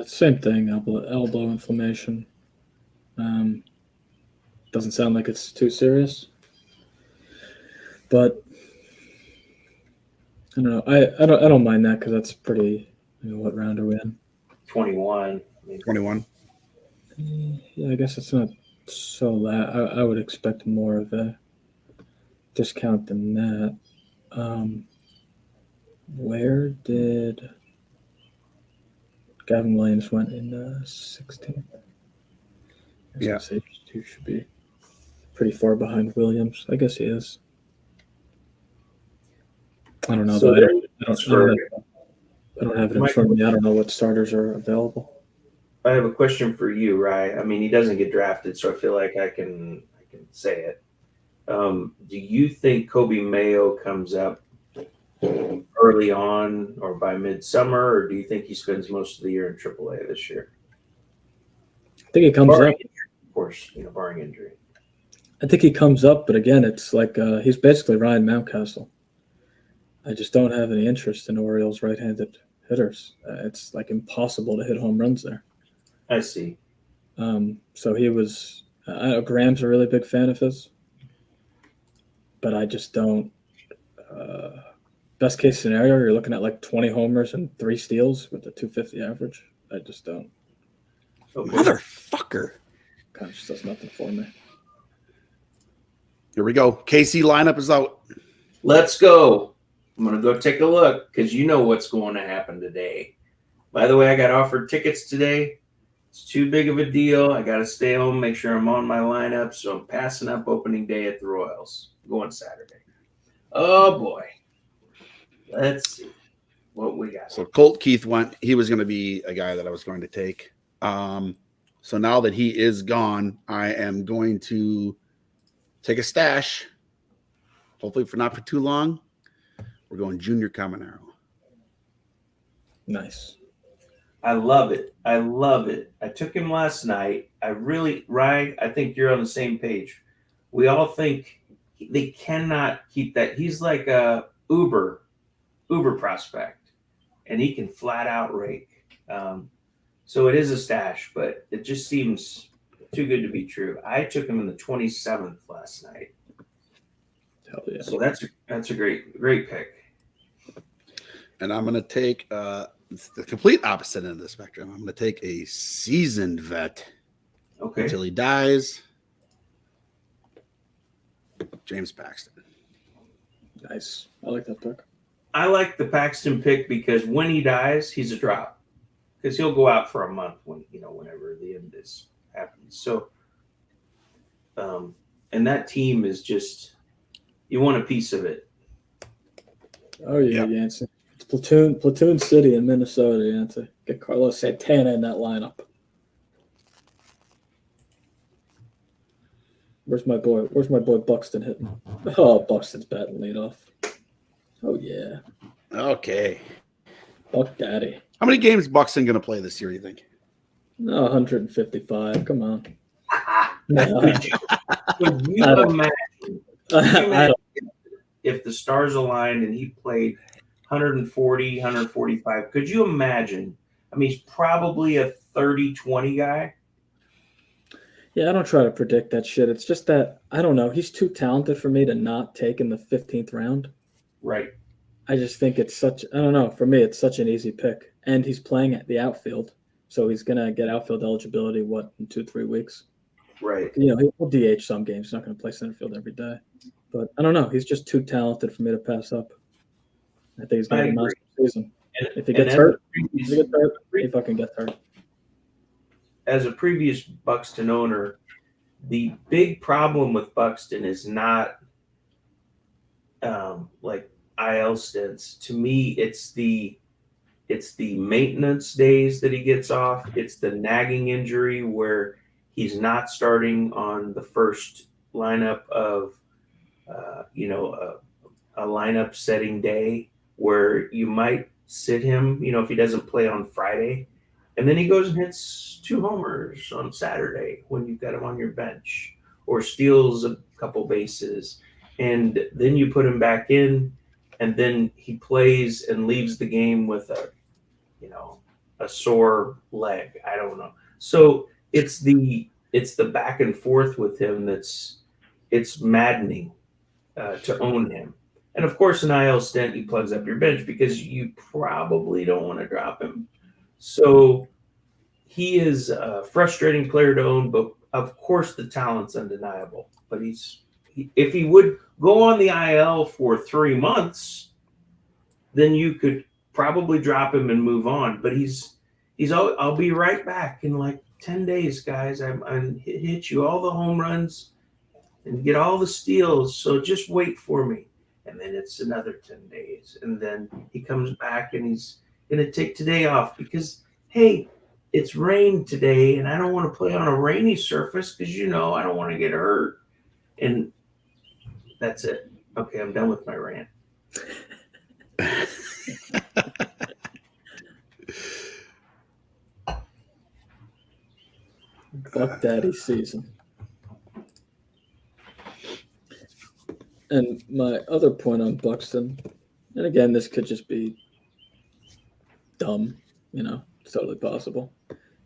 Same thing, elbow inflammation. Doesn't sound like it's too serious, but I don't know. I don't mind that because that's pretty. What round are we in? 21. 21. Yeah, I guess it's not so loud. I would expect more of a discount than that. Where did Gavin Williams went in 16th? Yeah. He should be pretty far behind Williams. I guess he is. I don't know. So Though. I don't have it in front of me. I don't know what starters are available. I have a question for you, Rye. I mean, he doesn't get drafted, so I feel like I can say it. Do you think Kobe Mayo comes up early on or by midsummer, or do you think he spends most of the year in AAA this year? I think he comes up. Of course, barring injury. I think he comes up, but again, it's like he's basically Ryan Mountcastle. I just don't have any interest in Orioles right-handed hitters. It's like impossible to hit home runs there. I see. So he was. Graham's a really big fan of his, but I just don't. Best case scenario, you're looking at like 20 homers and 3 steals with a 250 average. I just don't. Okay. Motherfucker. Kind of just does nothing for me. Here we go. KC lineup is out. Let's go. I'm going to go take a look because you know what's going to happen today. By the way, I got offered tickets today. It's too big of a deal. I got to stay home, make sure I'm on my lineup. So I'm passing up opening day at the Royals. Going Saturday. Oh, boy. Let's see what we got. So Colt Keith went. He was going to be a guy that I was going to take. So now that he is gone, I am going to take a stash. Hopefully not for too long. We're going Junior Caminero. Nice. I love it. I love it. I took him last night. Ryan, I think you're on the same page. We all think they cannot keep that. He's like a Uber prospect, and he can flat out rake. So it is a stash, but it just seems too good to be true. I took him in the 27th last night. Hell yeah. So that's a great pick. And I'm going to take the complete opposite end of the spectrum. I'm going to take a seasoned vet until he dies. James Paxton. Nice. I like that pick. I like the Paxton pick because when he dies, he's a drop. Because he'll go out for a month whenever the end is happens. So, and that team is just, you want a piece of it. Oh yeah, Yancey. It's Platoon City in Minnesota, Yancey. Get Carlos Santana in that lineup. Where's my boy Buxton hitting? Oh, Buxton's batting leadoff. Oh yeah. Okay. Buck Daddy. How many games Buxton going to play this year, you think? No, 155. Come on. Could you imagine if the stars aligned and he played 140, 145? Could you imagine? I mean, he's probably a 30-20 guy. Yeah, I don't try to predict that shit. It's just that, I don't know. He's too talented for me to not take in the 15th round. Right. I just think it's I don't know. For me, it's such an easy pick. And he's playing at the outfield. So he's going to get outfield eligibility, in 2-3 weeks? Right. He'll DH some games. He's not going to play center field every day. But I don't know. He's just too talented for me to pass up. I think he's going to have a monster season. If he gets hurt, he fucking gets hurt. As a previous Buxton owner, the big problem with Buxton is not like IL stints. To me, it's the maintenance days that he gets off. It's the nagging injury where he's not starting on the first lineup of a lineup setting day where you might sit him, if he doesn't play on Friday. And then he goes and hits 2 homers on Saturday when you've got him on your bench, or steals a couple bases. And then you put him back in, and then he plays and leaves the game with a sore leg. I don't know. So it's the back and forth with him it's maddening to own him. And of course, an IL stint, he plugs up your bench because you probably don't want to drop him. So he is a frustrating player to own, but of course the talent's undeniable. But if he would go on the IL for 3 months, then you could probably drop him and move on. But I'll be right back in like 10 days, guys. I'm hit you all the home runs and get all the steals. So just wait for me. And then it's another 10 days. And then he comes back and he's going to take today off because, hey, it's rained today and I don't want to play on a rainy surface because, I don't want to get hurt. And that's it. Okay, I'm done with my rant. Buck Daddy season. And my other point on Buxton, and again, this could just be dumb, it's totally possible.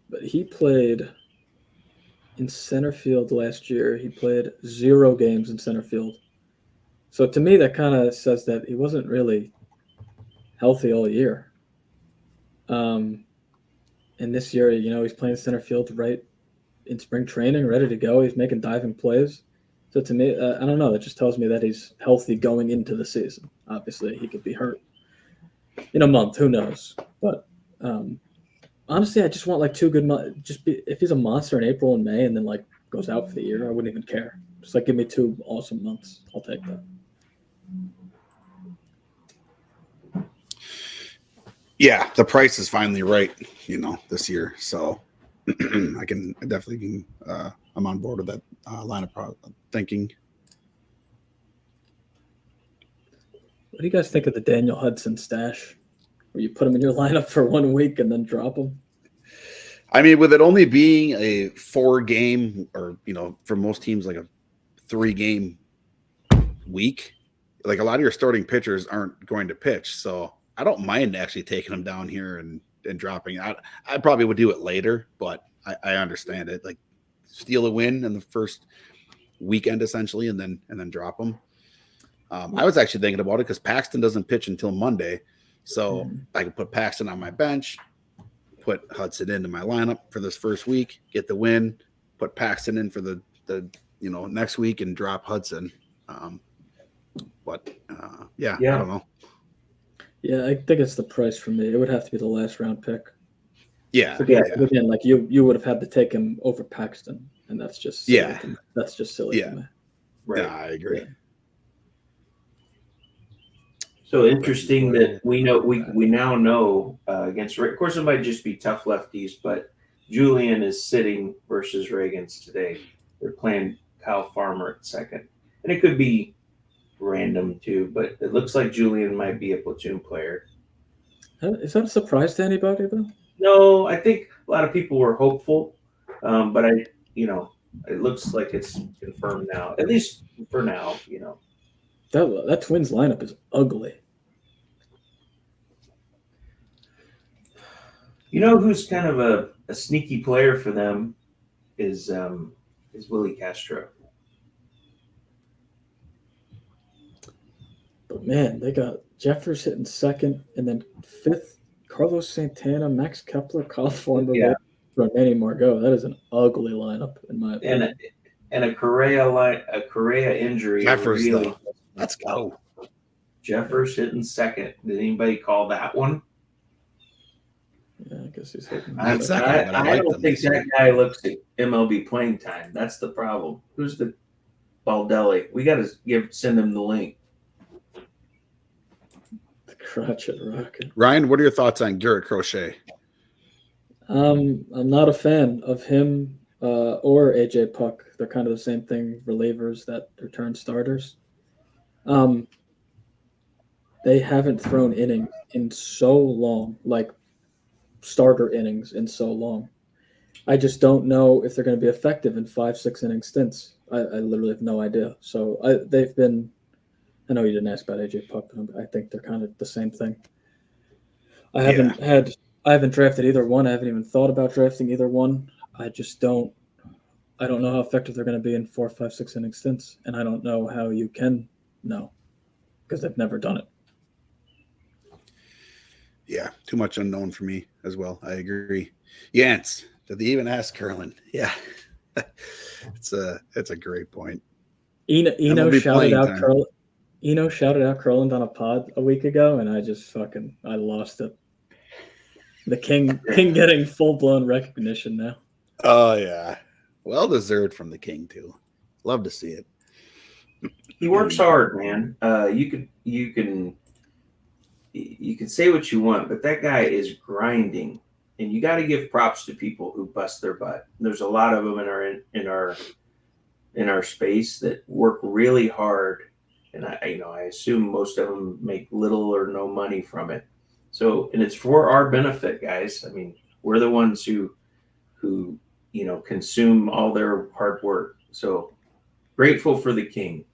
But he played in center field last year. He played 0 games in center field. So to me, that kind of says that he wasn't really healthy all year. And this year, he's playing center field right in spring training, ready to go. He's making diving plays. So to me, I don't know. That just tells me that he's healthy going into the season. Obviously, he could be hurt in a month. Who knows? But honestly, I just want like 2 good months. If he's a monster in April and May, and then like goes out for the year, I wouldn't even care. Just like give me 2 awesome months. I'll take that. Yeah, the price is finally right, this year. So I definitely I'm on board with that line of thinking. What do you guys think of the Daniel Hudson stash, where you put him in your lineup for 1 week and then drop him? I mean, with it only being a 4-game, or for most teams like a 3-game week, like a lot of your starting pitchers aren't going to pitch. So I don't mind actually taking them down here and dropping out. I probably would do it later, but I understand it. Like steal a win in the first weekend essentially, and then drop them. I was actually thinking about it because Paxton doesn't pitch until Monday, so I could put Paxton on my bench, put Hudson into my lineup for this first week, get the win, put Paxton in for the next week, and drop Hudson. Yeah, I don't know. Yeah, I think it's the price for me. It would have to be the last round pick. Yeah. Again, like you would have had to take him over Paxton, and that's just silly. Yeah. That's just silly to me. Right. Yeah, I agree. Yeah. So interesting that we now know against, of course, it might just be tough lefties, but Julian is sitting versus Reagans today. They're playing Kyle Farmer at second, and it could be random too, but it looks like Julian might be a platoon player. Is that a surprise to anybody though? No, I think a lot of people were hopeful, but it looks like it's confirmed now, at least for now. That Twins lineup is ugly. Who's kind of a sneaky player for them is Willie Castro. But man, they got Jeffers hitting second, and then 5th, Carlos Santana, Max Kepler, Kyle Farmer, Manny Margot. That is an ugly lineup in my opinion. And a Correa injury. Jeffers, really, though. Let's go. Jeffers hitting second. Did anybody call that one? Yeah, I guess he's hitting. I don't think that guy looks at MLB playing time. That's the problem. Who's the Baldelli? We got to send him the link. The crotchet rocket. Ryan, what are your thoughts on Garrett Crochet? I'm not a fan of him or AJ Puck. They're kind of the same thing, relievers that return starters. They haven't thrown innings in so long, like starter innings in so long. I just don't know if they're going to be effective in 5, 6 inning stints. I literally have no idea. So they've been. I know you didn't ask about AJ Puck, but I think they're kind of the same thing. I haven't drafted either one. I haven't even thought about drafting either one. I just don't. I don't know how effective they're going to be in 4, 5, 6 inning stints, and I don't know how you can know because they've never done it. Yeah, too much unknown for me as well. I agree. Yance, did they even ask Curlin? Yeah, it's a great point. Eno be shouted playing out time. Curl. Eno shouted out Curland on a pod a week ago, and I lost it. The king getting full blown recognition now. Oh yeah, well deserved from the king too. Love to see it. He works hard, man. You can say what you want, but that guy is grinding, and you got to give props to people who bust their butt. There's a lot of them in our space that work really hard, and I assume most of them make little or no money from it. So, and it's for our benefit, guys. I mean, we're the ones who consume all their hard work. So grateful for the king.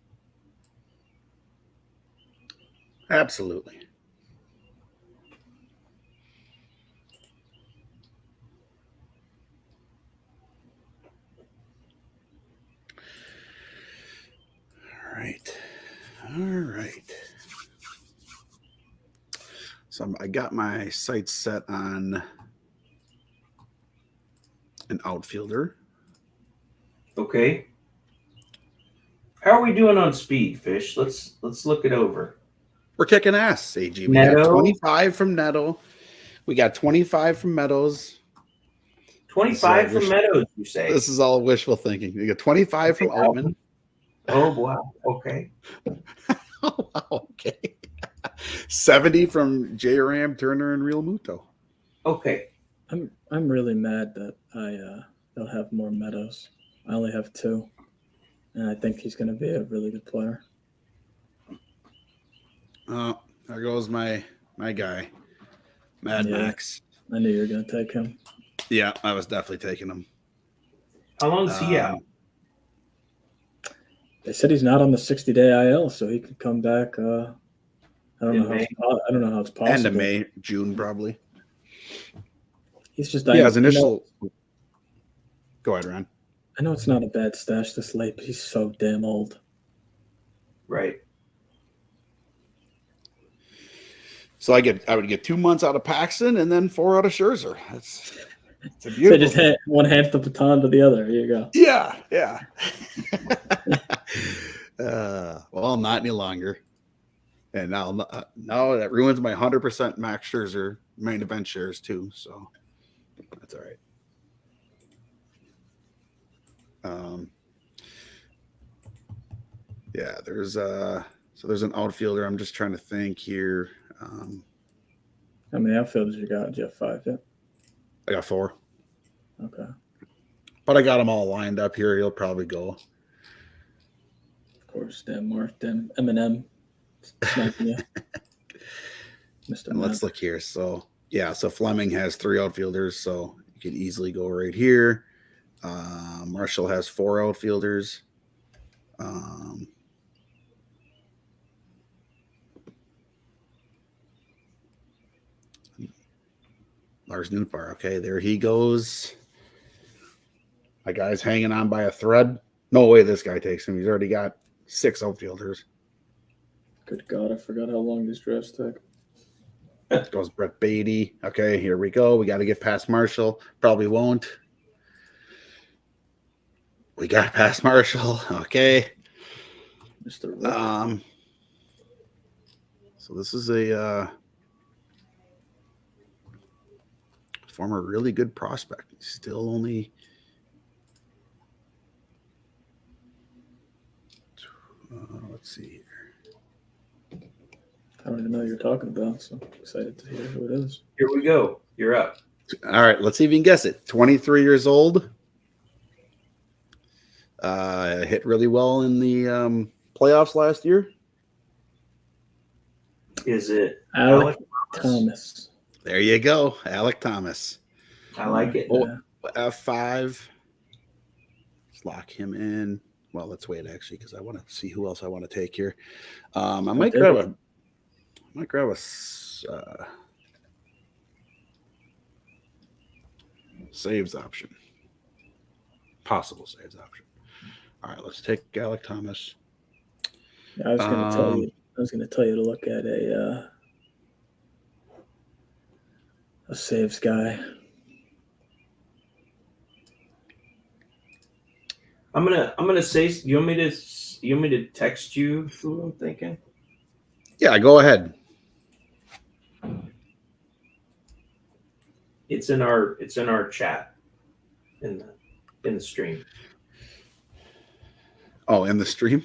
Absolutely. All right. So I got my sights set on an outfielder. Okay. How are we doing on speed, Fish? Let's look it over. We're kicking ass, AG. We Neto? got 25 from Neto. We got 25 from Meadows. 25 from Meadows, you say? This is all wishful thinking. We got 25 from Altman. Oh, wow. Okay. Oh, wow. Okay. 70 from J. Ram, Turner, and Real Muto. Okay. I'm really mad that I don't have more Meadows. I only have 2, and I think he's going to be a really good player. Oh, there goes my guy, Mad Max. I knew you were going to take him. Yeah, I was definitely taking him. How long is he out? They said he's not on the 60-day IL, so he could come back. I don't know how it's possible. End of May, June, probably. He's just his initial. Go ahead, Ron. I know it's not a bad stash this late, but he's so damn old. Right. So I would get 2 months out of Paxton and then 4 out of Scherzer. It's a beautiful. They just one hands the baton to the other. Here you go. Yeah. Well, not any longer. And now that ruins my 100% Max Scherzer main event shares too. So that's all right. Yeah, there's an outfielder. I'm just trying to think here. How many outfielders you got? Do you have 5 yet? I got 4. Okay. But I got them all lined up here. He'll probably go. Of course, damn Eminem. Sniping you. Mr. And let's look here. So Fleming has 3 outfielders, so you could easily go right here. Marshall has 4 outfielders. Lars Nootbaar. Okay, there he goes. My guy's hanging on by a thread. No way this guy takes him. He's already got 6 outfielders. Good God, I forgot how long these drafts take. Goes Brett Beatty. Okay, here we go. We got to get past Marshall. Probably won't. We got past Marshall. Okay. Mr. Rick. So this is a former really good prospect. He's still only let's see here. I don't even know who you're talking about, so I'm excited to hear who it is. Here we go. You're up. All right, let's see if you can guess it. 23 years old. Hit really well in the playoffs last year. Is it Alec Alec Thomas. There you go, Alec Thomas. I like it. Oh, F5. Let's lock him in. Well, let's wait actually because I want to see who else I want to take here. I might grab a saves option. Possible saves option. All right, let's take Alec Thomas. I was going to tell you. I was going to tell you to look at a saves guy. I'm gonna say. You want me to text you who I'm thinking? Yeah, go ahead. It's in our chat in the stream. Oh, in the stream.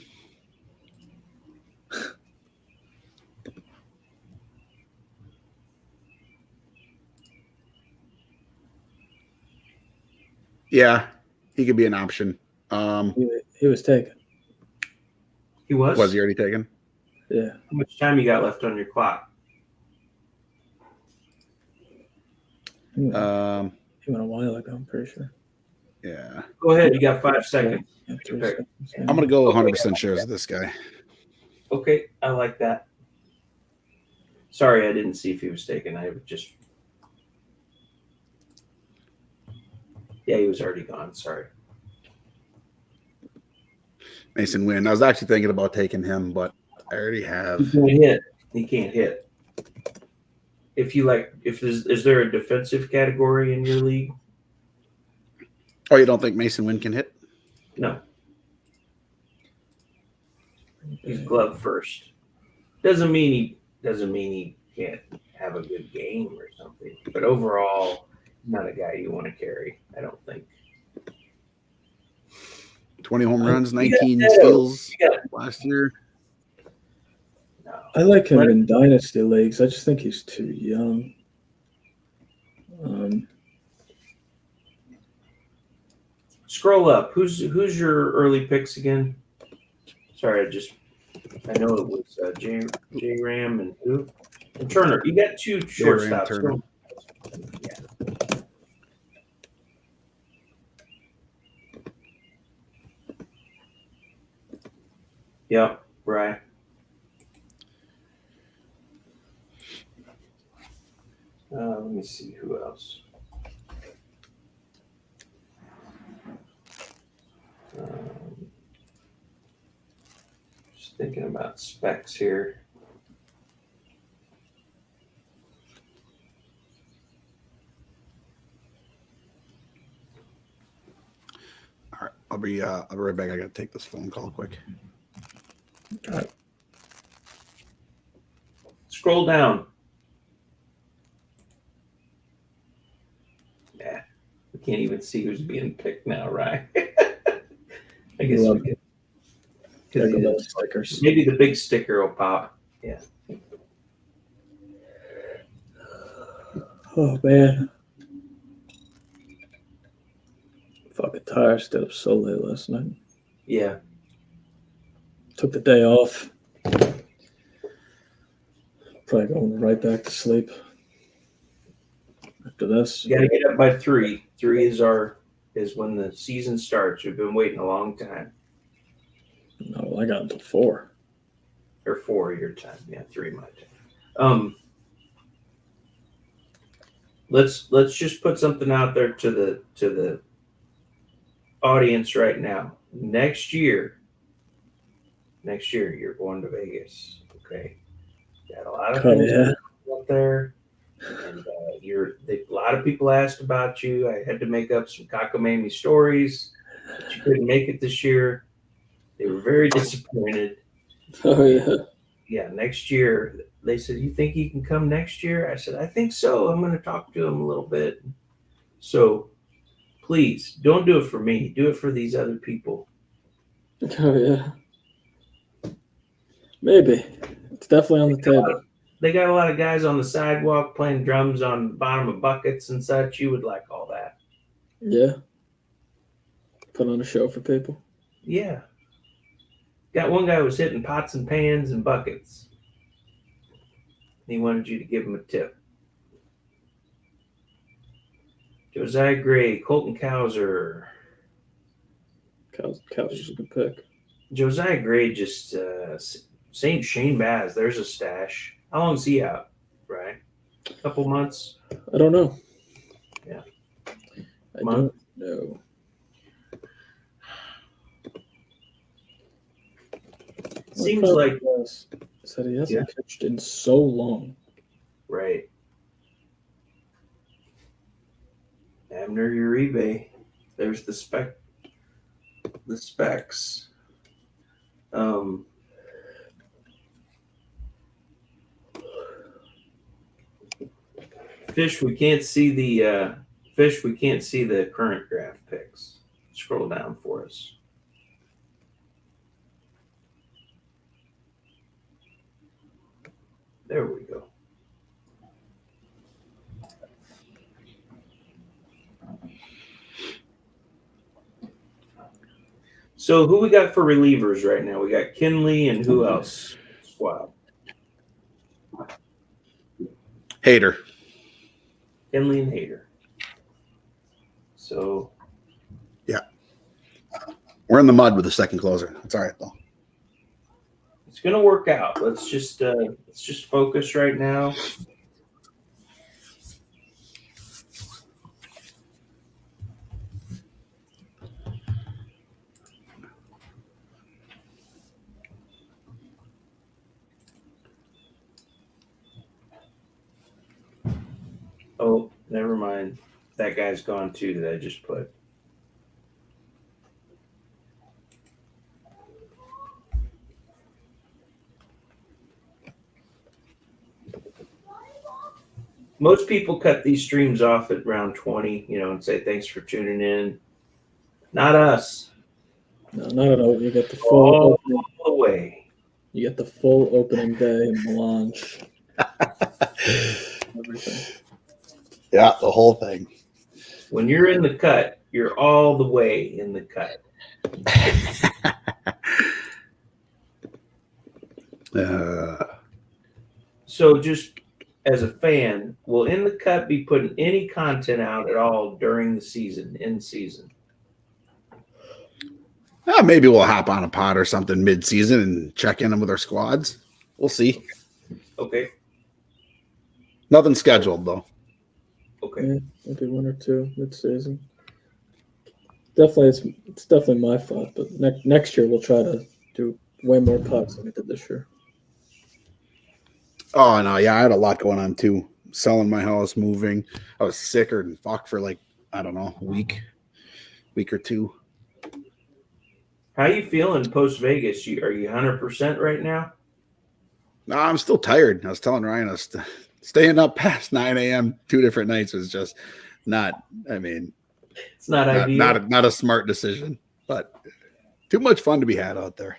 Yeah, he could be an option. He was taken. He was. Was he already taken? Yeah. How much time you got left on your clock? He went a while ago, I'm pretty sure. Yeah. Go ahead. You got 5 seconds. Yeah, 3 Okay. seconds, yeah. I'm gonna go 100% shares of this guy. Okay, I like that. Sorry, I didn't see if he was taken. I just. Yeah, he was already gone. Sorry. Mason Wynn. I was actually thinking about taking him, but I already He have. can't hit. He can't hit. If is there a defensive category in your league? Oh, you don't think Mason Wynn can hit? No. He's glove first. Doesn't mean he can't have a good game or something. But overall, not a guy you want to carry, I don't think. 20 home runs, You 19 got steals You got last year. no. I like him But- in dynasty leagues. I just think he's too young. Scroll up. Who's your early picks again? Sorry, I know it was J Ram and who? And Turner. You got 2 shortstops. Turner. Yeah. Yep, right. Let me see who else. Just thinking about specs here. All right, I'll be right back. I gotta take this phone call quick. Scroll down. Yeah, we can't even see who's being picked now, right? I guess we could. Gotta go with stickers. Maybe the big sticker will pop. Yeah. Oh man. Fucking tired. Stayed up so late last night. Yeah. Took the day off. Probably going right back to sleep after this. You gotta get up by 3. 3 is when the season starts. We've been waiting a long time. No, I got until 4. Or 4 your time. Yeah, 3 my time. Let's just put something out there to the audience right now. Next year you're going to Vegas. Okay. Got a lot of things up there. And a lot of people asked about you. I had to make up some cockamamie stories, but you couldn't make it this year. They were very disappointed. Oh yeah. Yeah, next year. They said, "You think you can come next year?" I said, "I think so. I'm going to talk to him a little bit." So please don't do it for me. Do it for these other people. Oh yeah. Maybe. It's definitely on the table. They got a lot of guys on the sidewalk playing drums on the bottom of buckets and such. You would like all that. Yeah. Put on a show for people. Yeah. Got one guy who was hitting pots and pans and buckets. He wanted you to give him a tip. Josiah Gray, Colton Cowser. Cows is a good pick. Josiah Gray just St. Shane Baz. There's a stash. How long is he out? Right, a couple months. I don't know. Yeah. I Month? don't know. Seems like said he hasn't pitched in so long. right. Abner Uribe. There's the spec. The specs. Fish. We can't see the fish. We can't see the current draft picks. Scroll down for us. There we go. So who we got for relievers right now? We got Kinley and who else? Squad. Hater. Kinley and Hader. So We're in the mud with the second closer. It's all right though. it's gonna work out. Let's just focus right now. Oh, never mind. That guy's gone too that I just put. Most people cut these streams off at round 20, and say thanks for tuning in. Not us. No, not at all. You get the full All opening. the way. You get the full opening day and melange. Everything. Yeah, the whole thing. When you're in the cut, you're all the way in the cut. So just as a fan, will In the Cut be putting any content out at all during the season, in season? Maybe we'll hop on a pod or something mid-season and check in with our squads. We'll see. Okay. Nothing scheduled though. Okay. Yeah, maybe one or two mid-season. Definitely, it's definitely my fault. But next year we'll try to do way more pods than we did this year. Oh no, yeah, I had a lot going on too. Selling my house, moving. I was sicker than fuck for like, I don't know, a week or two. How you feeling post Vegas? Are you 100% right now? No, I'm still tired. I was telling Ryan, I was staying up past 9 a.m. 2 different nights was just not. I mean, It's not ideal. not a smart decision, but too much fun to be had out there.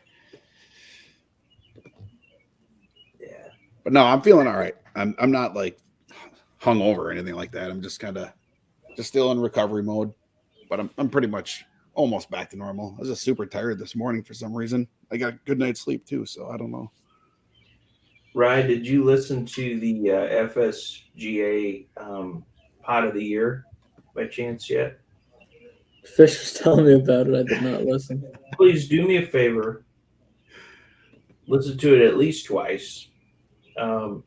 Yeah. But no, I'm feeling all right. I'm not like hungover or anything like that. I'm just kind of just still in recovery mode, but I'm pretty much almost back to normal. I was just super tired this morning for some reason. I got a good night's sleep too, so I don't know. Ryan, did you listen to the FSGA Pot of the Year by chance yet? Fish was telling me about it. I did not listen. Please do me a favor. Listen to it at least twice. Because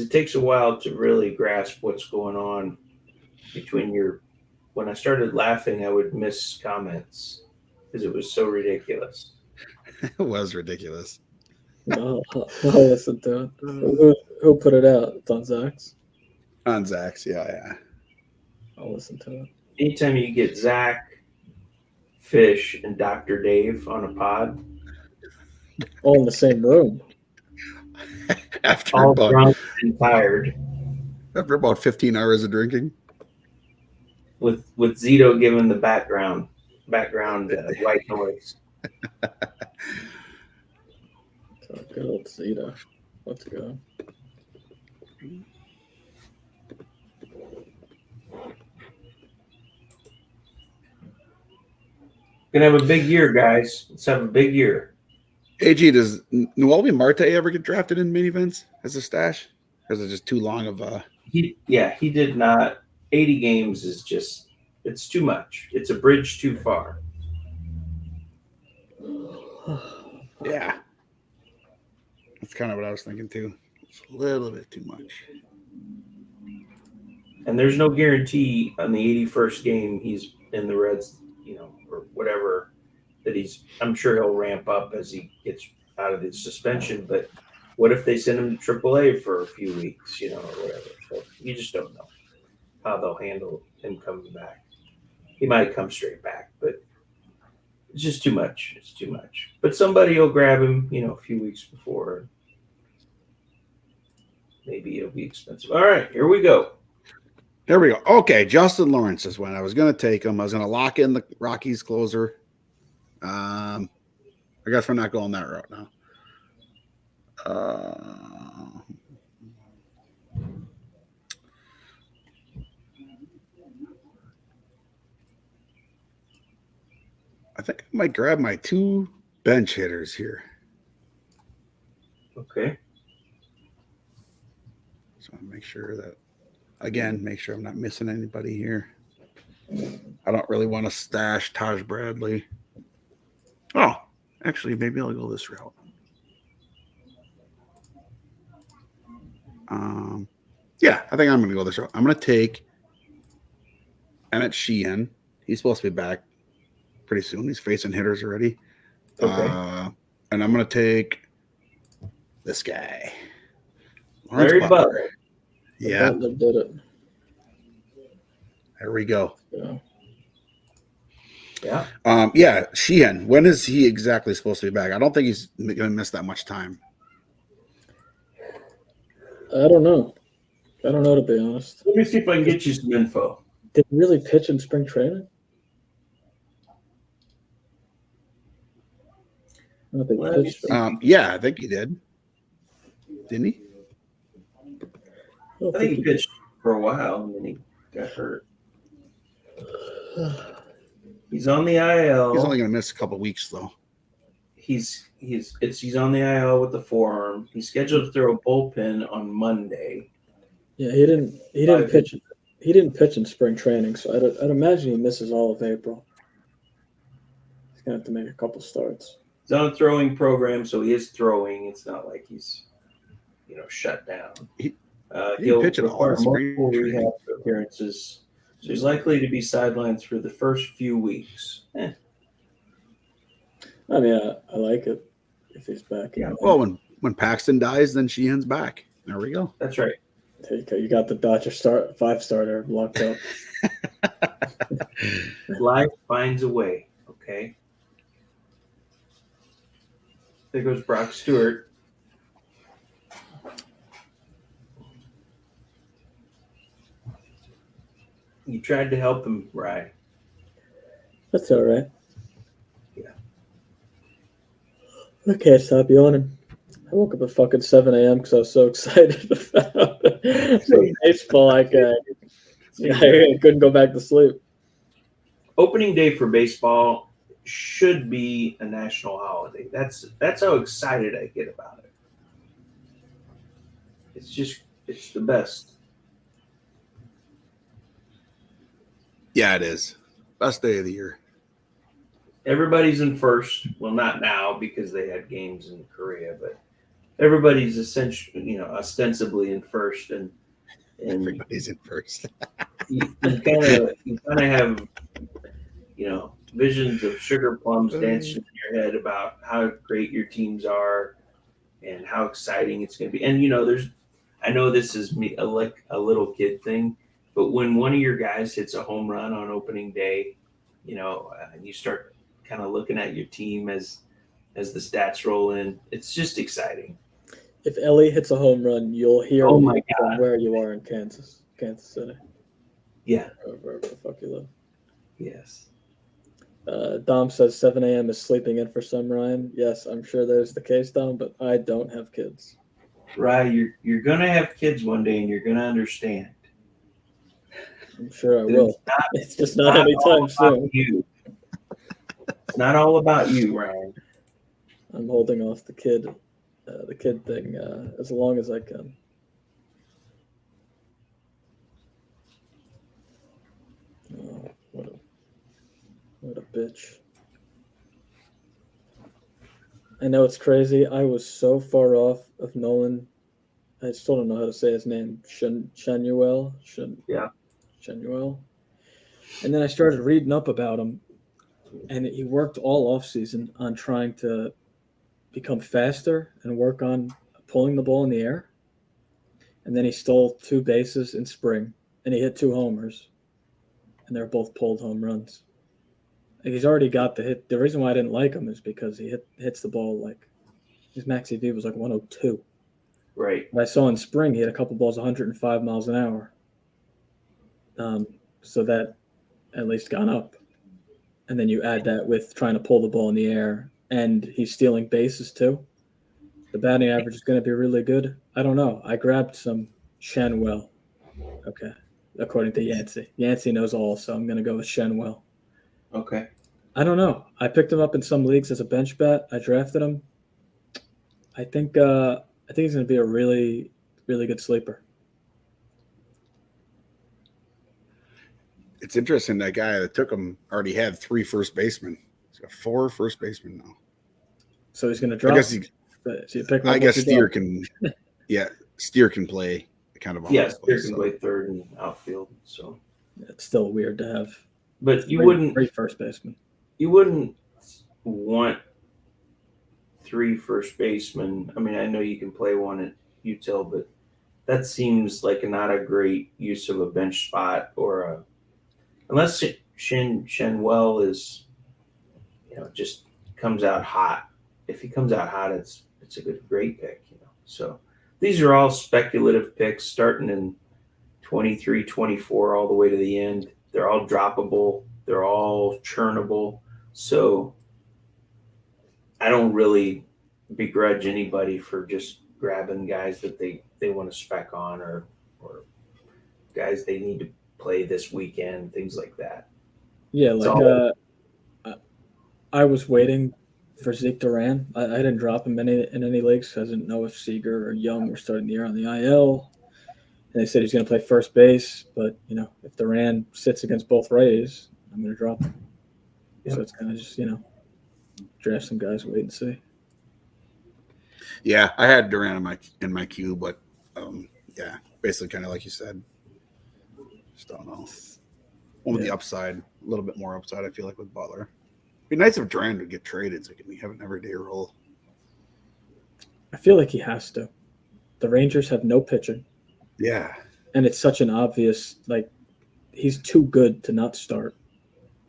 it takes a while to really grasp what's going on between your. When I started laughing, I would miss comments because it was so ridiculous. It was ridiculous. I'll listen to it. Who put it out? It's on Zach's. On Zach's, yeah. I'll listen to it. Anytime you get Zach, Fish, and Dr. Dave on a pod, All in the same room. all drunk and tired, after about 15 hours of drinking. with Zito giving the background white noise. So good old Zeta. Let's go. Gonna have a big year, guys. Let's have a big year. AG, does Noelvi Marte ever get drafted in mini events as a stash? Or is it just too long of a? He did not. 80 games is just it's too much. It's a bridge too far. Yeah, that's kind of what I was thinking too. It's a little bit too much. And there's no guarantee on the 81st game he's in the Reds, or whatever, that I'm sure he'll ramp up as he gets out of the suspension. But what if they send him to AAA for a few weeks, or whatever? So you just don't know how they'll handle him coming back. He might come straight back, but it's just too much. It's too much. But somebody will grab him, a few weeks before. Maybe it'll be expensive. All right, here we go. There we go. Okay, Justin Lawrence is when I was going to take him. I was going to lock in the Rockies closer. I guess we're not going that route now. I think I might grab my 2 bench hitters here. Okay. So make sure that, again, make sure I'm not missing anybody here. I don't really want to stash Taj Bradley. Oh, actually, maybe I'll go this route. Yeah, I think I'm going to go this route. I'm going to take Emmett Sheehan. He's supposed to be back pretty soon. He's facing hitters already. Okay. And I'm going to take this guy. Larry Butler. Yeah. Butler did it. There we go. Yeah. Yeah. Sheehan. When is he exactly supposed to be back? I don't think he's going to miss that much time. I don't know. To be honest. Let me see if I can get you some info. Did he really pitch in spring training? I don't think he pitched. Yeah, I think he did. Didn't he? I think he pitched for a while and then he got hurt. He's on the IL. He's only going to miss a couple weeks, though. He's on the IL with the forearm. He's scheduled to throw a bullpen on Monday. Yeah, he didn't pitch. He didn't pitch in spring training, so I'd imagine he misses all of April. He's gonna have to make a couple starts. He's on a throwing program, so he is throwing. It's not like he's, shut down. He'll pitch at all require in spring multiple training. rehab appearances, so he's likely to be sidelined through the first few weeks. I mean, I like it if he's back. Yeah. Well, when Paxton dies, then Sheehan's back. There we go. That's right. You got the Dodger 5-starter locked up. Life finds a way. Okay. There goes Brock Stewart. You tried to help him, right? That's all right. Yeah. I can't stop yawning. I woke up at fucking 7 a.m. because I was so excited about baseball. I couldn't go back to sleep. Opening day for baseball should be a national holiday. That's how excited I get about it. It's the best. Yeah, it is. Best day of the year. Everybody's in first. Well, not now because they had games in Korea, but everybody's ostensibly in first, and Everybody's in first. you kind of have visions of sugar plums dancing in your head about how great your teams are and how exciting it's going to be. And I know this is me like a little kid thing, but when one of your guys hits a home run on opening day, and you start kind of looking at your team as the stats roll in, it's just exciting. If Ellie hits a home run, you'll hear Oh him my from God. where you are in Kansas City. Yeah. Or wherever the fuck you live. Yes. Dom says 7 a.m. is sleeping in for some, Ryan. Yes, I'm sure there's the case, Dom, but I don't have kids. Right. You're going to have kids one day and you're going to understand. I'm sure I will. It's just not all anytime about soon. you. It's not all about you, Ryan. I'm holding off the kid thing as long as I can. Oh, what a bitch. I know it's crazy. I was so far off of Nolan. I still don't know how to say his name. Chenuel. Yeah. Chenuel. And then I started reading up about him, and he worked all off season on trying to become faster and work on pulling the ball in the air. And then he stole 2 bases in spring, and he hit 2 homers, and they're both pulled home runs. Like, he's already got the hit. The reason why I didn't like him is because he hits the ball like his max EV was like 102. Right. But I saw in spring he had a couple balls 105 miles an hour. So that at least gone up. And then you add that with trying to pull the ball in the air, and he's stealing bases too. The batting average is going to be really good. I don't know. I grabbed some Shenwell. Okay. According to Yancey. Yancey knows all, so I'm going to go with Shenwell. Okay. I don't know. I picked him up in some leagues as a bench bat. I drafted him. I think he's going to be a really, really good sleeper. It's interesting that guy that took him already had 3 first basemen. He's got 4 first basemen now. So he's going to drop. I guess I guess Steer can. Yeah, Steer can play kind of. Yeah, Steer can play third and outfield. So it's still weird to have. But you wouldn't 3 first basemen. You wouldn't want 3 first basemen. I mean, I know you can play one at util, but that seems like not a great use of a bench spot or unless Shenwell is, just comes out hot. If he comes out hot, it's a great pick, So these are all speculative picks starting in 23, 24, all the way to the end. They're all droppable. They're all churnable. So I don't really begrudge anybody for just grabbing guys that they want to spec on or guys they need to play this weekend, things like that. Yeah, I was waiting for Zeke Duran. I didn't drop him in any leagues because I didn't know if Seager or Young were starting the year on the IL. And they said he's going to play first base, but if Duran sits against both righties, I'm going to drop him. Yep. So it's kind of just draft some guys, wait and see. Yeah, I had Duran in my queue, but yeah, basically kind of like you said. Just don't know. Only the upside, a little bit more upside. I feel like with Butler. It'd be nice if Duran would get traded so he can have an everyday role. I feel like he has to. The Rangers have no pitching. Yeah, and it's such an obvious he's too good to not start.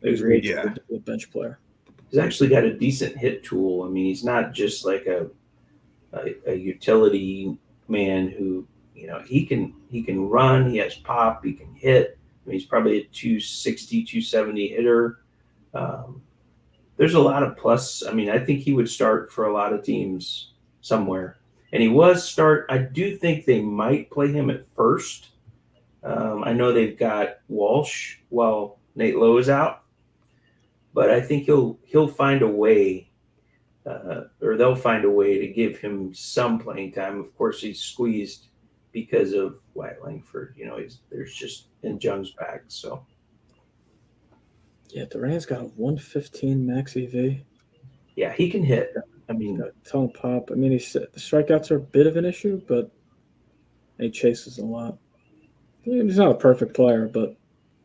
He's way too good to be a bench player. He's actually got a decent hit tool. I mean, he's not just like a utility man who he can run. He has pop. He can hit. I mean, he's probably a 260, 270 hitter. There's a lot of plus. I mean, I think he would start for a lot of teams somewhere. And he was start. I do think they might play him at first. I know they've got Walsh while Nate Lowe is out, but I think he'll find a way, or they'll find a way to give him some playing time. Of course, he's squeezed because of Wyatt Langford. There's just in Jung's back. So yeah, Duran's got a 115 max EV. Yeah, he can hit. I mean, tone pop. I mean, the strikeouts are a bit of an issue, but he chases a lot. He's not a perfect player, but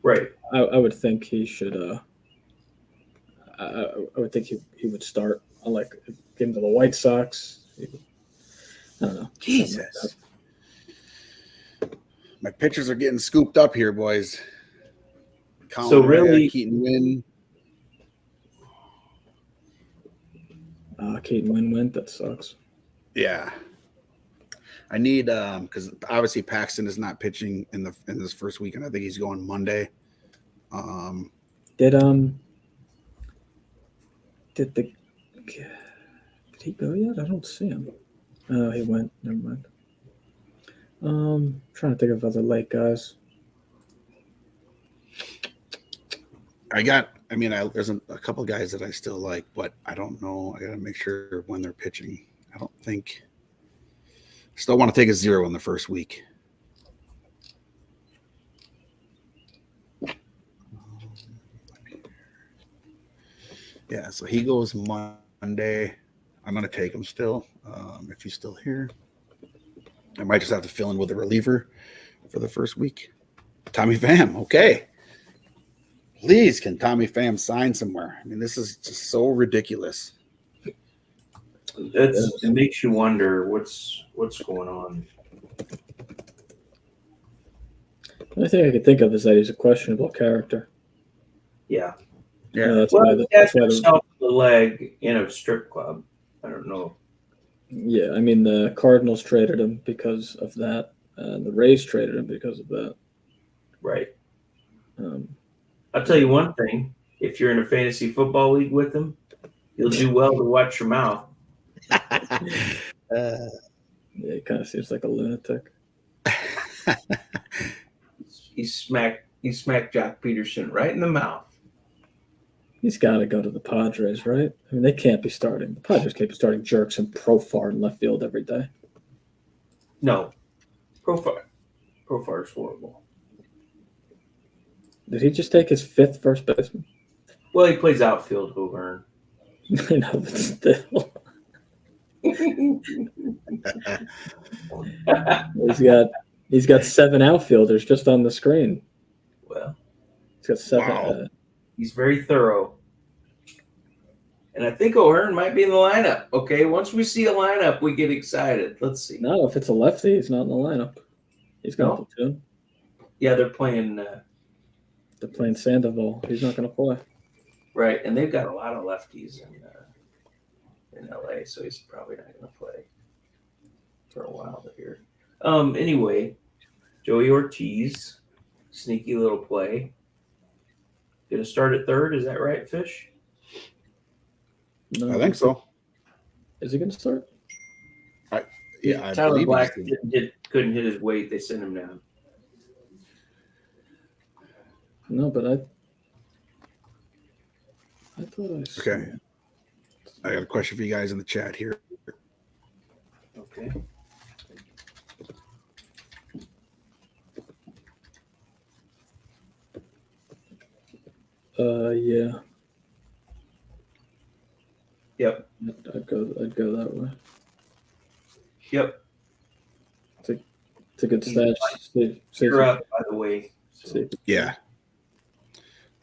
right. I would think he should. I would think he would start. Unlike give him to the White Sox. I don't know. Jesus, my pitchers are getting scooped up here, boys. Colin so really, Keaton Winn. Keaton Winn went. That sucks. Yeah, I need because obviously Paxton is not pitching in this first weekend. I think he's going Monday. Did he go yet? I don't see him. Oh, he went. Never mind. Trying to think of other late guys. I got I mean, there's a couple guys that I still like, but I don't know. I got to make sure when they're pitching. I don't think. Still want to take a 0 in the first week. Yeah, so he goes Monday. I'm going to take him still. If he's still here, I might just have to fill in with a reliever for the first week. Tommy Pham, okay. Please, can Tommy Pham sign somewhere? I mean, this is just so ridiculous. It makes you wonder what's going on. The only thing I can think of is that he's a questionable character. Yeah. Yeah. That's Well, why. he That's had why. himself the leg in a strip club. I don't know. Yeah, I mean the Cardinals traded him because of that, and the Rays traded him because of that. Right. Um, I'll tell you one thing. If you're in a fantasy football league with him, you'll do well to watch your mouth. yeah, he kind of seems like a lunatic. He smacked Jock Peterson right in the mouth. He's got to go to the Padres, right? I mean, they can't be starting. The Padres can't be starting jerks and Profar in left field every day. No. Profar is horrible. Did he just take his 5th first baseman? Well, he plays outfield, Hovern. I know, but still. He's got 7 outfielders just on the screen. Well, He's got 7. Wow. he's very thorough. And I think O'Hearn might be in the lineup. Okay, once we see a lineup, we get excited. Let's see. No, if it's a lefty, he's not in the lineup. He's got No? platoon. Yeah, they're playing They're playing Sandoval. He's not going to play. right, and they've got a lot of lefties in LA, so he's probably not going to play for a while here. Anyway, Joey Ortiz, sneaky little play. Going to start at third. Is that right, Fish? No, I think so. Is he going to start? Yeah, I Tyler believe Black he's- couldn't hit his weight. They sent him down. No, but I thought I saw. Okay. I got a question for you guys in the chat here. Okay. Yeah. Yep. I'd go that way. Yep. It's a good stash. See You're up, by the way. So, see. Yeah.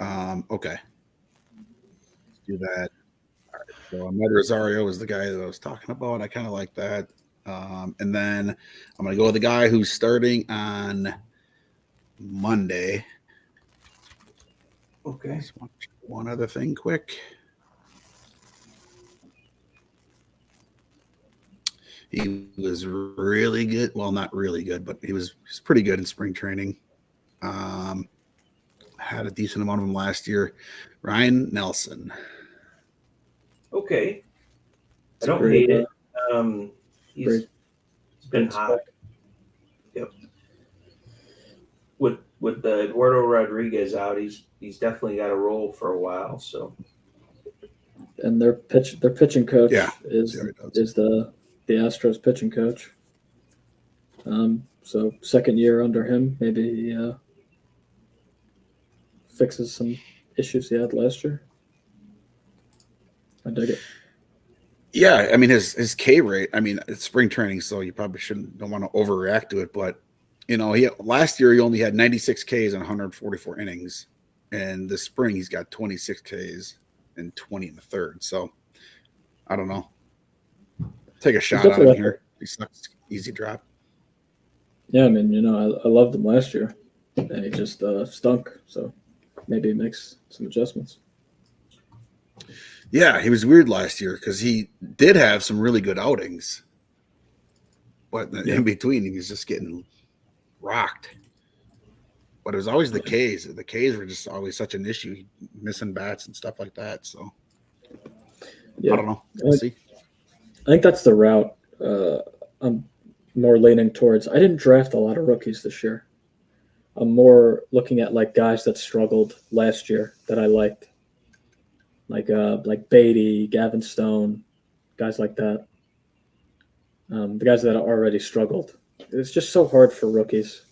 Okay. Let's do that. All right. So Ahmed Rosario is the guy that I was talking about. I kind of like that. And then I'm going to go with the guy who's starting on Monday. okay. Just one other thing quick. He was really good. Well, not really good, but he was pretty good in spring training. Had a decent amount of them last year. Ryan Nelson. Okay. It's I don't great, hate it. He's great- been hot. Yep. With the Eduardo Rodriguez out, he's definitely got a role for a while. So And their pitching coach Yeah. is Yeah, he does. the Astros pitching coach. So second year under him, maybe he fixes some issues he had last year. I dig it. Yeah, I mean his K rate. I mean it's spring training, so you probably don't want to overreact to it. But last year he only had 96 Ks and 144 innings, and this spring he's got 26 Ks and 20 in the third. So I don't know. Take a shot on him definitely- here. He sucks. Easy drop. Yeah, I mean, I loved him last year, and he just stunk. So maybe he makes some adjustments. Yeah, he was weird last year because he did have some really good outings, but Yeah. in between he was just getting rocked. But it was always the Ks. The Ks were just always such an issue, missing bats and stuff like that. So Yeah, I don't know. We'll see. I think that's the route I'm more leaning towards. I didn't draft a lot of rookies this year. I'm more looking at like guys that struggled last year that I liked like Beatty, Gavin Stone, guys like that. The guys that already struggled. It's just so hard for rookies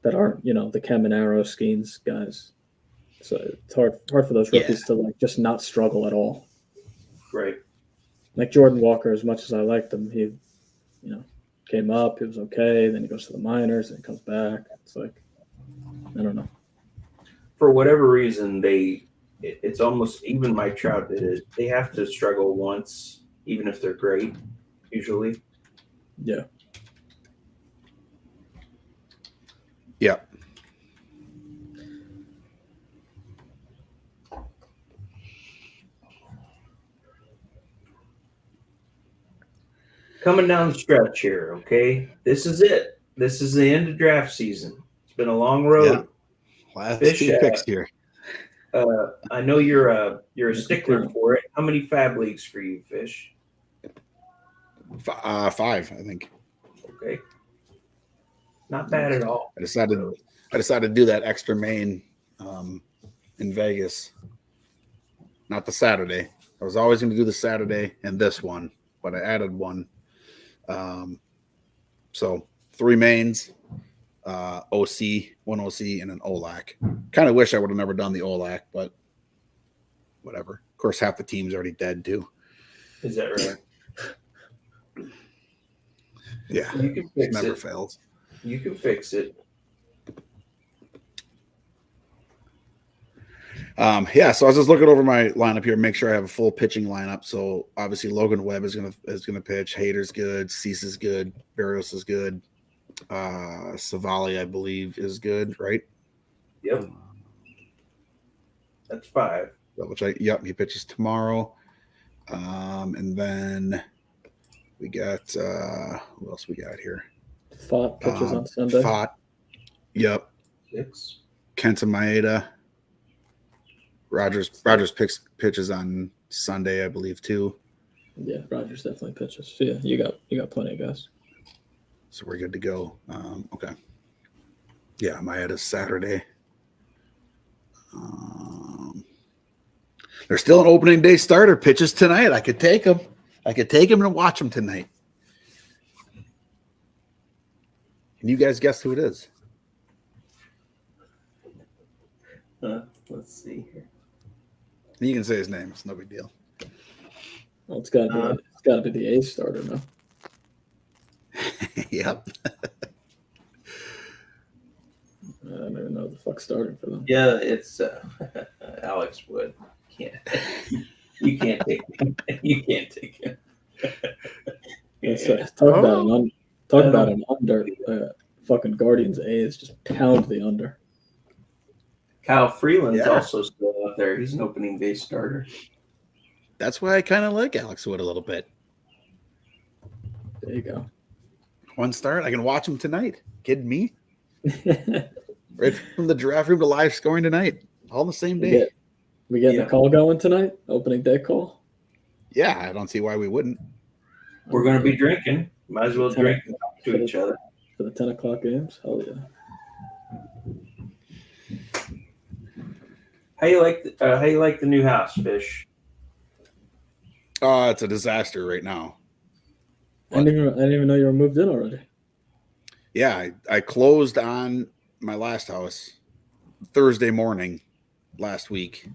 that aren't, the Caminero, Skeens guys. So it's hard for those rookies to like just not struggle at all. Right. Like Jordan Walker, as much as I liked him, he, came up, he was okay, then he goes to the minors and comes back. It's like, I don't know. For whatever reason, it's almost, even Mike Trout did it. They have to struggle once, even if they're great, usually. Yeah. Yeah. Coming down the stretch here, okay? This is it. This is the end of draft season. It's been a long road. Last Fish, 2 picks here. I know you're a stickler for it. How many fab leagues for you, Fish? 5, I think. Okay. Not bad at all. I decided to do that extra main in Vegas. Not the Saturday. I was always going to do the Saturday and this one, but I added one. So 3 mains, OC, 1 OC, and an OLAC. Kind of wish I would have never done the OLAC, but whatever. Of course, half the team's already dead too. Is that right? Yeah, You can fix never it. fails. You can fix it. So I was just looking over my lineup here, make sure I have a full pitching lineup. So obviously Logan Webb is gonna pitch. Hader's good, Cease is good, Barrios is good, Savali, I believe, is good, right? Yep. That's 5. Double check. Yep, he pitches tomorrow. And then we got who else we got here? Fott pitches on Sunday. Fott. Yep. 6. Kenta Maeda. Rogers pitches on Sunday, I believe, too. Yeah, Rogers definitely pitches. So, yeah, you got plenty of guys. So we're good to go. Okay. Yeah, Maeda's Saturday. There's still an opening day starter pitches tonight. I could take him. And watch him tonight. Can you guys guess who it is? Let's see here. You can say his name. It's no big deal. Well, it's gotta be the ace starter now. Yep. I don't even know the fuck's starting for them. Yeah, it's Alex Wood. You can't take him. You can't take him. Talk about an under. Fucking Guardians A's just pound the under. Kyle Freeland's Yeah. also still out there. He's an opening day starter. That's why I kind of like Alex Wood a little bit. There you go. 1 start. I can watch him tonight. Kidding me? Right from the draft room to live scoring tonight. All the same day. We getting a call going tonight? Opening day call? Yeah, I don't see why we wouldn't. We're going to be drinking. Might as well drink and talk to each other. For the 10 o'clock games? Hell yeah. How you like the new house, Fish? It's a disaster right now. I didn't even know you were moved in already. Yeah, I closed on my last house Thursday morning last week,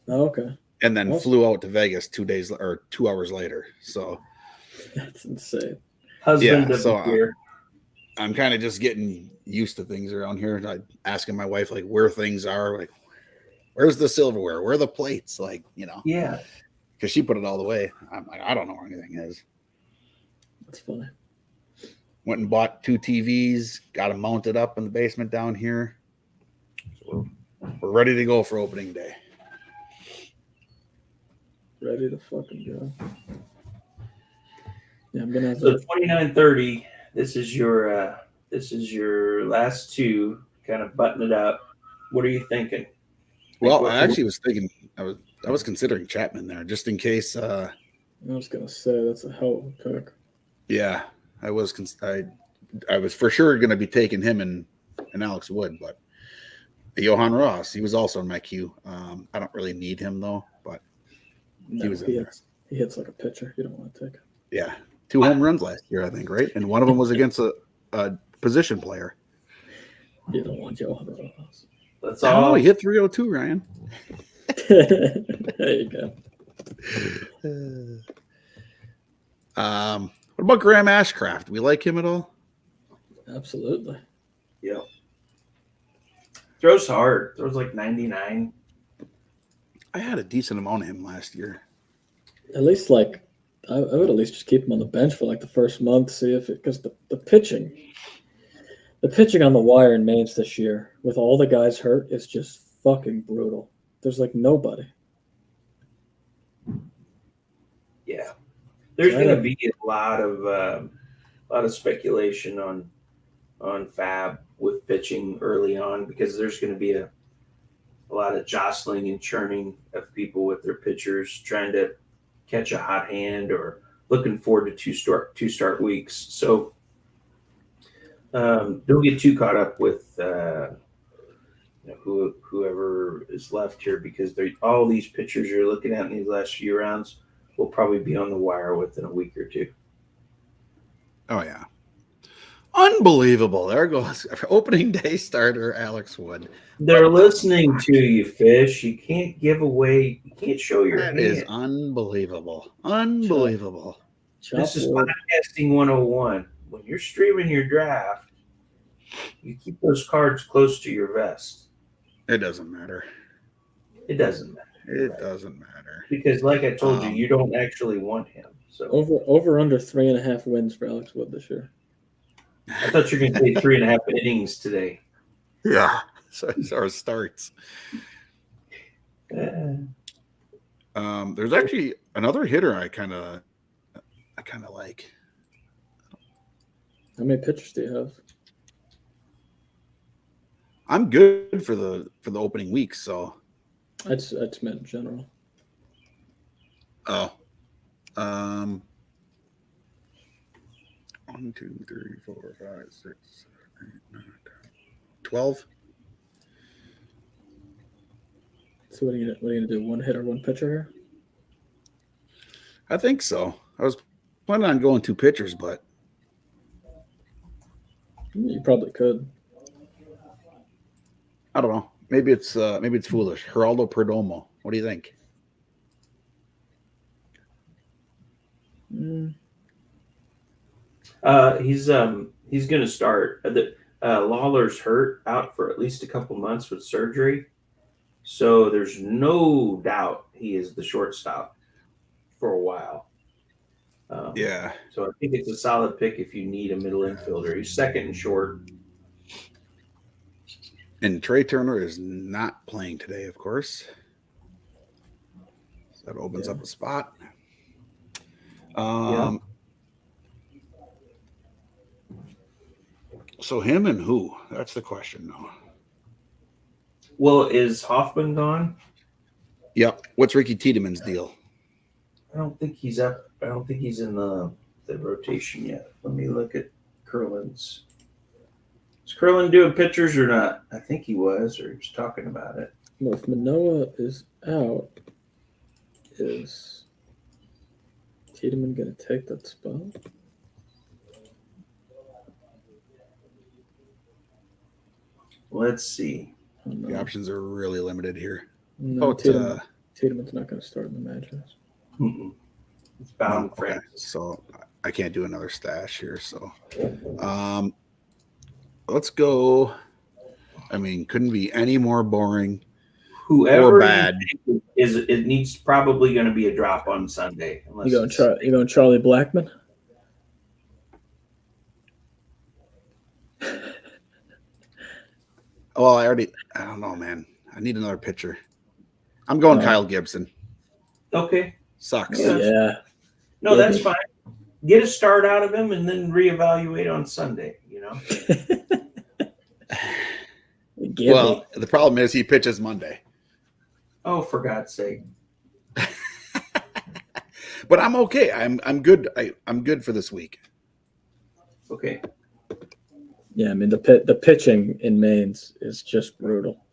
Oh, okay. and then Awesome. flew out to Vegas 2 hours later. So That's insane. Husband Yeah, of so, the year. I'm kind of just getting used to things around here. Like asking my wife like where things are, like where's the silverware, where are the plates, like Yeah. because she put it all away. I'm like, I don't know where anything is. That's funny. Went and bought 2 TVs, got them mounted up in the basement down here. So we're ready to go for opening day. Ready to fucking go. Yeah, I'm gonna have So to. 2930. This is your last 2. Kind of button it up. What are you thinking? Well, I actually was thinking I was considering Chapman there just in case. I was gonna say that's a hell of a pick. Yeah, I was for sure going to be taking him and Alex Wood, but Johan Ross, he was also in my queue. I don't really need him though, but No, was in he there. hits like a pitcher. You don't want to take him. Yeah, 2 home runs last year, I think, right? And one of them was against a position player. You don't want Johan Rojas. Let's I don't know. all He hit 302, Ryan. There you go. What about Graham Ashcraft? We like him at all? Absolutely. Yep. Throws hard. Throws like 99. I had a decent amount of him last year. At least like I would at least just keep him on the bench for like the first month, see if it because the pitching on the wire in Mainz this year with all the guys hurt is just fucking brutal. There's like nobody. Yeah. There's going to be a lot of speculation on Fab with pitching early on because there's going to be a lot of jostling and churning of people with their pitchers trying to catch a hot hand or looking forward to two start weeks. So don't get too caught up with whoever is left here because all these pitchers you're looking at in these last few rounds will probably be on the wire within a week or two. Oh, yeah. Unbelievable. There goes opening day starter Alex Wood. They're listening to you, Fish. You can't give away. You can't show your That hand. is unbelievable. Unbelievable. This is Wood. podcasting 101. When you're streaming your draft, you keep those cards close to your vest. It doesn't matter. It doesn't matter. It doesn't matter. Because like I told you, you don't actually want him. So Over under 3.5 wins for Alex Wood this year. I thought you were going to say 3.5 innings today. Yeah. So our starts. Uh, There's actually another hitter I kind of like. How many pitchers do you have? I'm good for the opening week, so I just meant in general. oh. 1, 2, 3, 4, 5, 6, 7, 8, 9, 10, 12. So what are you gonna do? One hitter, one pitcher here? I think so. I was planning on going 2 pitchers, but You probably could. I don't know. Maybe it's foolish. Geraldo Perdomo. What do you think? he's going to start. Lawler's hurt out for at least a couple months with surgery, so there's no doubt he is the shortstop for a while. Yeah. So I think it's a solid pick if you need a middle infielder. He's second and short. And Trey Turner is not playing today, of course. So that opens up a spot. So him and who? That's the question, though. Well, is Hoffman gone? Yep. What's Ricky Tiedemann's deal? I don't think he's up. I don't think he's in the rotation yet. Let me look at Curlin's. Is Curlin doing pitchers or not? I think he was, or he was talking about it. Well, if Manoah is out, is Tiedemann going to take that spot? Let's see. Oh, no. The options are really limited here. No, Tiedemann's not going to start in the matches. Mm-mm. It's bound Okay. Francis. So I can't do another stash here. So let's go. I mean, couldn't be any more boring. Whoever or bad. is it needs probably going to be a drop on Sunday. Unless You going Charlie Blackman? Well, I don't know, man. I need another pitcher. I'm going Kyle Gibson. Okay. Sucks. Yeah. No, that's fine. Get a start out of him and then reevaluate on Sunday, you know? Well, the problem is he pitches Monday. Oh, for God's sake. But I'm okay. I'm good. I'm good for this week. Okay. Yeah, I mean the pitching in Mainz is just brutal.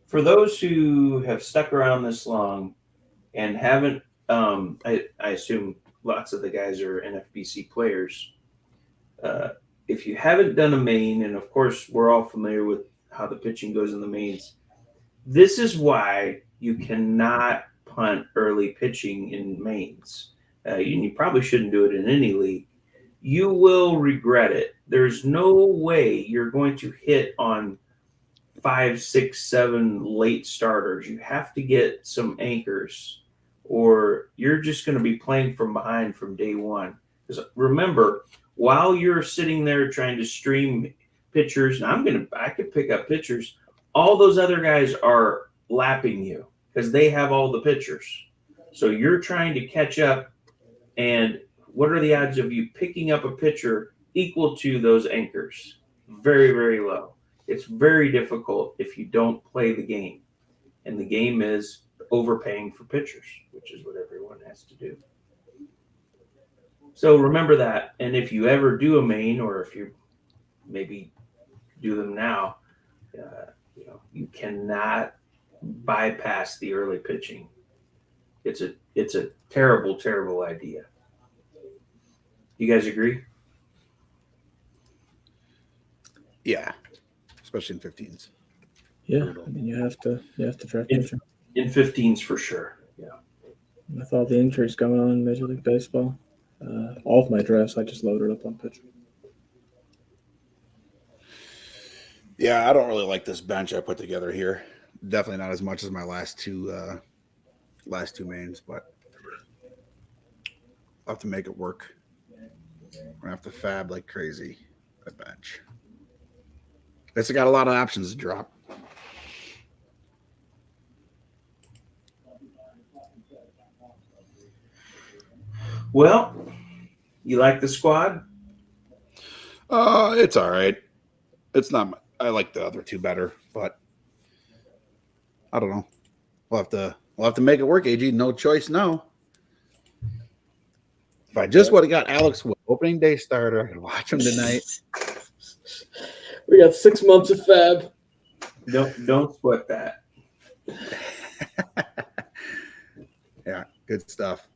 For those who have stuck around this long, and haven't, I assume lots of the guys are NFBC players. If you haven't done a main, and of course we're all familiar with how the pitching goes in the mains, this is why you cannot punt early pitching in mains. You probably shouldn't do it in any league. You will regret it. There's no way you're going to hit on 5, 6, 7 late starters. You have to get some anchors, or you're just going to be playing from behind from day one. Because remember, while you're sitting there trying to stream pitchers, and I could pick up pitchers. All those other guys are lapping you because they have all the pitchers. So you're trying to catch up, and what are the odds of you picking up a pitcher equal to those anchors? Very, very low. It's very difficult if you don't play the game. And the game is overpaying for pitchers, which is what everyone has to do. So remember that. And if you ever do a main, or if you maybe do them now, you cannot bypass the early pitching. It's a terrible, terrible idea. You guys agree? Yeah, especially in 15s. Yeah, Brutal. I mean you have to draft In- pitcher. In 15s for sure. Yeah. With all the injuries going on in Major League Baseball, all of my drafts I just loaded up on pitcher. Yeah, I don't really like this bench I put together here. Definitely not as much as my last two mains, but I'll have to make it work. We're gonna have to fab like crazy at bench. It's got a lot of options to drop. Well, you like the squad? It's all right. It's not. I like the other two better, but I don't know. We'll have to make it work. AG, no choice now. If I just would have got Alex Wood, opening day starter, I could watch him tonight. We got 6 months of fab. Don't sweat that. Yeah, good stuff.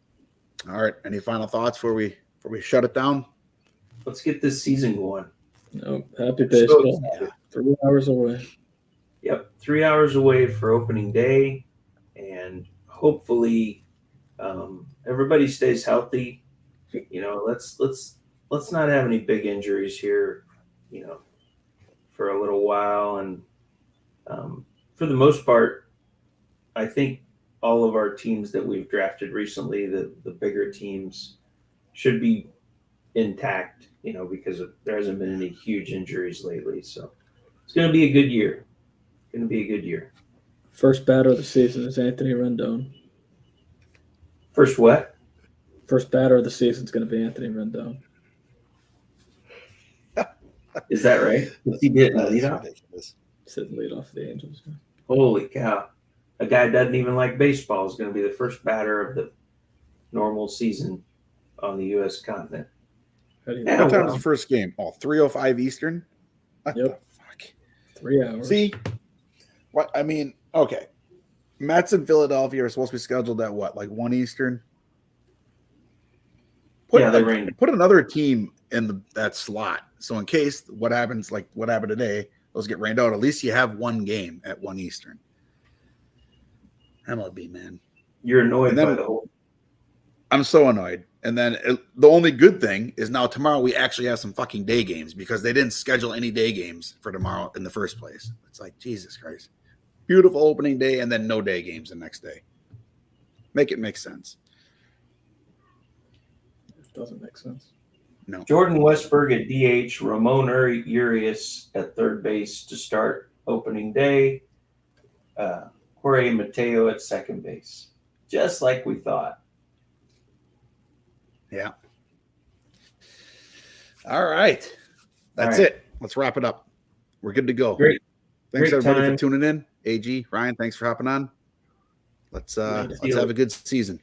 All right. Any final thoughts before we shut it down? Let's get this season going. No, happy baseball. Yeah. 3 hours away. Yep, 3 hours away for opening day, and hopefully everybody stays healthy. Let's not have any big injuries here, for a little while. And for the most part, I think all of our teams that we've drafted recently, the bigger teams, should be intact, because there hasn't been any huge injuries lately. So it's going to be a good year. First batter of the season is Anthony Rendon. First what? First batter of the season is going to be Anthony Rendon. Is that right? He didn't That is lead off? ridiculous. Sitting lead off the Angels. Holy cow. A guy doesn't even like baseball is going to be the first batter of the normal season on the U.S. continent. How do you Yeah, What time's well. the first game? Oh, 3:05 Eastern? What Yep. the fuck? 3 hours. See? What I mean, okay. Mets in Philadelphia are supposed to be scheduled at what, like 1 Eastern? Yeah, they ran. Put another team in that slot. So in case what happens, like what happened today, those get rained out, at least you have one game at 1 Eastern. MLB, man. You're annoyed And then- by the whole. I'm so annoyed. And then the only good thing is now tomorrow we actually have some fucking day games because they didn't schedule any day games for tomorrow in the first place. It's like, Jesus Christ. Beautiful opening day and then no day games the next day. Make it make sense. It doesn't make sense. No. Jordan Westberg at DH, Ramon Urias at third base to start opening day, Jorge Mateo at second base. Just like we thought. Yeah. All right. That's All right. it. Let's wrap it up. We're good to go. Great. Thanks Great everybody time. for tuning in. AG, Ryan, thanks for hopping on. Let's Great. have a good season.